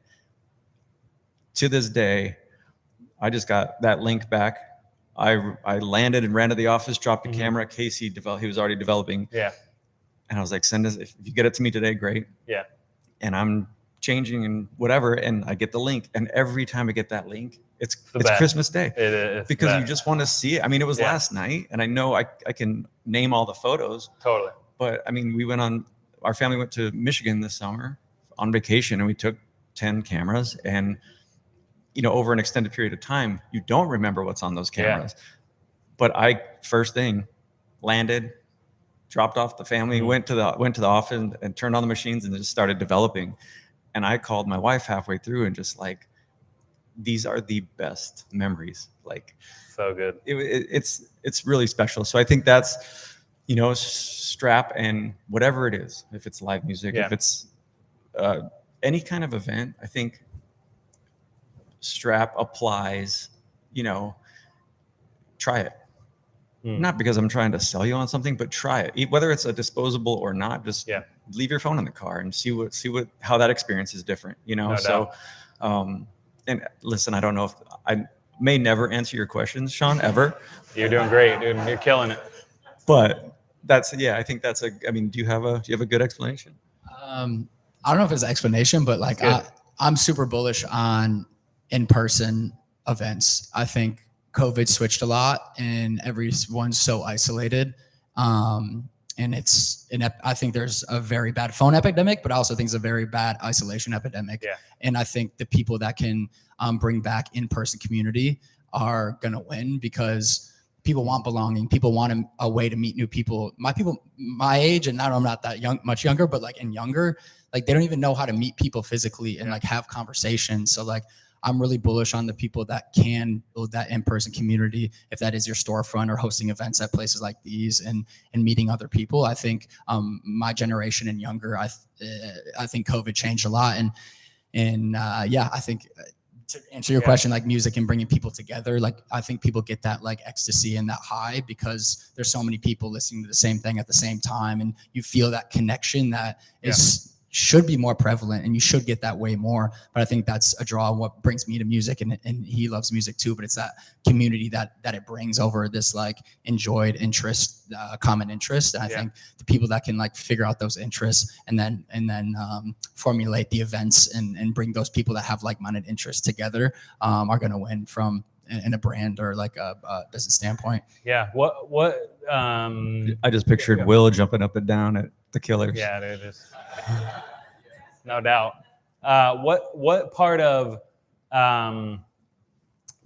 S13: to this day, I just got that link back. I landed and ran to the office, dropped the camera. Casey he was already developing.
S2: Yeah.
S13: And I was like, send us, if you get it to me today, great.
S2: Yeah.
S13: And I'm changing and whatever, and I get the link. And every time I get that link, it's
S2: best.
S13: Christmas Day.
S2: It is.
S13: Because you just want to see it. I mean, it was last night, and I know I can name all the photos.
S2: Totally.
S13: But I mean, our family went to Michigan this summer on vacation, and we took 10 cameras, and you know, over an extended period of time, you don't remember what's on those cameras. But first thing, landed, dropped off the family, went to the office and turned on the machines and just started developing. And I called my wife halfway through and just like, these are the best memories. Like,
S2: so good.
S13: It's really special. So I think that's, you know, Strap, and whatever it is, if it's live music, if it's any kind of event, I think Strap applies. You know, try it. Not because I'm trying to sell you on something, but try it. Whether it's a disposable or not, just leave your phone in the car and see how that experience is different, you know? And listen, I don't know if I may never answer your questions, Sean, ever.
S2: You're doing great, dude. You're killing it.
S13: But I think I mean, do you have a good explanation?
S11: I don't know if it's an explanation, but like I'm super bullish on in-person events. I think COVID switched a lot, and everyone's so isolated. And I think there's a very bad phone epidemic, but I also think it's a very bad isolation epidemic.
S2: Yeah.
S11: And I think the people that can bring back in-person community are going to win, because people want belonging. People want a way to meet new people. My age, and I'm not that much younger, but like in younger, like they don't even know how to meet people physically and like have conversations. So like, I'm really bullish on the people that can build that in-person community, if that is your storefront or hosting events at places like these and meeting other people. I think my generation and younger, I think COVID changed a lot. And I think to answer your question, like music and bringing people together, like I think people get that like ecstasy and that high because there's so many people listening to the same thing at the same time, and you feel that connection that should be more prevalent, and you should get that way more. But I think that's a draw. What brings me to music, and he loves music too, but it's that community that it brings over this like enjoyed interest, common interest. And I think the people that can like figure out those interests and then formulate the events and bring those people that have like-minded interests together are going to win from in a brand or like a business standpoint.
S2: Yeah.
S13: I just pictured Will jumping up and down at the Killers.
S2: Yeah, it is. No doubt. What part of the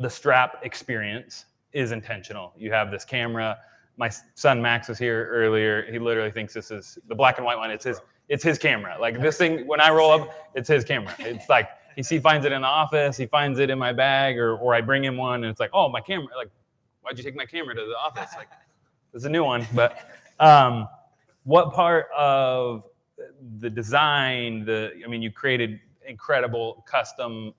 S2: Strap experience is intentional? You have this camera. My son Max was here earlier. He literally thinks this is the black and white one. It's his camera. Like this thing, when I roll up, it's his camera. It's like he finds it in the office. He finds it in my bag, or I bring him one, and it's like, oh, my camera. Like, why'd you take my camera to the office? Like, there's a new one. But what part of the design, you created incredible custom,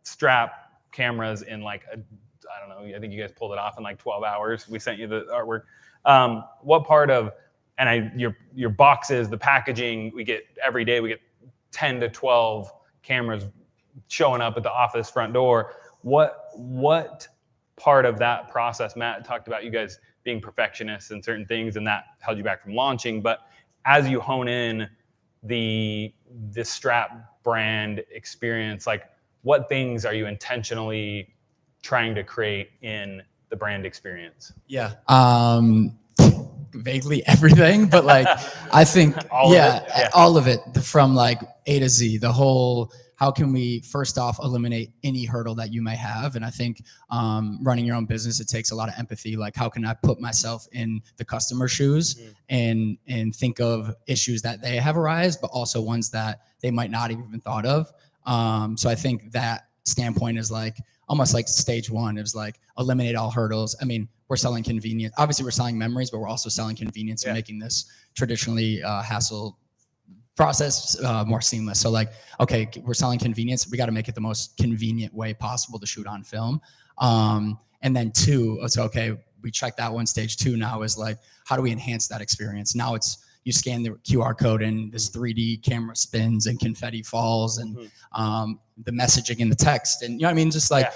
S2: Strap cameras in like, I don't know, I think you guys pulled it off in like 12 hours. We sent you the artwork. What part of, your boxes, the packaging, we get every day, we get 10 to 12 cameras showing up at the office front door. What part of that process, Matt talked about you guys being perfectionists in certain things, and that held you back from launching. But as you hone in this Strap brand experience, like what things are you intentionally trying to create in the brand experience?
S11: Yeah. vaguely everything, but like I think
S2: All of it? Yeah.
S11: all of it from like A to Z, the whole. How can we first off eliminate any hurdle that you may have? And I think running your own business, it takes a lot of empathy. Like, how can I put myself in the customer's shoes and think of issues that they have arise, but also ones that they might not have even thought of. So I think that standpoint is like almost like stage one. It was like eliminate all hurdles. I mean, we're selling convenience. Obviously, we're selling memories, but we're also selling convenience and making this traditionally hassle process more seamless. So like, okay, we're selling convenience. We got to make it the most convenient way possible to shoot on film. And then two, it's okay. We checked that one. Stage two now is like, how do we enhance that experience? Now it's, you scan the QR code and this 3D camera spins and confetti falls and the messaging in the text. And you know what I mean? Just like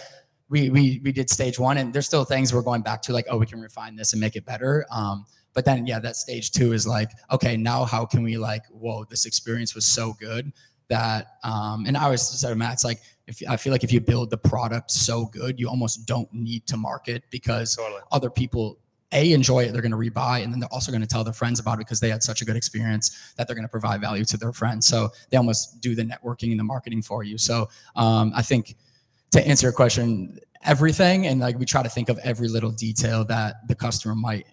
S11: we did stage one, and there's still things we're going back to, like, oh, we can refine this and make it better. But then, yeah, that stage two is like, okay, now how can we like, whoa, this experience was so good that, and I always said to Matt, it's like, I feel like if you build the product so good, you almost don't need to market because other people, enjoy it, they're going to rebuy, and then they're also going to tell their friends about it because they had such a good experience that they're going to provide value to their friends. So they almost do the networking and the marketing for you. So I think to answer your question, everything, and like we try to think of every little detail that the customer might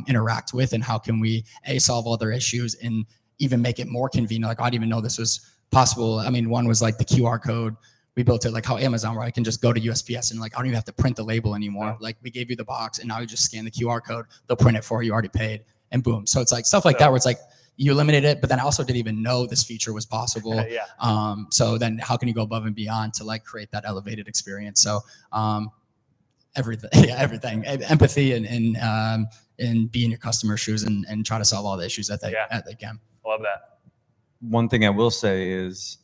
S11: interact with, and how can we solve all their issues and even make it more convenient. Like, I didn't even know this was possible. I mean, one was like the QR code. We built it like how Amazon, where I can just go to USPS and like I don't even have to print the label anymore. Like, we gave you the box and now you just scan the QR code, they'll print it for you, already paid, and boom. So it's like stuff like that where it's like you eliminate it, but then I also didn't even know this feature was possible. So then how can you go above and beyond to like create that elevated experience? So everything, everything, empathy and be in your customer's shoes and try to solve all the issues that they can.
S2: Love that.
S13: One thing I will say is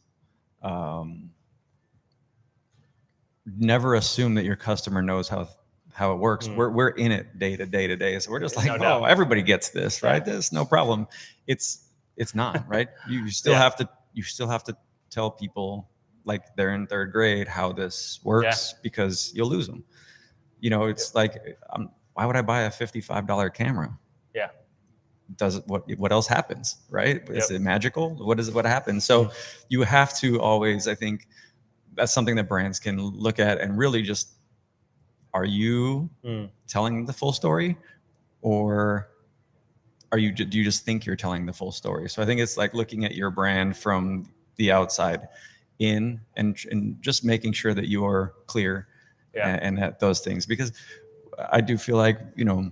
S13: never assume that your customer knows how it works. We're in it day to day. So we're just like, oh, everybody gets this, right? There's no problem. It's not, right? You still have to tell people like they're in third grade how this works because you'll lose them. You know, it's like, why would I buy a $55 camera?
S2: Yeah.
S13: Does it, what else happens, right? Is it magical? What happens? So you have to always, I think, that's something that brands can look at and really just, are you telling the full story, or do you just think you're telling the full story? So I think it's like looking at your brand from the outside in and just making sure that you are clear and at those things, because I do feel like, you know,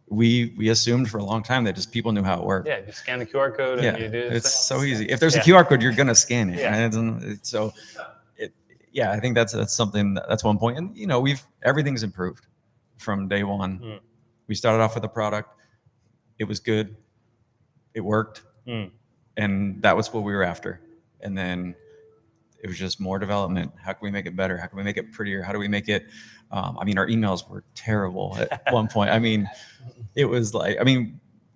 S13: we assumed for a long time that just people knew how it worked.
S2: Yeah, you scan the QR code and you do this.
S13: It's so easy. If there's a QR code, you're gonna scan it. Right? So I think that's something, that's one point. And, you know, everything's improved from day one. We started off with a product. It was good. It worked. And that was what we were after. And then it was just more development. How can we make it better? How can we make it prettier? How do we make it? I mean, our emails were terrible at one point. I mean, it was like,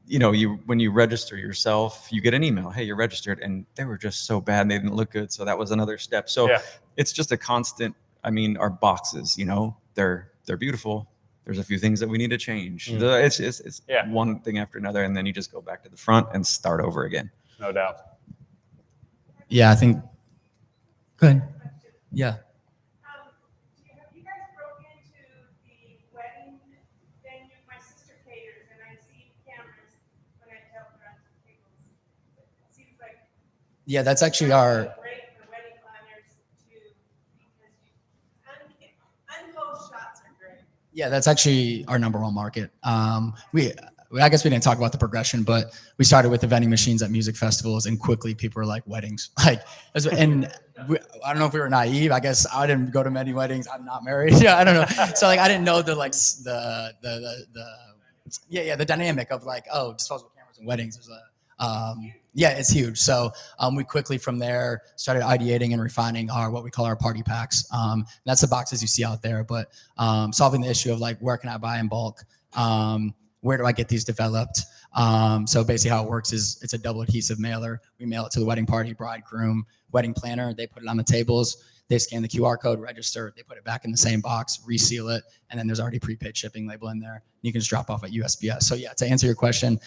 S13: you know, when you register yourself, you get an email, hey, you're registered, and they were just so bad and they didn't look good. So that was another step. So it's just a constant. I mean, our boxes, you know, they're beautiful. There's a few things that we need to change. It's one thing after another, and then you just go back to the front and start over again.
S2: No doubt.
S11: Yeah, I think. Good. Yeah. Yeah, that's actually our. Yeah, that's actually our number one market. I guess we didn't talk about the progression, but we started with the vending machines at music festivals, and quickly people were like, weddings. Like, and I don't know if we were naive. I guess I didn't go to many weddings. I'm not married. Yeah, I don't know. So like, I didn't know the dynamic of like, oh, disposable cameras and weddings. It's huge. So we quickly from there started ideating and refining what we call our party packs. That's the boxes you see out there, but solving the issue of like, where can I buy in bulk? Where do I get these developed? So basically how it works is it's a double adhesive mailer. We mail it to the wedding party, bride, groom, wedding planner. They put it on the tables. they scan the QR code, register, they put it back in the same box, reseal it, and then there's already prepaid shipping label in there. You can just drop off at USPS. So yeah, to answer your question,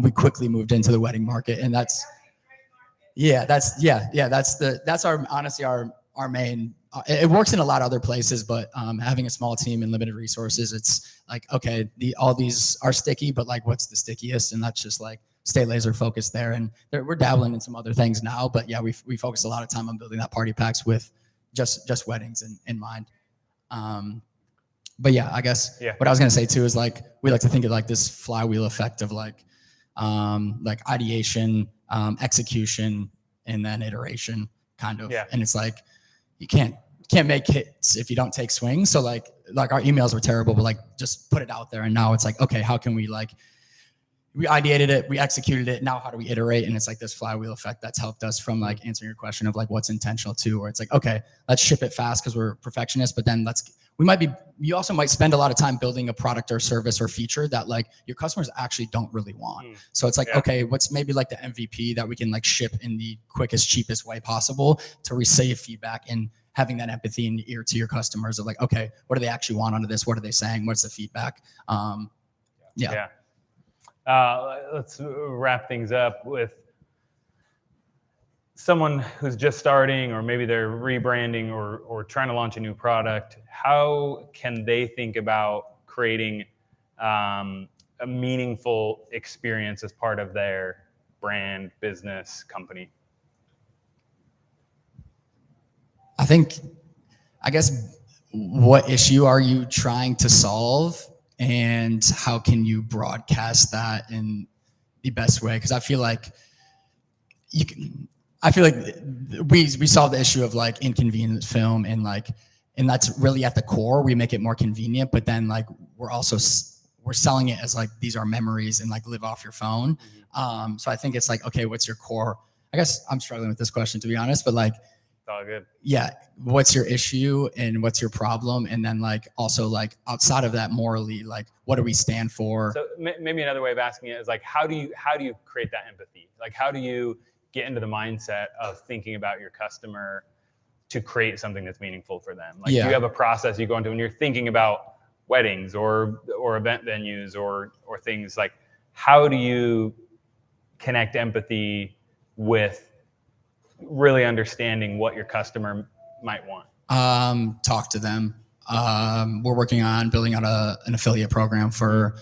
S11: we quickly moved into the wedding market, and that's honestly our main. It works in a lot of other places, but having a small team and limited resources, it's like, okay, all these are sticky, but like, what's the stickiest? And that's just like, stay laser focused there. And we're dabbling in some other things now, but yeah, we focus a lot of time on building that party packs with just weddings in mind. But yeah, I guess what I was gonna say too is like, we like to think of like this flywheel effect of like ideation, execution, and then iteration kind of. And it's like, you can't make hits if you don't take swings. So like our emails were terrible, but like just put it out there. And now it's like, okay, how can we we ideated it, we executed it. Now how do we iterate? And it's like this flywheel effect that's helped us from like answering your question of like what's intentional too, where it's like, okay, let's ship it fast because we're perfectionists, but then you also might spend a lot of time building a product or service or feature that like your customers actually don't really want. So it's like, okay, what's maybe like the MVP that we can like ship in the quickest, cheapest way possible to receive feedback and having that empathy in ear to your customers of like, okay, what do they actually want out of this? What are they saying? What's the feedback?
S2: Let's wrap things up with someone who's just starting, or maybe they're rebranding or trying to launch a new product. How can they think about creating a meaningful experience as part of their brand, business, company?
S11: I guess, what issue are you trying to solve, and how can you broadcast that in the best way? Because I feel like we solve the issue of like inconvenient film, and that's really at the core. We make it more convenient, but then like we're selling it as like these are memories and like live off your phone. So I think it's like, okay, what's your core? I guess I'm struggling with this question, to be honest, but like,
S2: it's all good.
S11: Yeah, what's your issue and what's your problem, and then like also like outside of that, morally, like what do we stand for?
S2: So maybe another way of asking it is like, how do you create that empathy? Like, how do you get into the mindset of thinking about your customer to create something that's meaningful for them? Like, do you have a process you go into when you're thinking about weddings or event venues or things like, how do you connect empathy with really understanding what your customer might want?
S11: Talk to them. We're working on building out an affiliate program for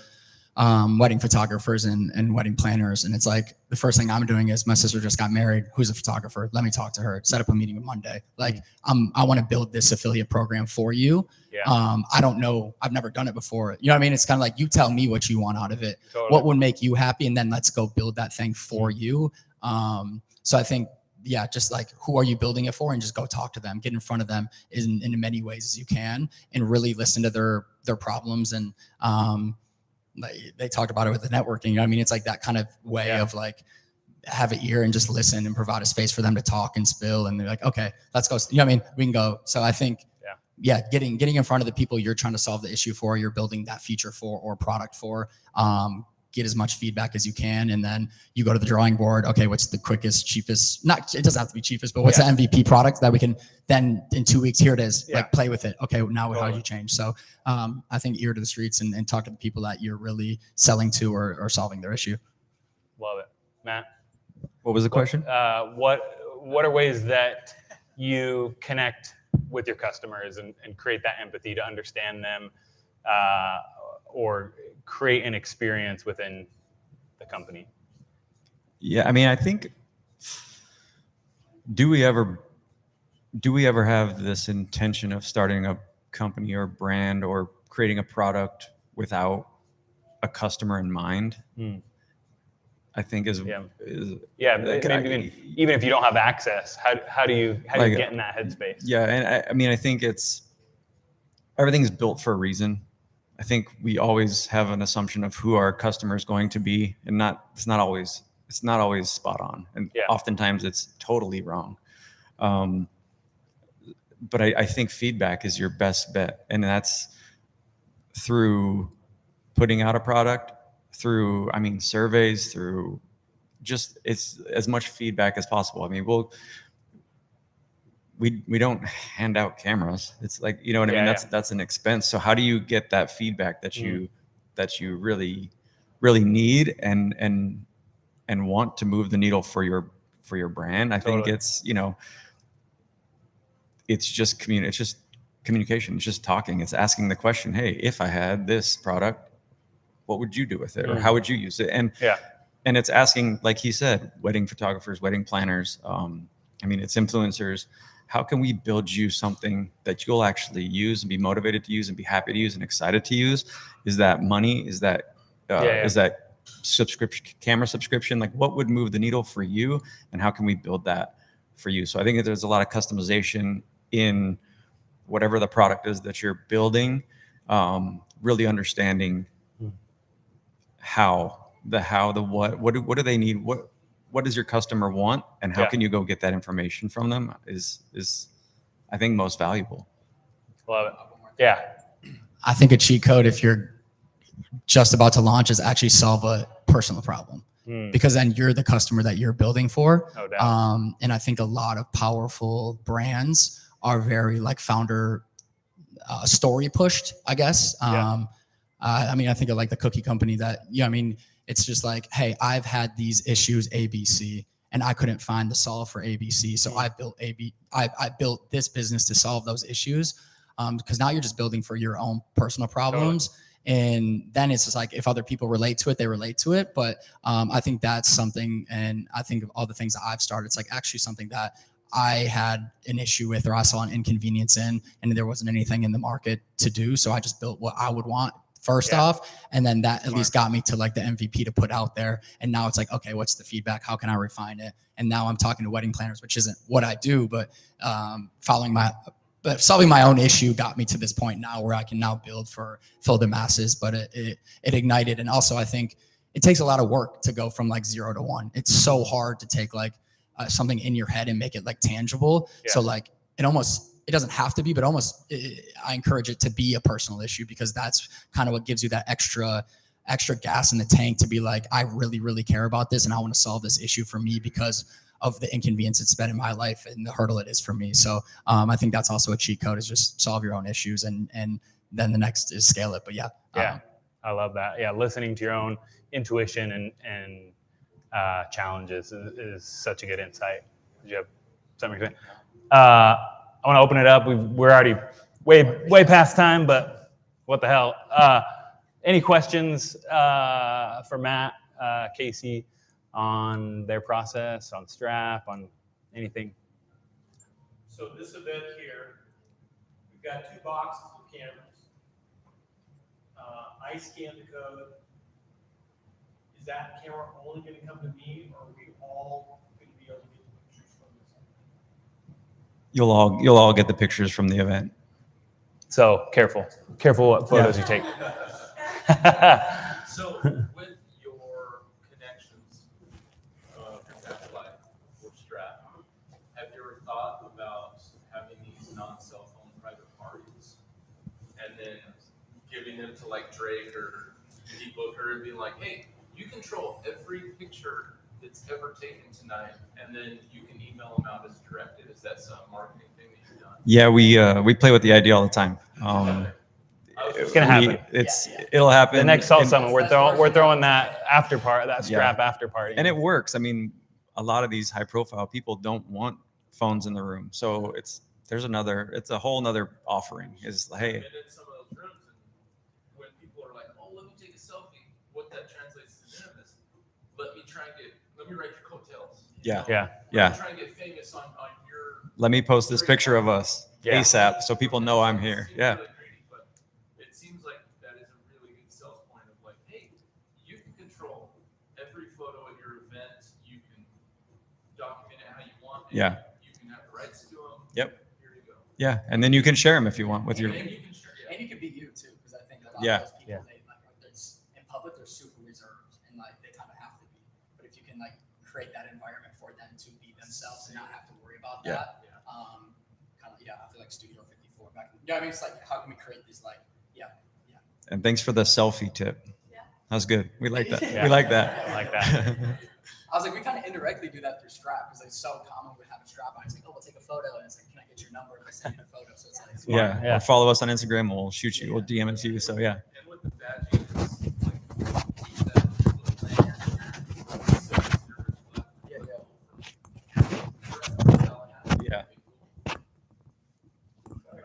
S11: wedding photographers and wedding planners. And it's like, the first thing I'm doing is, my sister just got married. Who's a photographer? Let me talk to her. Set up a meeting with Monday. Like, I want to build this affiliate program for you. I don't know. I've never done it before. You know what I mean? It's kind of like, you tell me what you want out of it. Totally. What would make you happy? And then let's go build that thing for you. So I think, just like, who are you building it for? And just go talk to them, get in front of them in many ways as you can, and really listen to their problems. And they talked about it with the networking. You know what I mean? It's like that kind of way of like, have an ear and just listen and provide a space for them to talk and spill. And they're like, okay, let's go. You know what I mean? We can go. So I think, getting in front of the people you're trying to solve the issue for, you're building that feature for or product for, get as much feedback as you can, and then you go to the drawing board. Okay, what's the quickest, cheapest? It doesn't have to be cheapest, but what's the MVP product that we can then in 2 weeks, here it is, like play with it. Okay, now how do you change? So I think ear to the streets and talk to the people that you're really selling to or solving their issue.
S2: Love it. Matt?
S13: What was the question?
S2: What are ways that you connect with your customers and create that empathy to understand them, or create an experience within the company?
S13: Yeah, I mean, I think, do we ever have this intention of starting a company or brand or creating a product without a customer in mind? I think maybe even if you don't have access, how do you get in that headspace? Yeah, and I mean, I think everything's built for a reason. I think we always have an assumption of who our customer is going to be, and it's not always spot on, and oftentimes it's totally wrong. But I think feedback is your best bet, and that's through putting out a product, through surveys, through it's as much feedback as possible. I mean, we don't hand out cameras. It's like, you know what I mean? That's an expense. So how do you get that feedback that you really need and want to move the needle for your brand? I think it's, you know, it's just communication. It's just talking. It's asking the question, hey, if I had this product, what would you do with it? Or how would you use it? And it's asking, like he said, wedding photographers, wedding planners, I mean, it's influencers. How can we build you something that you'll actually use and be motivated to use and be happy to use and excited to use? Is that money? Is that subscription, camera subscription? Like, what would move the needle for you, and how can we build that for you? So I think that there's a lot of customization in whatever the product is that you're building. Really understanding what do they need? What does your customer want, and how can you go get that information from them is I think most valuable.
S2: Love it. Yeah.
S11: I think a cheat code, if you're just about to launch, is actually solve a personal problem, because then you're the customer that you're building for.
S2: No doubt.
S11: And I think a lot of powerful brands are very like founder story pushed, I guess. I mean, I think of like the cookie company that, I mean, it's just like, hey, I've had these issues ABC, and I couldn't find the solve for ABC. So I built this business to solve those issues. Because now you're just building for your own personal problems. And then it's just like, if other people relate to it, they relate to it. But I think that's something, and I think of all the things that I've started, it's like actually something that I had an issue with, or I saw an inconvenience in, and there wasn't anything in the market to do. So I just built what I would want first off. And then that at least got me to like the MVP to put out there. And now it's like, okay, what's the feedback? How can I refine it? And now I'm talking to wedding planners, which isn't what I do, but solving my own issue got me to this point now where I can now fill the masses. But it ignited. And also I think it takes a lot of work to go from like 0 to 1. It's so hard to take like something in your head and make it like tangible. So like it doesn't have to be, but I encourage it to be a personal issue, because that's kind of what gives you that extra gas in the tank to be like, I really, really care about this, and I want to solve this issue for me because of the inconvenience it's been in my life and the hurdle it is for me. So I think that's also a cheat code, is just solve your own issues, and then the next is scale it. But
S2: I love that. Yeah, listening to your own intuition and challenges is such a good insight. Did you have something to say? I want to open it up. We're already way past time, but what the hell? Any questions for Matt, Casey, on their process, on Strap, on anything?
S17: So this event here, we've got 2 boxes of cameras. I scan the code. Is that camera only going to come to me, or are we all going to be able to get the pictures from this?
S13: You'll all get the pictures from the event.
S2: So careful what photos you take.
S17: So with your connections for Satellite or Strap, have you ever thought about having these non-cell phone private parties and then giving them to like Drake or Steve Booker and being like, hey, you control every picture that's ever taken tonight, and then you can email them out as directed? Is that some marketing thing that you've done?
S13: Yeah, we play with the idea all the time.
S2: It's gonna happen.
S13: It'll happen.
S2: The next Salt Summit, we're throwing that after party, that Strap after party,
S13: and it works. I mean, a lot of these high-profile people don't want phones in the room, so it's a whole nother offering. Is hey.
S17: Been in some of those rooms, and when people are like, "Oh, let me take a selfie," what that translates to them is, "Let me write your coattails."
S13: Yeah.
S17: Let me try and get famous on your.
S13: Let me post this picture of us ASAP so people know I'm here. Yeah.
S17: But it seems like that is a really good sales point of like, hey, you can control every photo at your event. You can document it how you want.
S13: Yeah.
S17: You can have the rights to them.
S13: Yep.
S17: Here you go.
S13: Yeah, and then you can share them if you want with your.
S11: And you can be you too, because I think a lot of those people, in public, they're super reserved and like they kind of have to be. But if you can like create that environment for them to be themselves and not have to worry about that, I feel like Studio 54 back. I mean, it's like, how can we create these like,
S13: And thanks for the selfie tip.
S11: Yeah.
S13: That was good. We like that.
S2: Yeah.
S13: We like that.
S2: I like that.
S11: I was like, we kind of indirectly do that through Strap, because it's so common we have a strap on. It's like, oh, we'll take a photo, and it's like, can I get get your number and I send you the photo. So it's like
S13: Yeah. Or follow us on Instagram. We'll shoot you. We'll DM it to you. So yeah.
S17: And with the badging,
S13: Yeah.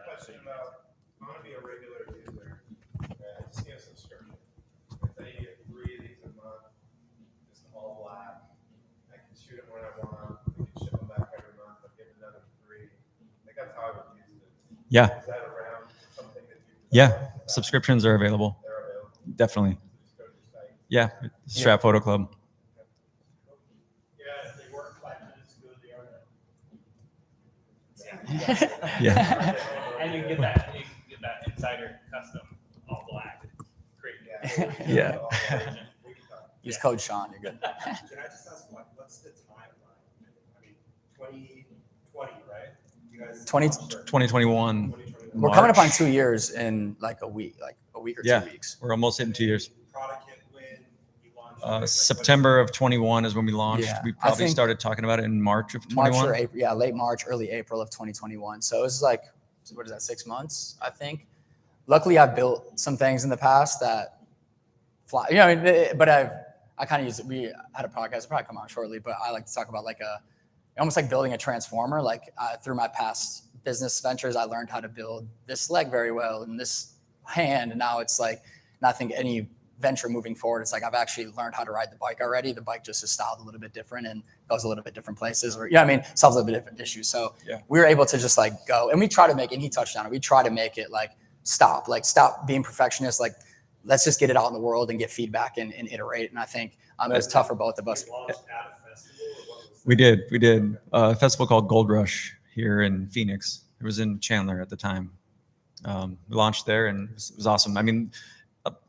S4: Question about, I want to be a regular user. I just need a subscription. If I get 3 of these a month, just all black. I can shoot them when I want. I can ship them back every month. I'll get another 3. Like that's how I would use it.
S13: Yeah.
S4: Is that around something that you?
S13: Yeah. Subscriptions are available.
S4: They're available.
S13: Definitely.
S4: Just go to your site.
S13: Yeah. Strap Photo Club.
S17: yeah, if they work 5 minutes ago, they are now.
S13: Yeah.
S2: And you can get that insider custom all black. Great.
S13: Yeah.
S11: use code Sean. You're good.
S10: Can I just ask what's the timeline? I mean, 2020, right? You guys
S13: 2021.
S11: We're coming up on 2 years in like a week or
S13: Yeah.
S11: 2 weeks.
S13: We're almost hitting 2 years.
S10: Product hit when you launched.
S13: September of 21 is when we launched.
S11: Yeah,
S13: We
S11: I
S13: probably
S11: think
S13: started talking about it in March of
S11: March
S13: 21.
S11: or April, yeah, late March, early April of 2021. So it was like, what is that, 6 months, I think. Luckily, I've built some things in the past that fly, you know, but I kind of use it. We had a podcast, it'll probably come out shortly, but I like to talk about like almost like building a transformer. Like through my past business ventures, I learned how to build this leg very well and this hand. And now it's like, and I think any venture moving forward, it's like I've actually learned how to ride the bike already. The bike just is styled a little bit different and goes a little bit different places, or solves a little bit different issues. So we were able to just like go, and we try to make it, and he touched on it, we try to make it like stop being perfectionists. Like, let's just get it out in the world and get feedback and iterate. And I think it was tough for both of us.
S13: We did a festival called Gold Rush here in Phoenix. It was in Chandler at the time. We launched there and it was awesome. I mean,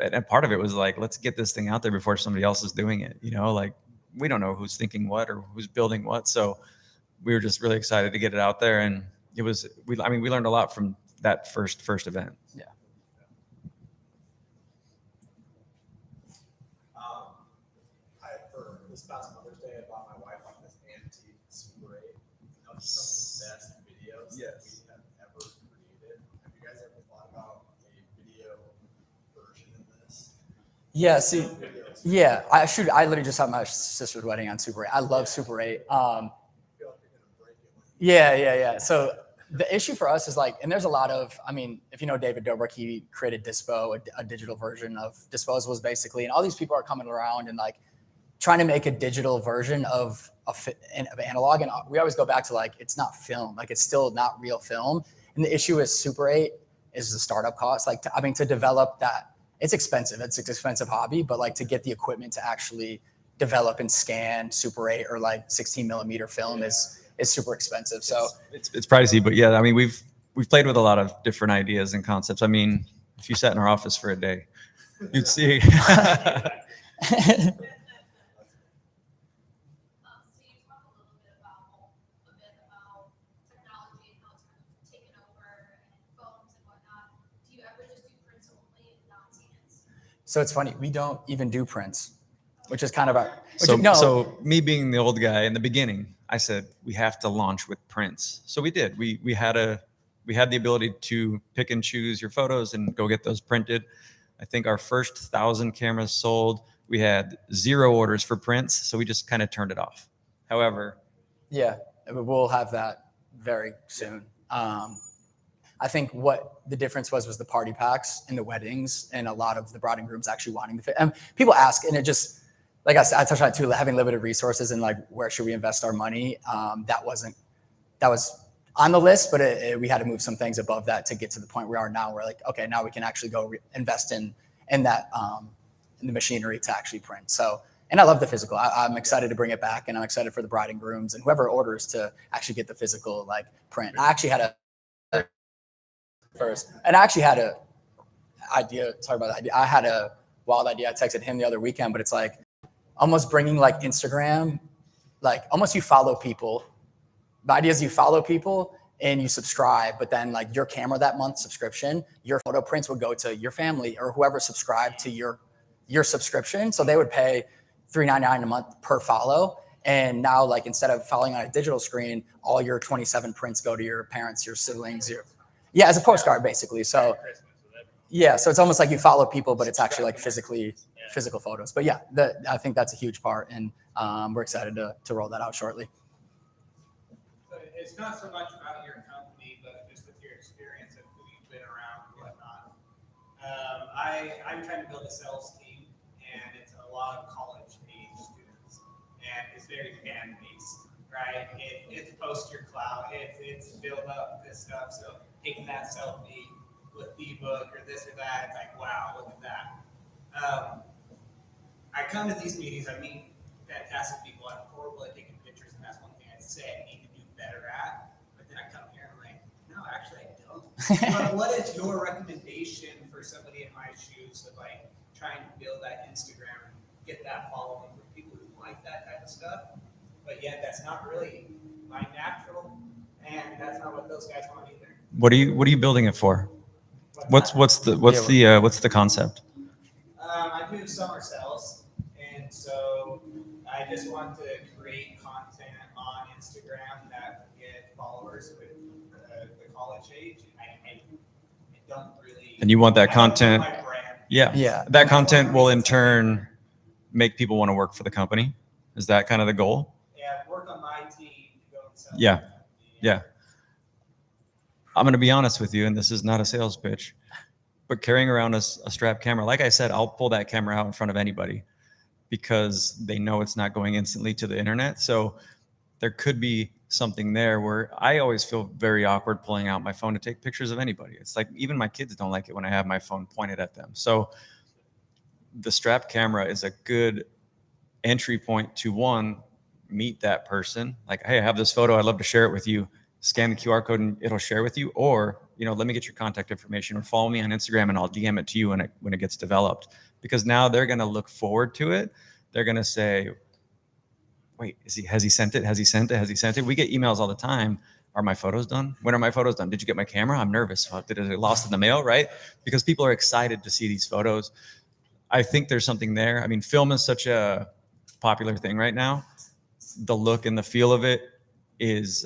S13: and part of it was like, let's get this thing out there before somebody else is doing it. You know, like we don't know who's thinking what or who's building what. So we were just really excited to get it out there. And it was, we learned a lot from that first event.
S11: Yeah.
S6: For this past Mother's Day, I bought my wife like this antique Super 8. Some of the best videos that we have ever created. Have you guys ever thought about a video version of this?
S11: Yeah, see, yeah, I literally just had my sister's wedding on Super 8. I love Super 8. Yeah. So the issue for us is like, and there's a lot of, I mean, if you know David Dobrik, he created Dispo, a digital version of disposables basically. And all these people are coming around and like trying to make a digital version of analog. And we always go back to like, it's not film, like it's still not real film. And the issue with Super 8 is the startup cost. Like, to develop that, it's expensive. It's an expensive hobby, but like to get the equipment to actually develop and scan Super 8 or like 16 millimeter film is super expensive. So
S13: it's pricey, but yeah, I mean, we've played with a lot of different ideas and concepts. I mean, if you sat in our office for a day, you'd see.
S11: So it's funny, we don't even do prints, which is kind of our.
S13: So me being the old guy in the beginning, I said we have to launch with prints. So we did. We had the ability to pick and choose your photos and go get those printed. I think our first 1,000 cameras sold, we had 0 orders for prints, so we just kind of turned it off. However,
S11: yeah, we'll have that very soon. I think what the difference was the party packs and the weddings and a lot of the bride and grooms actually wanting to fit. And people ask, and it just, like I said, I touched on it too, having limited resources and like, where should we invest our money? That was on the list, but we had to move some things above that to get to the point we are now. We're like, okay, now we can actually go invest in that, in the machinery to actually print. So, and I love the physical. I'm excited to bring it back, and I'm excited for the bride and grooms and whoever orders to actually get the physical like print. I actually had a idea. Sorry about that idea. I had a wild idea. I texted him the other weekend, but it's like almost bringing like Instagram, like almost you follow people. The idea is you follow people and you subscribe, but then like your camera that month subscription, your photo prints would go to your family or whoever subscribed to your subscription. So they would pay $3.99 a month per follow. And now, like, instead of following on a digital screen, all your 27 prints go to your parents, your siblings, yeah, as a postcard, basically. So yeah, so it's almost like you follow people, but it's actually like physical photos. But yeah, I think that's a huge part, and we're excited to roll that out shortly.
S18: So it's not so much about your company, but just with your experience of who you've been around and whatnot. I'm trying to build a sales team, and it's a lot of college-age students, and it's very fan-based, right? It's post your cloud, it's build up this stuff. So taking that selfie with ebook or this or that, it's like, wow, look at that. I come to these meetings, I meet fantastic people. I'm horrible at taking pictures, and that's one thing I say I need to do better at. But then I come here and I'm like, no, actually I don't. What is your recommendation for somebody in my shoes of like trying to build that Instagram, get that following for people who like that type of stuff, but yet that's not really my natural, and that's not what those guys want either.
S13: What are you building it for? What's the concept?
S18: I do summer sales, and so I just want to create content on Instagram that will get followers with the college age. I don't really.
S13: And you want that content?
S18: My brand.
S13: Yeah. That content will in turn make people want to work for the company. Is that kind of the goal?
S18: Yeah, work on my team to go and sell.
S13: Yeah. I'm going to be honest with you, and this is not a sales pitch, but carrying around a strap camera, like I said, I'll pull that camera out in front of anybody because they know it's not going instantly to the internet. So there could be something there where I always feel very awkward pulling out my phone to take pictures of anybody. It's like even my kids don't like it when I have my phone pointed at them. So the strap camera is a good entry point to, one, meet that person. Like, hey, I have this photo. I'd love to share it with you. Scan the QR code and it'll share with you. Or, let me get your contact information, or follow me on Instagram and I'll DM it to you when it gets developed. Because now they're going to look forward to it. They're going to say, wait, has he sent it? Has he sent it? Has he sent it? We get emails all the time. Are my photos done? When are my photos done? Did you get my camera? I'm nervous. Did it get lost in the mail? Right? Because people are excited to see these photos. I think there's something there. I mean, film is such a popular thing right now. The look and the feel of it is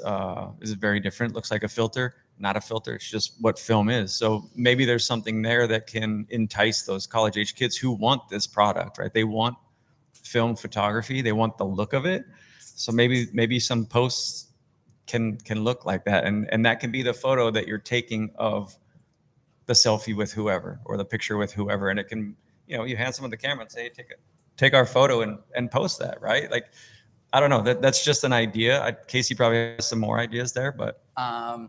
S13: very different. Looks like a filter, not a filter. It's just what film is. So maybe there's something there that can entice those college age kids who want this product, right? They want film photography. They want the look of it. So maybe some posts can look like that. And that can be the photo that you're taking of the selfie with whoever, or the picture with whoever. And it can, you hand someone the camera and say, take our photo and post that, right? Like, I don't know. That's just an idea. Casey probably has some more ideas there, but
S11: I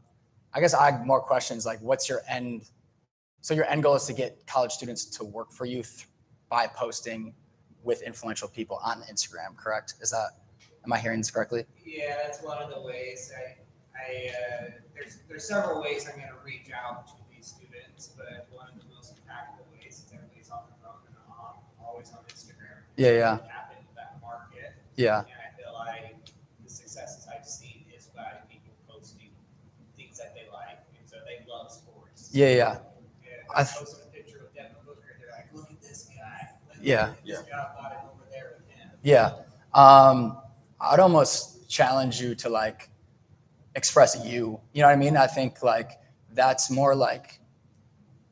S11: guess I have more questions. Like, what's your end? So your end goal is to get college students to work for you by posting with influential people on Instagram, correct? Am I hearing this correctly?
S18: Yeah, that's one of the ways. There's several ways I'm going to reach out to these students, but one of the most impactful ways is everybody's on their phone and always on Instagram.
S11: Yeah.
S18: Tap into that market.
S11: Yeah.
S18: And I feel like the successes I've seen is by people posting things that they like, and so they love sports.
S11: Yeah.
S18: I posted a picture of Devin Booker. They're like, look at this guy. This guy bought it over there with him.
S11: Yeah. I'd almost challenge you to like express you. You know what I mean? I think like that's more like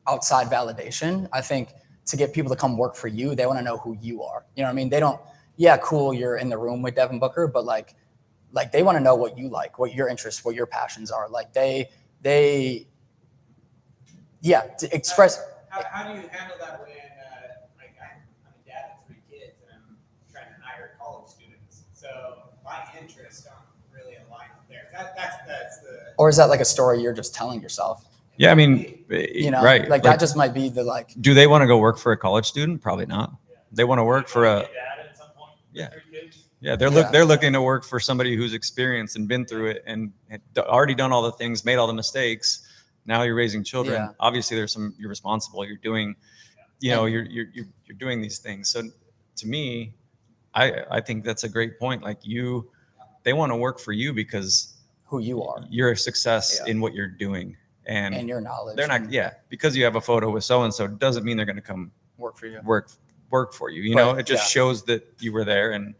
S11: outside validation. I think to get people to come work for you, they want to know who you are. You know what I mean? They don't, yeah, cool, you're in the room with Devin Booker, but like they want to know what you like, what your interests, what your passions are. Like to express.
S18: How do you handle that when, like, I'm a dad of 3 kids and I'm trying to hire college students, so my interests aren't really aligned with theirs. That's the.
S11: Or is that like a story you're just telling yourself?
S13: Yeah, I mean, right.
S11: Like that just might be the like.
S13: Do they want to go work for a college student? Probably not. They want to work for a. Yeah, they're looking to work for somebody who's experienced and been through it and already done all the things, made all the mistakes. Now you're raising children.
S11: Yeah.
S13: Obviously, you're responsible. You're doing, you're doing these things. So to me, I think that's a great point. Like they want to work for you because
S11: who you are.
S13: You're a success in what you're doing. And
S11: your knowledge.
S13: They're not, because you have a photo with so-and-so doesn't mean they're going to come
S11: work for you.
S13: Work for you. It just shows that you were there. And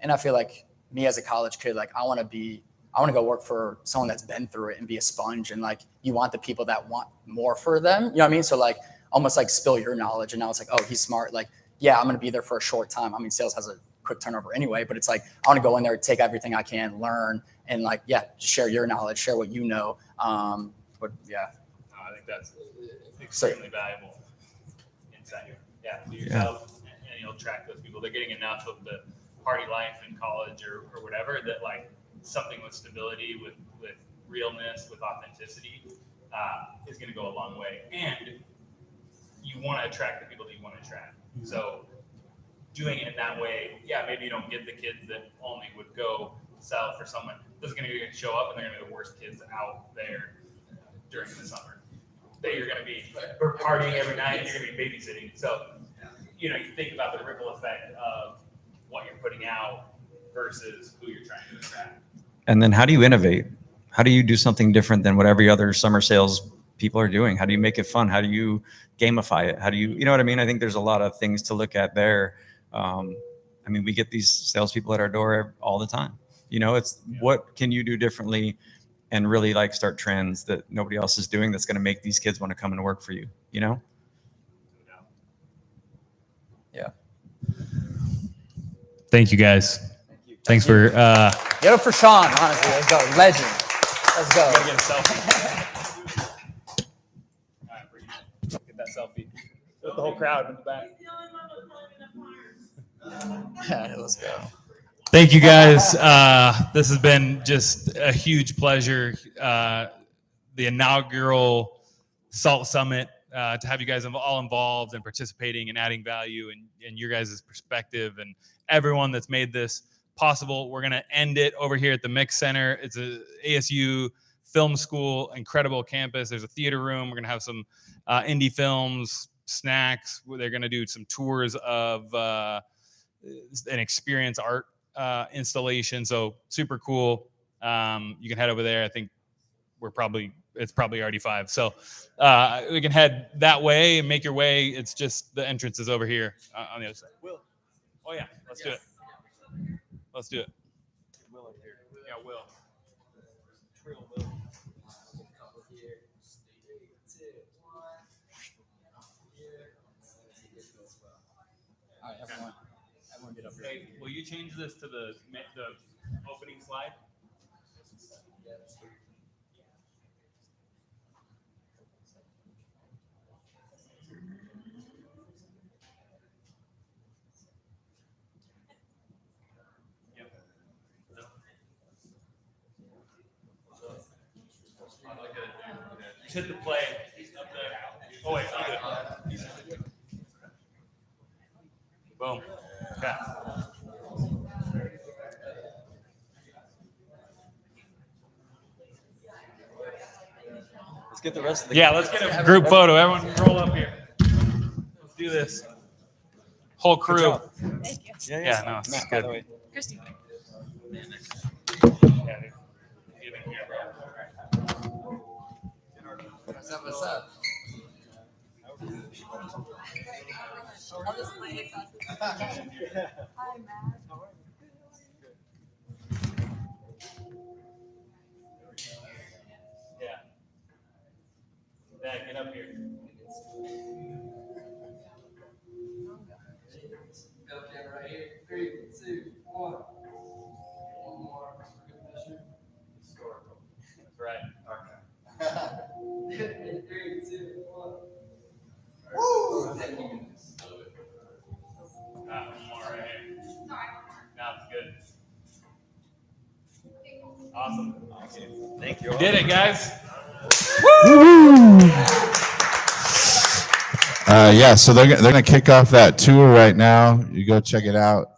S11: I feel like me as a college kid, like I want to go work for someone that's been through it and be a sponge. And like, you want the people that want more for them. You know what I mean? So like, almost like spill your knowledge. And now it's like, oh, he's smart. Like, yeah, I'm going to be there for a short time. I mean, sales has a quick turnover anyway, but it's like, I want to go in there, take everything I can, learn, and like, yeah, share your knowledge, share what you know. But yeah.
S2: I think that's extremely valuable insight. Yeah, do yourself, and you'll attract those people. They're getting enough of the party life in college or whatever that like something with stability, with realness, with authenticity is going to go a long way. And you want to attract the people that you want to attract. So doing it in that way, yeah, maybe you don't get the kids that only would go sell for someone. Those are going to show up, and they're going to be the worst kids out there during the summer. That you're going to be partying every night, you're going to be babysitting. So, you think about the ripple effect of what you're putting out versus who you're trying to attract.
S13: And then how do you innovate? How do you do something different than what every other summer sales people are doing? How do you make it fun? How do you gamify it? How do you know what I mean? I think there's a lot of things to look at there. I mean, we get these salespeople at our door all the time. It's what can you do differently and really like start trends that nobody else is doing that's going to make these kids want to come and work for you, Yeah.
S16: Thank you, guys. Thanks for
S11: get up for Sean, honestly. Let's go. Legend. Let's go.
S2: Get a selfie. All right, get that selfie. With the whole crowd in the back.
S11: Yeah, let's go.
S16: Thank you, guys. This has been just a huge pleasure. The inaugural SALT Summit, to have you guys all involved and participating and adding value and your guys' perspective and everyone that's made this possible. We're going to end it over here at the Mix Center. It's a ASU film school, incredible campus. There's a theater room. We're going to have some indie films, snacks. They're going to do some tours of an experience art installation. So super cool. You can head over there. I think it's probably already 5. So we can head that way and make your way. It's just the entrance is over here on the other side. Will. Oh yeah, let's do it. Let's do it. Will up here. Yeah, Will.
S11: All right, everyone get up here.
S2: Hey, will you change this to the opening slide? Just hit the play up there. Oh wait, I'll do it. Boom. Okay.
S13: Let's get the rest of the
S2: let's get a group photo. Everyone roll up here. Let's do this. Whole crew.
S9: Thank you.
S2: Yeah, no, it's
S13: Matt,
S2: good.
S13: by the way.
S9: Christy.
S2: Yeah, dude. Get in here, bro.
S11: What's up?
S2: Yeah. Dad, get up here.
S19: Right here. 3, 2, 1. One more.
S2: Historical. That's right.
S19: Okay. 3, 2, 1.
S2: Woo! One more right here. Now it's good. Awesome.
S13: Thank you.
S2: We did it, guys.
S1: So they're gonna kick off that tour right now. You go check it out.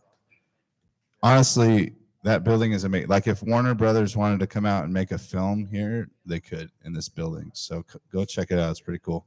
S1: Honestly, that building is amazing. Like if Warner Brothers wanted to come out and make a film here, they could in this building. So go check it out. It's pretty cool.